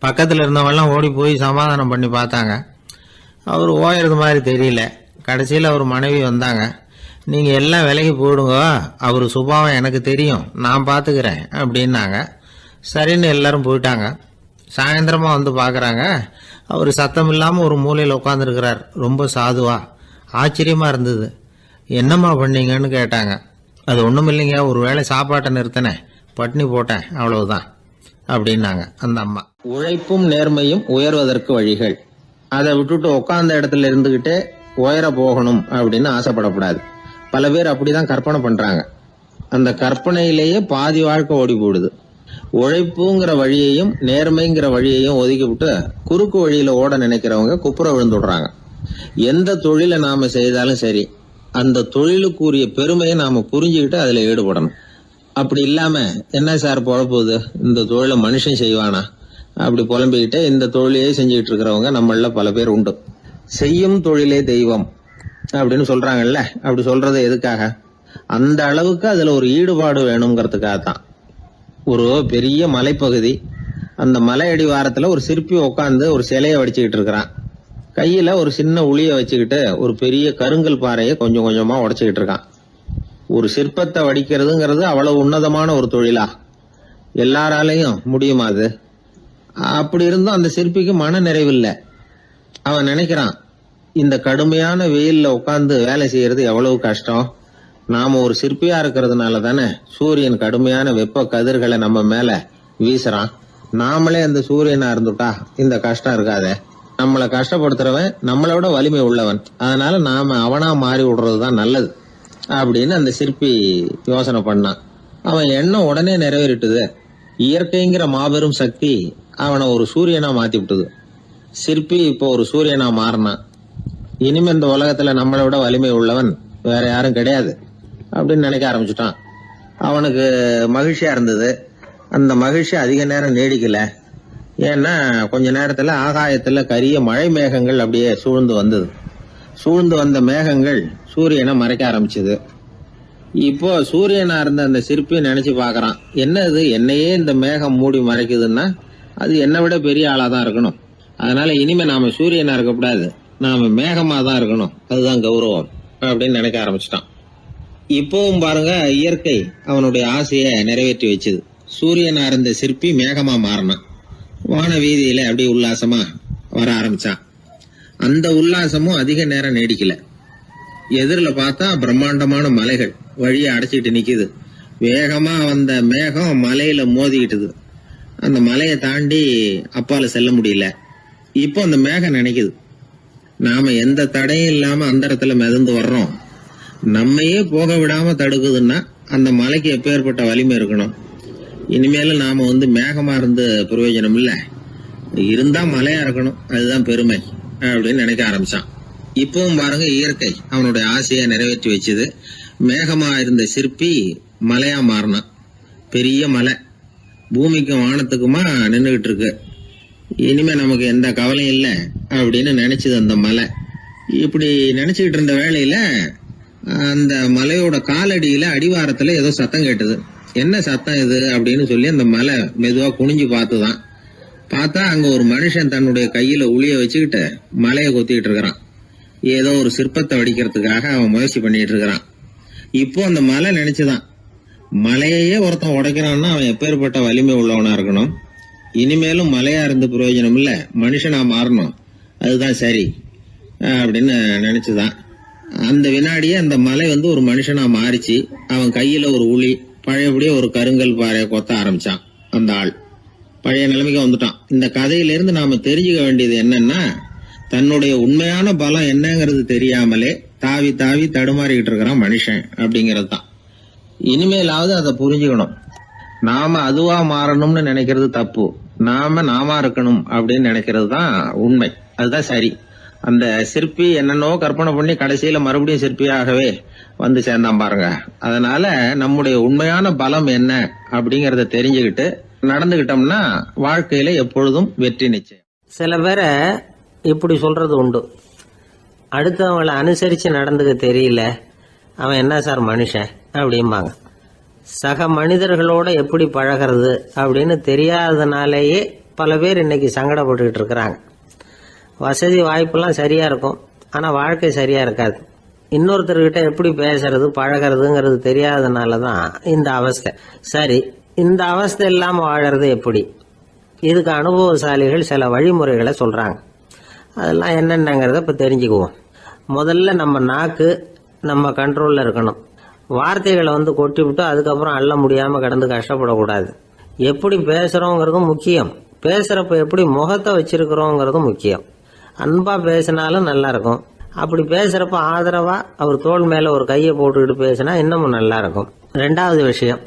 பக்கத்தில் இருந்தவங்கெல்லாம் ஓடி போய் சமாதானம் பண்ணி பார்த்தாங்க. அவர் ஓயறது மாதிரி தெரியல. கடைசியில் அவர் மனைவி வந்தாங்க. நீங்கள் எல்லாம் விலகி போயிடுங்க, அவர் சுபாவம் எனக்கு தெரியும், நான் பார்த்துக்கிறேன் அப்படின்னாங்க. சரின்னு எல்லாரும் போயிட்டாங்க. சாயந்தரமாக பார்க்குறாங்க, அவர் சத்தம் இல்லாமல் ஒரு மூலையில் உட்காந்துருக்கிறார். ரொம்ப சாதுவா. ஆச்சரியமாக இருந்தது. என்னம்மா பண்ணீங்கன்னு கேட்டாங்க. அது ஒன்றும் இல்லைங்க, ஒரு வேளை சாப்பாட்டை நிறுத்தினேன், பட்னி போட்டேன், அவ்வளவுதான் அப்படின்னாங்க அந்த அம்மா. உழைப்பும் நேர்மையும் உயர்வதற்கு வழிகள். அதை விட்டுட்டு உட்கார்ந்த இடத்துல இருந்துகிட்டே உயர போகணும் அப்படின்னு ஆசைப்படக்கூடாது. பல பேர் அப்படிதான் கற்பனை பண்றாங்க. அந்த கற்பனையிலேயே பாதி வாழ்க்கை ஓடி போடுது. உழைப்புங்கிற வழியையும் நேர்மைங்கிற வழியையும் ஒதுக்கி விட்டு குறுக்கு வழியில ஓட நினைக்கிறவங்க குப்புற விழுந்துடுறாங்க. எந்த தொழிலை நாம செய்தாலும் சரி, அந்த தொழிலுக்குரிய பெருமையை நாம புரிஞ்சுக்கிட்டு அதுல ஈடுபடணும். அப்படி இல்லாம என்ன சார் பொழப்போகுது, இந்த தொழிலை மனுஷன் செய்வானா அப்படி புலம்பிக்கிட்டே இந்த தொழிலையே செஞ்சுக்கிட்டு இருக்கிறவங்க நம்மள பல பேர் உண்டு. செய்யும் தொழிலே தெய்வம் அப்படின்னு சொல்றாங்கல்ல, அப்படி சொல்றது எதுக்காக? அந்த அளவுக்கு அதுல ஒரு ஈடுபாடு வேணுங்கிறதுக்காகத்தான். ஒரு பெரிய மலைப்பகுதி, அந்த மலை அடிவாரத்துல ஒரு சிற்பி உட்காந்து ஒரு சிலையை வடிச்சுக்கிட்டு இருக்கிறான். கையில ஒரு சின்ன உளிய வச்சுக்கிட்டு ஒரு பெரிய கருங்கல் பாறையை கொஞ்சம் கொஞ்சமா உடைச்சுக்கிட்டு இருக்கான். ஒரு சிற்பத்தை வடிக்கிறதுங்கிறது அவ்வளவு உன்னதமான ஒரு தொழிலா? எல்லாராலையும் முடியுமா அது? அப்படி இருந்தும் அந்த சிற்பிக்கு மன நிறைவில்லை. அவன் நினைக்கிறான், இந்த கடுமையான வெயில்ல உட்கார்ந்து வேலை செய்யறது எவ்வளவு கஷ்டம். நாம ஒரு சிற்பியா இருக்கிறதுனால தானே சூரியன் கடுமையான வெப்ப கதிர்களை நம்ம மேல வீசுறான். நாமளே அந்த சூரியனா இருந்துட்டா இந்த கஷ்டம் இருக்காதே. நம்மளை கஷ்டப்படுத்துறவன் நம்மளோட வலிமை உள்ளவன், அதனால நாம அவனா மாறி விடுறதுதான் நல்லது அப்படின்னு அந்த சிற்பி யோசனை பண்ணான். அவன் எண்ணம் உடனே நிறைவேறிட்டுது. இயற்கைங்கிற மாபெரும் சக்தி அவனை ஒரு சூரியனா மாத்தி விட்டுது. சிற்பி இப்போ ஒரு சூரியனா மாறினான். இனிமே இந்த உலகத்துல நம்மளை விட வலிமை உள்ளவன் வேற யாரும் கிடையாது அப்படின்னு நினைக்க ஆரம்பிச்சுட்டான். அவனுக்கு மகிழ்ச்சியா இருந்தது. அந்த மகிழ்ச்சி அதிக நேரம் நீடிக்கல. ஏன்னா கொஞ்ச நேரத்துல ஆகாயத்துல கரிய மழை மேகங்கள் அப்படியே சூழ்ந்து வந்தது. சூழ்ந்து வந்த மேகங்கள் சூரியனை மறைக்க ஆரம்பிச்சது. இப்போ சூரியனா இருந்த அந்த சிற்பி நினைச்சு பாக்குறான், என்ன இது, என்னையே இந்த மேகம் மூடி மறைக்குதுன்னா அது என்னை விட பெரிய ஆளா தான் இருக்கணும். அதனால இனிமே நாம சூரியனா இருக்கக்கூடாது, நாம மேகமா தான் இருக்கணும், அதுதான் கௌரவம் அப்படின்னு நினைக்க ஆரம்பிச்சிட்டான். இப்பவும் பாருங்க, இயற்கை அவனுடைய ஆசையை நிறைவேற்றி வச்சுது. சூரியனா இருந்த சிற்பி மேகமா மாறினான். வான வீதியில அப்படி உல்லாசமா வர ஆரம்பிச்சான். அந்த உல்லாசமும் அதிக நேரம் நீடிக்கல. எதிரில் பார்த்தா பிரம்மாண்டமான மலைகள் வழியை அடைச்சிட்டு நிக்குது. வேகமா வந்த மேகம் மலையில மோதிக்கிட்டுது. அந்த மலையை தாண்டி அப்பால செல்ல முடியல. இப்போ அந்த மேகம் நினைக்குது, நாம எந்த தடையும் இல்லாம அந்தரத்துல மிதந்து வர்றோம். நம்மையே போக விடாம தடுக்குதுன்னா அந்த மலைக்கு எப்பேற்பட்ட வலிமை இருக்கணும். இனிமேல நாம மேகமா இருந்து பிரயோஜனம் இல்ல, இருந்தா மலையா இருக்கணும், அதுதான் பெருமை அப்படின்னு நினைக்க ஆரம்பிச்சான். இப்பவும் பாருங்க, இயற்கை அவனுடைய ஆசையை நிறைவேற்றி வச்சுது. மேகமா இருந்த சிற்பி மலையா மாறினான். பெரிய மலை பூமிக்கும் வானத்துக்குமா நின்றுகிட்டு இருக்கு. இனிமே நமக்கு எந்த கவலையும் இல்லை அப்படின்னு நினைச்சது அந்த மலை. இப்படி நினைச்சுக்கிட்டு இருந்த வேளையில அந்த மலையோட காலடியில அடிவாரத்துல ஏதோ சத்தம் கேட்டது. என்ன சத்தம் இது அப்படின்னு சொல்லி அந்த மலை மெதுவா குனிஞ்சு பார்த்துதான். பார்த்தா அங்க ஒரு மனுஷன் தன்னுடைய கையில உளிய வச்சுக்கிட்டு மலையை கொத்திக்கிட்டு இருக்கிறான். ஏதோ ஒரு சிற்பத்தை வடிக்கிறதுக்காக அவன் முயற்சி பண்ணிட்டு இருக்கிறான். இப்போ அந்த மலை நினைச்சுதான், மலையே ஒருத்தன் உடைக்கிறான்னா அவன் எப்பேற்பட்ட வலிமை உள்ளவனா இருக்கணும். இனிமேலும் மலையா இருந்து பிரயோஜனம் இல்ல, மனுஷனா மாறணும், அதுதான் சரி அப்படின்னு நினைச்சுதான். அந்த வினாடியே அந்த மலை ஒரு மனுஷனா மாறிச்சு. அவன் கையில ஒரு உளி, பழையபடியே ஒரு கருங்கல் பாறையை கொத்த ஆரம்பிச்சான். அந்த ஆள் பழைய நிலைமைக்கு வந்துட்டான். இந்த கதையிலிருந்து நாம தெரிஞ்சுக்க வேண்டியது என்னன்னா, தன்னுடைய உண்மையான பலம் என்னங்கிறது தெரியாமலே தாவி தாவி தடுமாறிக்கிட்டு இருக்கிறான் மனுஷன் அப்படிங்கிறது தான். இனிமேலாவது அதை புரிஞ்சுக்கணும். நாம அதுவா மாறணும்னு நினைக்கிறது தப்பு. நாம இருக்கணும் அப்படின்னு நினைக்கிறது தான் உண்மை. அதுதான் சரி. அந்த சிற்பி என்னென்னோ கற்பனை பண்ணி கடைசியில மறுபடியும் சிற்பியாகவே வந்து சேர்ந்தான் பாருங்க. அதனால நம்முடைய உண்மையான பலம் என்ன அப்படிங்கறத தெரிஞ்சுக்கிட்டு நடந்துகிட்டோம்னா வாழ்க்கையில எப்பொழுதும் வெற்றி நிச்சயம். சில பேரை இப்படி சொல்றது உண்டு, அடுத்தவங்களை அனுசரித்து நடந்துக்க தெரியல, அவன் என்ன சார் மனுஷன் அப்படிம்பாங்க. சக மனிதர்களோட எப்படி பழகிறது அப்படின்னு தெரியாததுனாலேயே பல பேர் இன்னைக்கு சங்கடப்பட்டுக்கிட்டு இருக்கிறாங்க. வசதி வாய்ப்பெல்லாம் சரியாக இருக்கும், ஆனால் வாழ்க்கை சரியாக இருக்காது. இன்னொருத்தர்கிட்ட எப்படி பேசுறது பழகிறதுங்கிறது தெரியாததுனால தான் இந்த அவஸ்தை. சரி, இந்த அவஸ்தை இல்லாமல் வாழறது எப்படி? இதுக்கு அனுபவசாலிகள் சில வழிமுறைகளை சொல்கிறாங்க. அதெல்லாம் என்னென்னங்கிறத இப்போ தெரிஞ்சுக்குவோம். முதல்ல நம்ம நாக்கு நம்ம கண்ட்ரோலில் இருக்கணும். வார்த்தைகளை கொட்டி விட்டு அதுக்கப்புறம் அள்ள முடியாமல் கடந்து கஷ்டப்படக்கூடாது. எப்படி பேசுகிறோங்கிறதும் முக்கியம், பேசுகிறப்ப எப்படி முகத்தை வச்சிருக்கிறோங்கிறதும் முக்கியம். அன்பாக பேசினாலும் நல்லா இருக்கும். அப்படி பேசுகிறப்ப ஆதரவாக அவர் தோள் மேலே ஒரு கையை போட்டுக்கிட்டு பேசினா இன்னமும் நல்லா இருக்கும். ரெண்டாவது விஷயம்,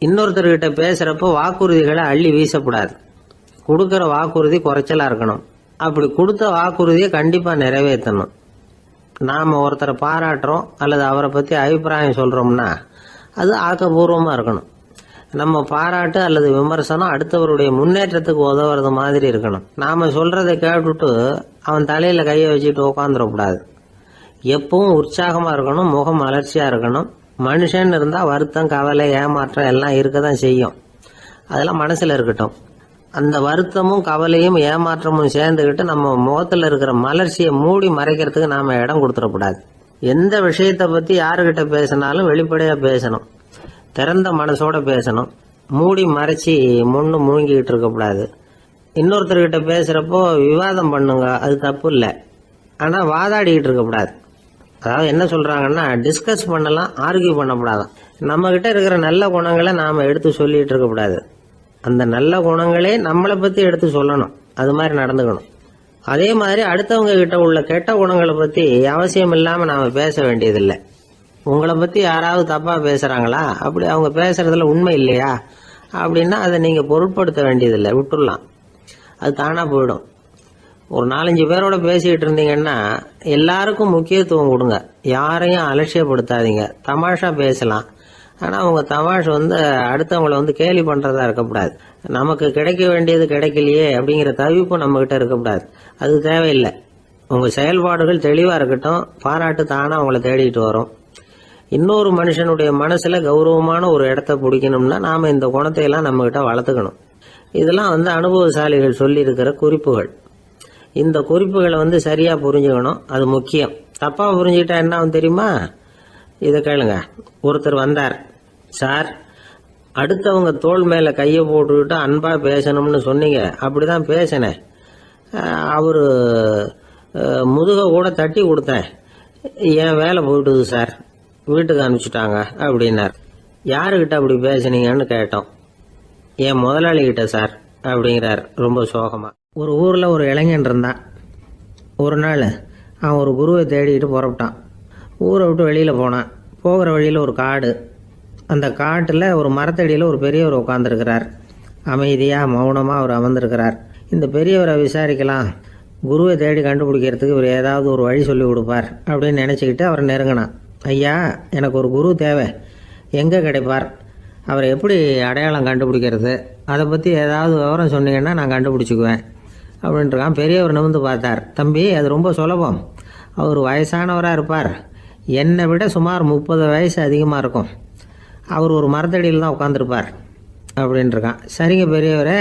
இன்னொருத்தர்கிட்ட பேசுகிறப்ப வாக்குறுதிகளை அள்ளி வீசக்கூடாது. கொடுக்குற வாக்குறுதி குறைச்சலாக இருக்கணும். அப்படி கொடுத்த வாக்குறுதியை கண்டிப்பாக நிறைவேற்றணும். நாம் ஒருத்தரை பாராட்டுறோம் அல்லது அவரை பற்றி அபிப்பிராயம் சொல்கிறோம்னா அது ஆக்கப்பூர்வமாக இருக்கணும். நம்ம பாராட்டு அல்லது விமர்சனம் அடுத்தவருடைய முன்னேற்றத்துக்கு உதவுறது மாதிரி இருக்கணும். நாம் சொல்கிறத கேட்டுட்டு அவன் தலையில் கையை வச்சுட்டு உட்காந்துடக்கூடாது. எப்பவும் உற்சாகமாக இருக்கணும், முகம் மலர்ச்சியாக இருக்கணும். மனுஷன் இருந்தால் வருத்தம், கவலை, ஏமாற்றம் எல்லாம் இருக்க தான் செய்யும். அதெல்லாம் மனசில் இருக்கட்டும். அந்த வருத்தமும் கவலையும் ஏமாற்றமும் சேர்ந்துக்கிட்டு நம்ம முகத்தில் இருக்கிற மலர்ச்சியை மூடி மறைக்கிறதுக்கு நாம் இடம் கொடுத்துடக்கூடாது. எந்த விஷயத்தை பற்றி யாருக்கிட்ட பேசினாலும் வெளிப்படையாக பேசணும், திறந்த மனசோட பேசணும். மூடி மறைச்சி முன்னு முழுங்கிக்கிட்டு இருக்கக்கூடாது. இன்னொருத்தர்கிட்ட பேசுகிறப்போ விவாதம் பண்ணுங்க, அது தப்பு இல்லை. ஆனால் வாதாடிக்கிட்டு இருக்கக்கூடாது. அதாவது என்ன சொல்கிறாங்கன்னா, டிஸ்கஸ் பண்ணலாம், ஆர்கியூ பண்ணக்கூடாதான். நம்மக்கிட்ட இருக்கிற நல்ல குணங்களை நாம் எடுத்து சொல்லிகிட்டு இருக்கக்கூடாது. அந்த நல்ல குணங்களே நம்மளை பற்றி எடுத்து சொல்லணும். அது மாதிரி நடந்துக்கணும். அதே மாதிரி அடுத்தவங்க கிட்ட உள்ள கெட்ட குணங்களை பற்றி அவசியம் இல்லாமல் நாம் பேச வேண்டியதில்லை. உங்களை பற்றி யாராவது தப்பாக பேசுகிறாங்களா, அப்படி அவங்க பேசுகிறதுல உண்மை இல்லையா அப்படின்னா அதை நீங்கள் பொருட்படுத்த வேண்டியதில்லை, விட்டுடலாம். அது தானாக போயிடும். ஒரு 4-5 பேரோட பேசிக்கிட்டு இருந்தீங்கன்னா எல்லாருக்கும் முக்கியத்துவம் கொடுங்க, யாரையும் அலட்சியப்படுத்தாதீங்க. தமாஷா பேசலாம், ஆனால் அவங்க தமாஷ் அடுத்தவங்களை கேலி பண்ணுறதா இருக்கக்கூடாது. நமக்கு கிடைக்க வேண்டியது கிடைக்கலையே அப்படிங்கிற தவிப்பு நம்மக்கிட்ட இருக்கக்கூடாது. அது தேவையில்லை. உங்கள் செயல்பாடுகள் தெளிவாக இருக்கட்டும், பாராட்டு தானாக அவங்கள தேடிட்டு வரும். இன்னொரு மனுஷனுடைய மனசில் கௌரவமான ஒரு இடத்த பிடிக்கணும்னா நாம் இந்த குணத்தையெல்லாம் நம்மக்கிட்ட வளர்த்துக்கணும். இதெல்லாம் அனுபவசாலிகள் சொல்லியிருக்கிற குறிப்புகள். இந்த குறிப்புகளை சரியாக புரிஞ்சுக்கணும், அது முக்கியம். தப்பாக புரிஞ்சுக்கிட்டா என்ன ஆகும் தெரியுமா? இதை கேளுங்க. ஒருத்தர் வந்தார், சார் அடுத்தவங்க தோள் மேலே கையை போட்டுக்கிட்டு அன்பாக பேசணும்னு சொன்னீங்க, அப்படிதான் பேசினேன். அவர் முதுக கூட தட்டி கொடுத்தேன், என் வேலை போயிட்டுது சார், வீட்டுக்கு அனுப்பிச்சிட்டாங்க அப்படின்னார். யாருக்கிட்ட அப்படி பேசுனீங்கன்னு கேட்டோம். என் முதலாளிகிட்ட சார் அப்படிங்கிறார் ரொம்ப சோகமாக. ஒரு ஊரில் ஒரு இளைஞன் இருந்தான். ஒரு நாள் அவன் ஒரு குருவை தேடிட்டு புறப்பட்டான். ஊரை விட்டு வெளியில் போனான். போகிற வழியில் ஒரு காடு. அந்த காட்டில் ஒரு மரத்தடியில் ஒரு பெரியவர் உட்காந்துருக்கிறார். அமைதியாக மௌனமாக அவர் அமர்ந்திருக்கிறார். இந்த பெரியவரை விசாரிக்கலாம், குருவை தேடி கண்டுபிடிக்கிறதுக்கு இவர் ஏதாவது ஒரு வழி சொல்லி கொடுப்பார் அப்படின்னு நினச்சிக்கிட்டு அவர் நெருங்கினான். ஐயா, எனக்கு ஒரு குரு தேவை, எங்கே கிடைப்பார், அவரை எப்படி அடையாளம் கண்டுபிடிக்கிறது, அதை பற்றி ஏதாவது விவரம் சொன்னீங்கன்னா நான் கண்டுபிடிச்சிக்குவேன் அப்படின்ட்டுருக்கான். பெரியவர் நிமிர்ந்து பார்த்தார். தம்பி, அது ரொம்ப சுலபம். அவர் வயசானவராக இருப்பார், என்னை விட சுமார் 30 வயசு அதிகமாக இருக்கும். அவர் ஒரு மரத்தடியில் தான் உட்காந்துருப்பார் அப்படின்ட்டுருக்கான். சரிங்க பெரியவரே,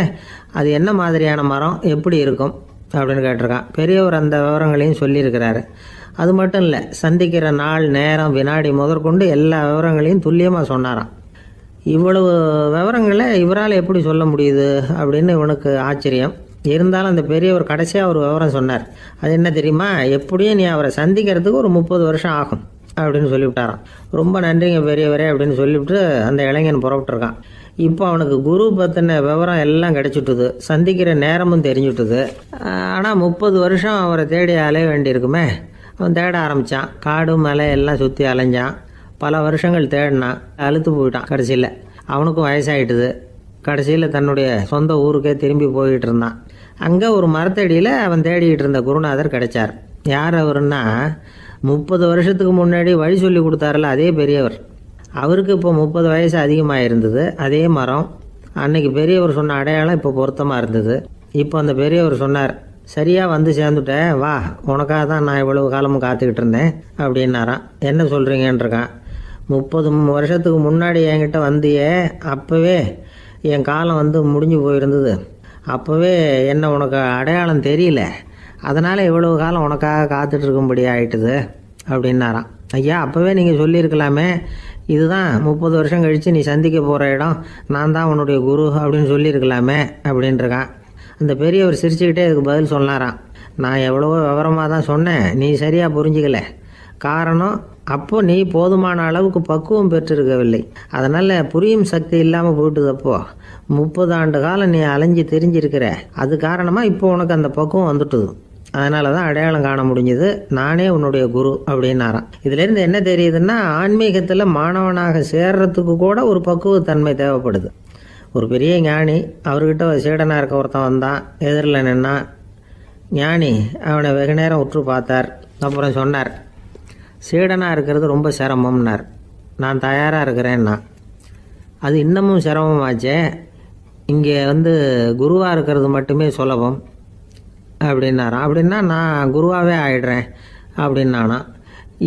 அது என்ன மாதிரியான மரம், எப்படி இருக்கும் அப்படின்னு கேட்டிருக்கான். பெரியவர் அந்த விவரங்களையும் சொல்லியிருக்கிறாரு. அது மட்டும் இல்லை, சந்திக்கிற நாள், நேரம், வினாடி முதற்கொண்டு எல்லா விவரங்களையும் துல்லியமாக சொன்னாராம். இவ்வளவு விவரங்களை இவரால் எப்படி சொல்ல முடியுது அப்படின்னு இவனுக்கு ஆச்சரியம். இருந்தாலும் அந்த பெரியவர் கடைசியாக ஒரு விவரம் சொன்னார். அது என்ன தெரியுமா? எப்படியும் நீ அவரை சந்திக்கிறதுக்கு ஒரு 30 வருஷம் ஆகும் அப்படின்னு சொல்லிவிட்டாராம். ரொம்ப நன்றிங்க பெரியவரே அப்படின்னு சொல்லிவிட்டு அந்த இளைஞன் புறப்பட்டுருக்கான். இப்போ அவனுக்கு குரு பற்றின விவரம் எல்லாம் கிடைச்சிட்டுது, சந்திக்கிற நேரமும் தெரிஞ்சுட்டுது. ஆனால் 30 வருஷம் அவரை தேடி அலைய வேண்டியிருக்குமே. அவன் தேட ஆரம்பித்தான். காடு மலை எல்லாம் சுற்றி அலைஞ்சான். பல வருஷங்கள் தேடினான், அழுத்து போயிட்டான். கடைசியில் அவனுக்கும் வயசாகிட்டுது. கடைசியில் தன்னுடைய சொந்த ஊருக்கே திரும்பி போயிட்டு இருந்தான். அங்கே ஒரு மரத்தடியில் அவன் தேடிக்கிட்டு இருந்த குருநாதர் கிடைச்சார். யார் அவருன்னா, 30 வருஷத்துக்கு முன்னாடி வழி சொல்லி கொடுத்தாருல அதே பெரியவர். அவருக்கு இப்போ 30 வயசு அதிகமாக இருந்தது. அதே மரம். அன்னைக்கு பெரியவர் சொன்ன அடையாளம் இப்போ பொருத்தமாக இருந்தது. இப்போ அந்த பெரியவர் சொன்னார், சரியாக வந்து சேர்ந்துட்டேன், வா, உனக்காக தான் நான் இவ்வளவு காலமும் காத்துக்கிட்டு இருந்தேன் அப்படின்னாரான். என்ன சொல்கிறீங்கன்றிருக்கான். 30 வருஷத்துக்கு முன்னாடி என்கிட்ட வந்தியே, அப்போவே என் காலம் வந்து முடிஞ்சு போயிருந்தது. அப்போவே என்ன உனக்கு அடையாளம் தெரியல, அதனால் இவ்வளவு காலம் உனக்காக காத்துட்ருக்கும்படி ஆயிட்டுது அப்படின்னாராம். ஐயா, அப்போவே நீங்கள் சொல்லியிருக்கலாமே, இதுதான் 30 வருஷம் கழித்து நீ சந்திக்க போகிற இடம், நான் தான் உன்னுடைய குரு அப்படின்னு சொல்லியிருக்கலாமே அப்படின்ட்டுருக்கான். அந்த பெரியவர் சிரிச்சுக்கிட்டே இதுக்கு பதில் சொன்னாராம், நான் எவ்வளவோ விவரமாக தான் சொன்னேன், நீ சரியாக புரிஞ்சிக்கல. காரணம், அப்போ நீ போதுமான அளவுக்கு பக்குவம் பெற்றிருக்கவில்லை. அதனால் புரியும் சக்தி இல்லாமல் போயிட்டுது. அப்போ 30 ஆண்டு காலம் நீ அலைஞ்சு தெரிஞ்சிருக்கிற, அது காரணமாக இப்போ உனக்கு அந்த பக்குவம் வந்துட்டுது. அதனால தான் அடையாளம் காண முடிஞ்சது, நானே உன்னுடைய குரு அப்படின்னாராம். இதுலேருந்து என்ன தெரியுதுன்னா, ஆன்மீகத்தில் மாணவனாக சேர்றதுக்கு கூட ஒரு பக்குவத்தன்மை தேவைப்படுது. ஒரு பெரிய ஞானி, அவர்கிட்ட சீடனாக இருக்க ஒருத்தன் வந்தான், எதிரில் நின்னான். ஞானி அவனை வெகு நேரம் உற்று பார்த்தார். அப்புறம் சொன்னார், சீடனாக இருக்கிறது ரொம்ப சிரமம்னார். நான் தயாராக இருக்கிறேன்னா. அது இன்னமும் சிரமமாச்சே, இங்கே வந்து குருவாக இருக்கிறது மட்டுமே சுலபம் அப்படின்னாராம். அப்படின்னா நான் குருவாகவே ஆயிடுறேன் அப்படின்னானா.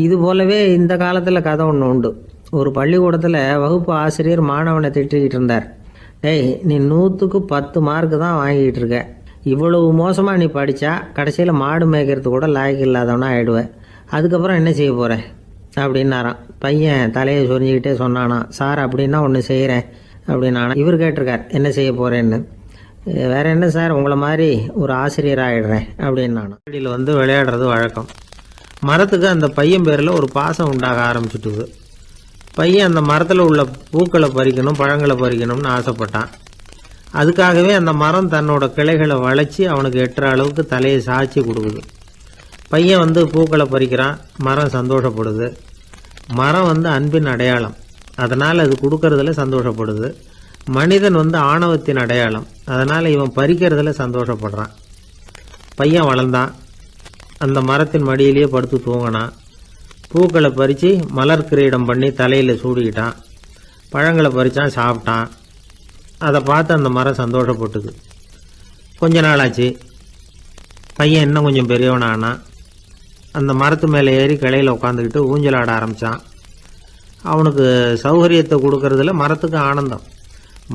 இது போலவே இந்த காலத்தில் கதை ஒன்று உண்டு. ஒரு பள்ளிக்கூடத்தில் வகுப்பு ஆசிரியர் மாணவனை திட்டிக்கிட்டு இருந்தார். டேய், நீ 100க்கு 10 மார்க்கு தான் வாங்கிக்கிட்டு இருக்க, இவ்வளவு மோசமாக நீ படித்தா கடைசியில் மாடு மேய்க்கிறது கூட லாய்க்கு இல்லாதவனா ஆகிடுவேன், அதுக்கப்புறம் என்ன செய்ய போகிறேன் அப்படின்னாராம். பையன் தலையை சொரிஞ்சிக்கிட்டே சொன்னானா, சார் அப்படின்னா ஒன்று செய்கிறேன் அப்படின்னானா. இவர் கேட்டிருக்கார், என்ன செய்ய போகிறேன்னு. வேற என்ன சார், உங்களை மாதிரி ஒரு ஆசிரியர் ஆகிடுறேன் அப்படின்னானா. வீட்டில் வந்து விளையாடுறது வழக்கம். மரத்துக்கு அந்த பையன் பேரில் ஒரு பாசம் உண்டாக ஆரம்பிச்சுட்டுது. பையன் அந்த மரத்தில் உள்ள பூக்களை பறிக்கணும், பழங்களை பறிக்கணும்னு ஆசைப்பட்டான். அதுக்காகவே அந்த மரம் தன்னோட கிளைகளை வளைச்சி அவனுக்கு எட்டுற அளவுக்கு தலையை சாய்ச்சி கொடுக்குது. பையன் வந்து பூக்களை பறிக்கிறான், மரம் சந்தோஷப்படுது. மரம் வந்து அன்பின் அடையாளம், அதனால் அது கொடுக்கறதுல சந்தோஷப்படுது. மனிதன் வந்து ஆணவத்தின் அடையாளம், அதனால் இவன் பறிக்கிறதுல சந்தோஷப்படுறான். பையன் வளர்ந்தான், அந்த மரத்தின் மடியிலேயே படுத்து தூங்கினான். பூக்களை பறித்து மலர் கிரீடம் பண்ணி தலையில் சூடிக்கிட்டான். பழங்களை பறித்தான், சாப்பிட்டான். அதை பார்த்து அந்த மரம் சந்தோஷப்பட்டுது. கொஞ்ச நாளாச்சு, பையன் இன்னும் கொஞ்சம் பெரியவனானான். அந்த மரத்து மேலே ஏறி கிளையில் உட்காந்துக்கிட்டு ஊஞ்சல் ஆட ஆரம்பித்தான். அவனுக்கு சௌகரியத்தை கொடுக்கறதுல மரத்துக்கு ஆனந்தம்,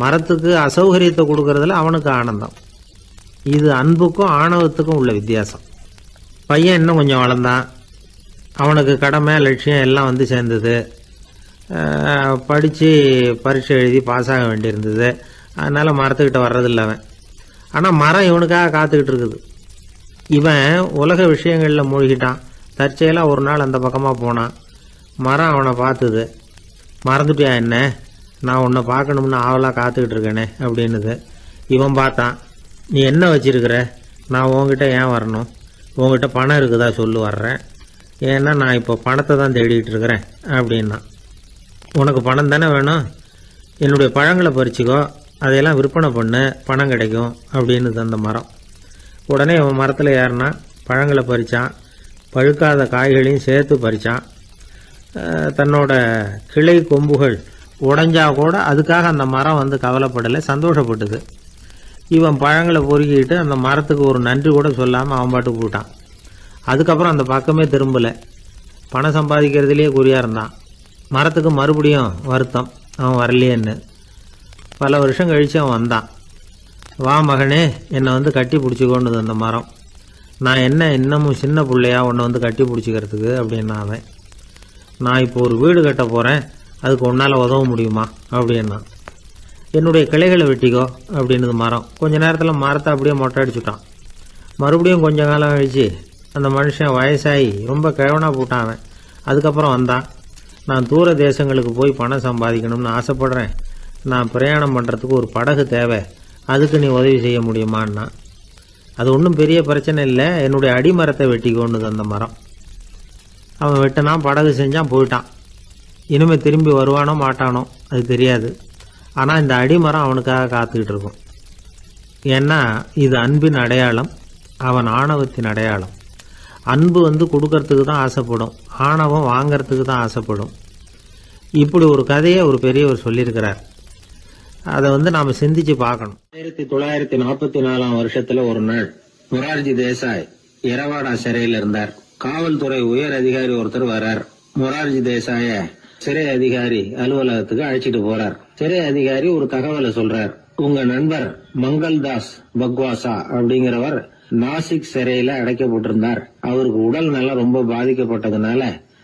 மரத்துக்கு அசௌகரியத்தை கொடுக்கறதுல அவனுக்கு ஆனந்தம். இது அன்புக்கும் ஆணவத்துக்கும் உள்ள வித்தியாசம். பையன் இன்னும் கொஞ்சம் வளர்ந்தான். அவனுக்கு கடமை, லட்சியம் எல்லாம் வந்து சேர்ந்தது. படித்து பரீட்சை எழுதி பாஸ் ஆக வேண்டியிருந்தது. அதனால் மரத்துக்கிட்ட வர்றதில்லை அவன். ஆனால் மரம் இவனுக்காக காத்துக்கிட்டு இருக்குது. இவன் உலக விஷயங்களில் மூழ்கிட்டான். தற்செயலாக ஒரு நாள் அந்த பக்கமாக போனான். மரம் அவனை பார்த்துது. மறந்துட்டியா என்ன, நான் உன்னை பார்க்கணும்னு ஆவலாக காத்துக்கிட்டு இருக்கேனே அப்படின்னுது. இவன் பார்த்தான், நீ என்ன வச்சிருக்கிற, நான் உங்ககிட்ட ஏன் வரணும், உங்ககிட்ட பணம் இருக்குதா சொல்லு, வர்றேன். ஏன்னா நான் இப்போ பணத்தை தான் தேடிக்கிட்டு இருக்கிறேன் அப்படின்னா. உனக்கு பணம் தானே வேணும், என்னுடைய பழங்களை பறிச்சிக்கோ, அதையெல்லாம் விற்பனை பண்ணு, பணம் கிடைக்கும் அப்படின்னு அந்த மரம். உடனே அவன் மரத்தில் ஏறினா, பழங்களை பறித்தான், பழுக்காத காய்களையும் சேர்த்து பறித்தான். தன்னோட கிளை கொம்புகள் உடைஞ்சா கூட அதுக்காக அந்த மரம் வந்து கவலைப்படலை, சந்தோஷப்பட்டுது. இவன் பழங்களை பொறுக்கிட்டு அந்த மரத்துக்கு ஒரு நன்றி கூட சொல்லாமல் அவன் பாட்டுக்கு போட்டான். அதுக்கப்புறம் அந்த பக்கமே திரும்பலை. பணம் சம்பாதிக்கிறதுலேயே குறியாக இருந்தான். மரத்துக்கு மறுபடியும் வருத்தம், அவன் வரலையேன்னு. பல வருஷம் கழித்து அவன் வந்தான். வா மகனே, என்னை வந்து கட்டி பிடிச்சிக்கொண்டுது அந்த மரம். நான் என்ன இன்னமும் சின்ன பிள்ளையா உன்னை வந்து கட்டி பிடிச்சிக்கிறதுக்கு அப்படின்னா அவன். நான் இப்போ ஒரு வீடு கட்ட போகிறேன், அதுக்கு உன்னால் உதவ முடியுமா அப்படின்னா. என்னுடைய கிளைகளை வெட்டிக்கோ அப்படின்னுது மரம். கொஞ்ச நேரத்தில் மரத்தை அப்படியே மொட்டை அடிச்சுட்டான். மறுபடியும் கொஞ்ச காலம் கழிச்சு அந்த மனுஷன் வயசாகி ரொம்ப கிழவனாக போட்டான் அவன். அதுக்கப்புறம் வந்தான். நான் தூர தேசங்களுக்கு போய் பணம் சம்பாதிக்கணும்னு ஆசைப்படுறேன், நான் பிரயாணம் பண்ணுறதுக்கு ஒரு படகு தேவை, அதுக்கு நீ உதவி செய்ய முடியுமான்னா. அது ஒன்றும் பெரிய பிரச்சனை இல்லை, என்னுடைய அடிமரத்தை வெட்டிக்கோன்னுது அந்த மரம். அவன் வெட்டினான், படகு செஞ்சான், போயிட்டான். இனிமேல் திரும்பி வருவானோ மாட்டானோ அது தெரியாது. ஆனால் இந்த அடிமரம் அவனுக்காக காத்துக்கிட்டு இருக்கும். ஏன்னா இது அன்பின் அடையாளம், அவன் ஆணவத்தின் அடையாளம். அன்பு கொடுக்கறதுக்கு தான் ஆசைப்படும், ஆணவம் வாங்கிறதுக்கு தான் ஆசைப்படும். இப்படி ஒரு கதையை ஒரு பெரியவர் சொல்லியிருக்கிறார். அதை நாம் சிந்திச்சு பார்க்கணும். 1944 வருஷத்துல ஒரு நாள் மொரார்ஜி தேசாய் எரவாடா சிறையில் இருந்தார். காவல்துறை உயர் அதிகாரி ஒருத்தர் வர்றார். மொரார்ஜி தேசாய சிறை அதிகாரி அலுவலகத்துக்கு அழைச்சிட்டு போறார். சிறை அதிகாரி ஒரு தகவலை சொல்றார். உங்க நண்பர் மங்கள்தாஸ் பக்வாசா அப்படிங்கிறவர் நாசிக் சிறையில அடைக்கப்பட்டிருந்தார். அவருக்கு உடல் நலம் ரொம்ப பாதிக்கப்பட்டதுனால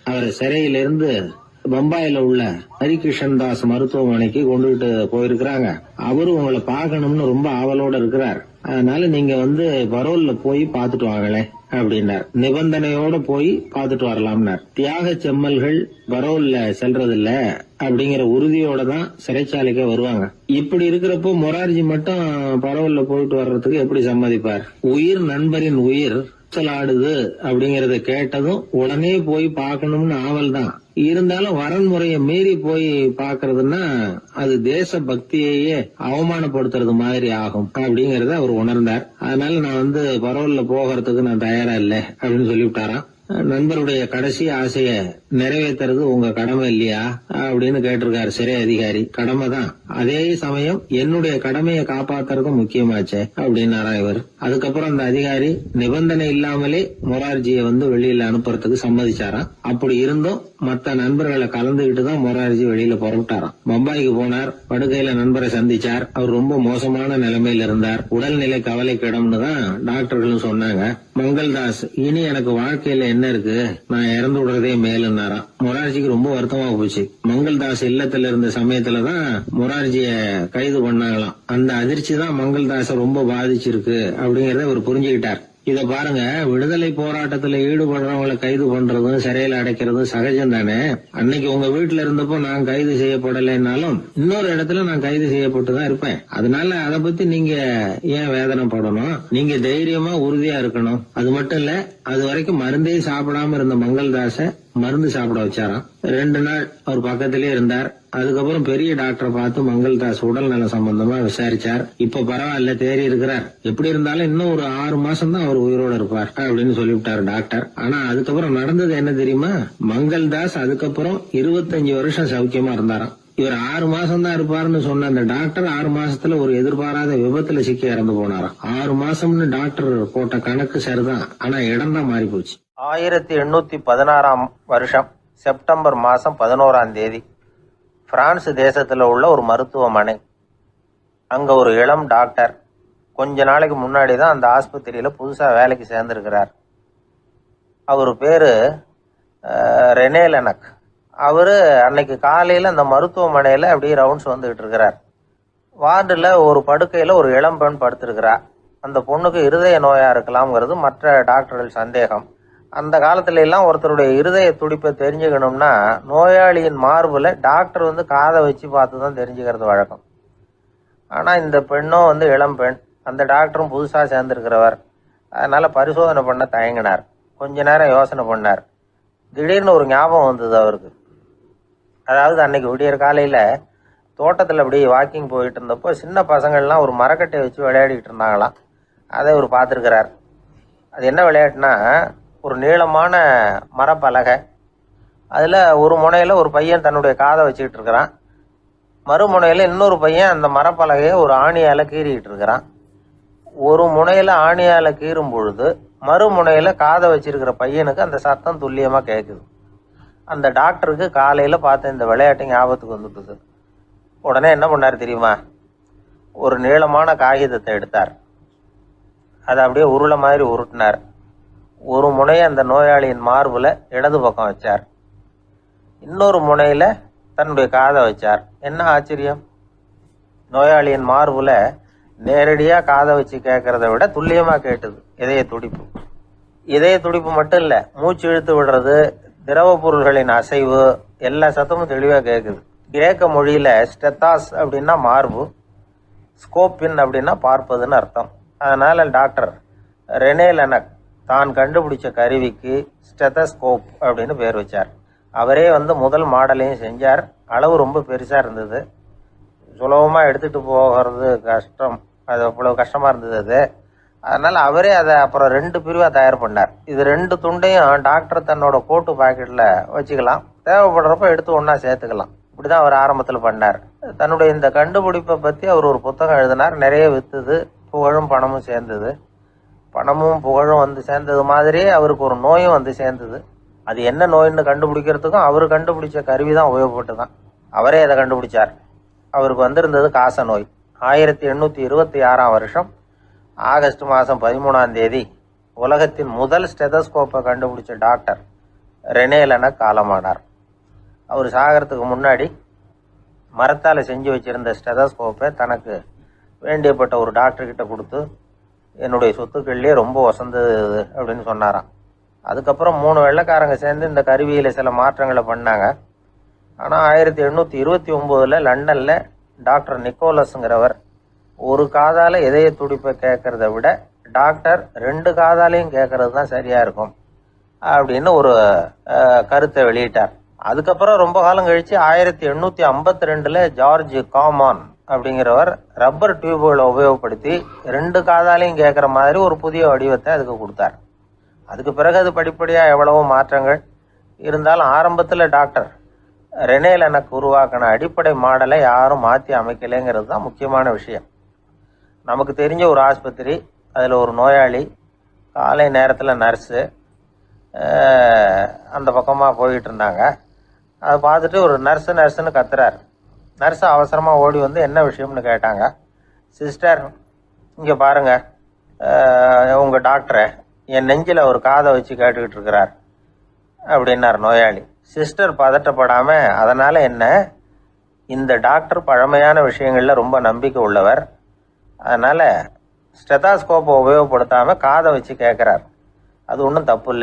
அவரை சிறையிலிருந்து பம்பாயில உள்ள ஹரிகிருஷ்ணன் தாஸ் மருத்துவமனைக்கு கொண்டுகிட்டு போயிருக்கிறாங்க. அவரு உங்களை பார்க்கணும்னு ரொம்ப ஆவலோட இருக்கிறார். அதனால நீங்க பரோல்ல போய் பாத்துட்டு வாங்களே அப்படின்னார். நிபந்தனையோட போய் பாத்துட்டு வரலாம்னார். தியாக செம்மல்கள் பரோல்ல செல்றதில்ல அப்படிங்கிற உறுதியோட தான் சிறைச்சாலைக்கே வருவாங்க. இப்படி இருக்கிறப்போ மொரார்ஜி மட்டும் பரோல்ல போயிட்டு வர்றதுக்கு எப்படி சம்மதிப்பார்? உயிர் நண்பரின் உயிர் ஆடுது அப்படிங்கறத கேட்டதும் உடனே போய் பார்க்கணும்னு ஆவல் தான். இருந்தாலும் வரன்முறையை மீறி போய் பாக்குறதுன்னா அது தேச பக்தியையே அவமானப்படுத்துறது மாதிரி ஆகும் அப்படிங்கறத அவர் உணர்ந்தார். அதனால நான் பரோல்ல போகிறதுக்கு நான் தயாரா இல்ல அப்படின்னு சொல்லிவிட்டாராம். நண்பருடைய கடைசி ஆசைய நிறைவேற்றுறது உங்க கடமை இல்லையா அப்படின்னு கேட்டிருக்காரு சிறை அதிகாரி. கடமை தான், அதே சமயம் என்னுடைய கடமையை காப்பாத்துறதும் முக்கியமாச்சே அப்படின்னாரா இவர். அதுக்கப்புறம் அந்த அதிகாரி நிபந்தனை இல்லாமலே மொரார்ஜியை வெளியில அனுப்புறதுக்கு சம்மதிச்சாராம். அப்படி இருந்தும் மத்த நண்பர்களை கலந்துகிட்டு தான் மொரார்ஜி வெளியில புறப்பட்டாராம். பம்பாய்க்கு போனார். படுக்கையில நண்பரை சந்திச்சார். அவர் ரொம்ப மோசமான நிலைமையில இருந்தார். உடல்நிலை கவலைக்கிடம்னு தான் டாக்டர்களும் சொன்னாங்க. மங்கள்தாஸ், இனி எனக்கு வாழ்க்கையில என்ன இருக்கு, நான் இறந்து விடுறதே மேலுன்னாராம். மொரார்ஜிக்கு ரொம்ப வருத்தமா போச்சு. மங்கள்தாஸ் இல்லத்துல இருந்த சமயத்துலதான் மொரார்ஜிய கைது பண்ணாங்களாம். அந்த அதிர்ச்சி தான் மங்கள்தாஸ ரொம்ப பாதிச்சிருக்கு அப்படிங்கறத அவர் புரிஞ்சுக்கிட்டார். இத பாருங்க, விடுதலை போராட்டத்துல ஈடுபடுறவங்களை கைது பண்றதும் சிறையில அடைக்கிறதும் சகஜம் தானே. அன்னைக்கு உங்க வீட்டுல இருந்தப்போ நான் கைது செய்யப்படலைன்னாலும் இன்னொரு இடத்துல நான் கைது செய்யப்பட்டுதான் இருப்பேன். அதனால அதை பத்தி நீங்க ஏன் வேதனைப்படணும்? நீங்க தைரியமா உறுதியா இருக்கணும். அது மட்டும் இல்ல, அது வரைக்கும் மருந்தே சாப்பிடாம இருந்த மங்கள்தாஸ மருந்து சாப்பிட வச்சாராம். 2 நாள் அவர் பக்கத்திலே இருந்தார். அதுக்கப்புறம் பெரிய டாக்டரை பார்த்து மங்கள்தாஸ் உடல் நல சம்பந்தமா விசாரிச்சார். இப்ப பரவாயில்ல, தேறி இருக்கிறார். எப்படி இருந்தாலும் இன்னும் ஒரு 6 மாசம் தான் அவர் உயிரோட இருப்பார் அப்படின்னு சொல்லிவிட்டாரு டாக்டர். ஆனா அதுக்கப்புறம் நடந்தது என்ன தெரியுமா? மங்கள்தாஸ் அதுக்கப்புறம் 25 வருஷம் சௌக்கியமா இருந்தாராம். இவர் 6 மாசம் தான் இருப்பாருன்னு சொன்ன அந்த டாக்டர் 6 மாசத்துல ஒரு எதிர்பாராத விபத்துல சிக்கி இறந்து போனாராம். 6 மாசம்னு டாக்டர் போட்ட கணக்கு சரிதான், ஆனா இடம் தான் மாறி போச்சு. 1816 வருஷம் செப்டம்பர் மாதம் 11ஆம் தேதி பிரான்ஸ் தேசத்தில் உள்ள ஒரு மருத்துவமனை. அங்கே ஒரு இளம் டாக்டர் கொஞ்ச நாளைக்கு முன்னாடி தான் அந்த ஆஸ்பத்திரியில் புதுசாக வேலைக்கு சேர்ந்துருக்கிறார். அவர் பேர் ரெனே லெனக். அவர் அன்னைக்கு காலையில் அந்த மருத்துவமனையில் அப்படியே ரவுண்ட்ஸ் வந்துக்கிட்டு இருக்கிறார். வார்டில் ஒரு படுக்கையில் ஒரு இளம் பெண் படுத்திருக்கிறார். அந்த பொண்ணுக்கு இருதய நோயாக இருக்கலாம்ங்கிறது மற்ற டாக்டர்கள் சந்தேகம். அந்த காலத்துல எல்லாம் ஒருத்தருடைய இருதய துடிப்பை தெரிஞ்சுக்கணும்னா நோயாளியின் மார்புல டாக்டர் காதை வச்சு பார்த்து தான் தெரிஞ்சுக்கிறது வழக்கம். ஆனால் இந்த பெண்ணும் இளம் பெண், அந்த டாக்டரும் புதுசாக சேர்ந்துருக்கிறவர். அதனால பரிசோதனை பண்ண தயங்கினார். கொஞ்ச நேரம் யோசனை பண்ணார். திடீர்னு ஒரு ஞாபகம் வந்தது அவருக்கு. அதாவது அன்னைக்கு விடியற் காலையில் தோட்டத்தில் அப்படியே வாக்கிங் போயிட்டு இருந்தப்போ சின்ன பசங்கள்லாம் ஒரு மரக்கட்டையை வச்சு விளையாடிட்டு இருந்தாங்களாம். அதை இவர் பார்த்துருக்கிறார். அது என்ன விளையாட்டுனா, ஒரு நீளமான மரப்பலகை, அதில் ஒரு முனையில் ஒரு பையன் தன்னுடைய காதை வச்சுக்கிட்டு இருக்கிறான். மறுமுனையில் இன்னொரு பையன் அந்த மரப்பலகையை ஒரு ஆணியால் கீறிக்கிட்டு இருக்கிறான். ஒரு முனையில் ஆணியால் கீறும் பொழுது மறுமுனையில் காதை வச்சிருக்கிற பையனுக்கு அந்த சத்தம் துல்லியமாக கேட்குது. அந்த டாக்டருக்கு காலையில் பார்த்த இந்த விளையாட்டு ஞாபகத்துக்கு வந்துட்டுது. உடனே என்ன பண்ணார் தெரியுமா? ஒரு நீளமான காகிதத்தை எடுத்தார். அதை அப்படியே உருளை மாதிரி உருட்டினார். ஒரு முனையை அந்த நோயாளியின் மார்புல இடது பக்கம் வச்சார். இன்னொரு முனையில் தன்னுடைய காதை வச்சார். என்ன ஆச்சரியம்! நோயாளியின் மார்புல நேரடியாக காதை வச்சு கேட்கறத விட துல்லியமாக கேட்டுது இதய துடிப்பு. இதய துடிப்பு மட்டும் இல்லை, மூச்சு இழுத்து விடுறது, திரவ பொருள்களின் அசைவு, எல்லா சத்தமும் தெளிவாக கேட்குது. கிரேக்க மொழியில் ஸ்டெத்தாஸ் அப்படின்னா மார்பு, ஸ்கோப்பின் அப்படின்னா பார்ப்பதுன்னு அர்த்தம். அதனால் டாக்டர் ரெனே லெனக் தான் கண்டுபிடிச்ச கருவிக்கு ஸ்டெத்தஸ்கோப் அப்படின்னு பேர் வச்சார். அவரே முதல் மாடலையும் செஞ்சார். அளவு ரொம்ப பெருசாக இருந்தது. சுலபமாக எடுத்துகிட்டு போகிறது கஷ்டம், அது அவ்வளோ கஷ்டமாக இருந்தது அது. அதனால் அவரே அதை அப்புறம் 2 பிரிவாக தயார் பண்ணார். இது 2 துண்டையும் டாக்டர் தன்னோட கோட்டு பாக்கெட்டில் வச்சுக்கலாம், தேவைப்படுறப்ப எடுத்து ஒன்றா சேர்த்துக்கலாம். இப்படி தான் அவர் ஆரம்பத்தில் பண்ணார். தன்னுடைய இந்த கண்டுபிடிப்பை பற்றி அவர் ஒரு புத்தகம் எழுதினார். நிறைய விற்றுது, புகழும் பணமும் சேர்ந்தது. பணமும் புகழும் வந்து சேர்ந்தது மாதிரியே அவருக்கு ஒரு நோயும் வந்து சேர்ந்தது. அது என்ன நோயின்னு கண்டுபிடிக்கிறதுக்கும் அவர் கண்டுபிடிச்ச கருவி தான் உபயோகப்பட்டு தான். அவரே அதை கண்டுபிடிச்சார். அவருக்கு வந்திருந்தது காச நோய். 1826 வருஷம் ஆகஸ்ட் மாதம் 13ஆம் தேதி உலகத்தின் முதல் ஸ்டெதஸ்கோப்பை கண்டுபிடிச்ச டாக்டர் ரெனே லெனக் காலமானார். அவர் சாகிறதுக்கு முன்னாடி மரத்தால் செஞ்சு வச்சிருந்த ஸ்டெதஸ்கோப்பை தனக்கு வேண்டியப்பட்ட ஒரு டாக்டர்கிட்ட கொடுத்து, என்னுடைய சொத்துக்கள்லேயே ரொம்ப வசந்தது அப்படின்னு சொன்னாராம். அதுக்கப்புறம் 3 வெள்ளைக்காரங்க சேர்ந்து இந்த கருவியில் சில மாற்றங்களை பண்ணாங்க. ஆனால் 1829 லண்டனில் டாக்டர் நிக்கோலஸுங்கிறவர் ஒரு காதால் இதய துடிப்பை கேட்கறத விட டாக்டர் 2 காதாலையும் கேட்கறது தான் சரியாக இருக்கும் அப்படின்னு ஒரு கருத்தை வெளியிட்டார். அதுக்கப்புறம் ரொம்ப காலம் கழித்து 1852 ஜார்ஜ் காமான் அப்படிங்கிறவர் ரப்பர் டியூபுகளை உபயோகப்படுத்தி 2 காதாலையும் கேட்குற மாதிரி ஒரு புதிய வடிவத்தை அதுக்கு கொடுத்தார். அதுக்கு பிறகு அது படிப்படியாக எவ்வளவோ மாற்றங்கள் இருந்தாலும் ஆரம்பத்தில் டாக்டர் ரெனே லெனக் உருவாக்கின அடிப்படை மாடலை யாரும் மாற்றி அமைக்கலைங்கிறது தான் முக்கியமான விஷயம். நமக்கு தெரிஞ்ச ஒரு ஆஸ்பத்திரி, அதில் ஒரு நோயாளி, காலை நேரத்தில் நர்ஸு அந்த பக்கமாக போயிட்டு இருந்தாங்க. அதை பார்த்துட்டு ஒரு நர்ஸுன்னு கத்துறாரு. நர்ஸு அவசரமாக ஓடி வந்து என்ன விஷயம்னு கேட்டாங்க. சிஸ்டர், இங்கே பாருங்கள், உங்கள் டாக்டரை என் நெஞ்சில் ஒரு காதை வச்சு கேட்டுக்கிட்டு இருக்கிறார் அப்படின்னார் நோயாளி. சிஸ்டர் பதட்டப்படாமல், அதனால் என்ன, இந்த டாக்டர் பழமையான விஷயங்களில் ரொம்ப நம்பிக்கை உள்ளவர், அதனால் ஸ்டெதாஸ்கோப்பை உபயோகப்படுத்தாமல் காதை வச்சு கேட்குறார், அது ஒன்றும் தப்பு இல்லை.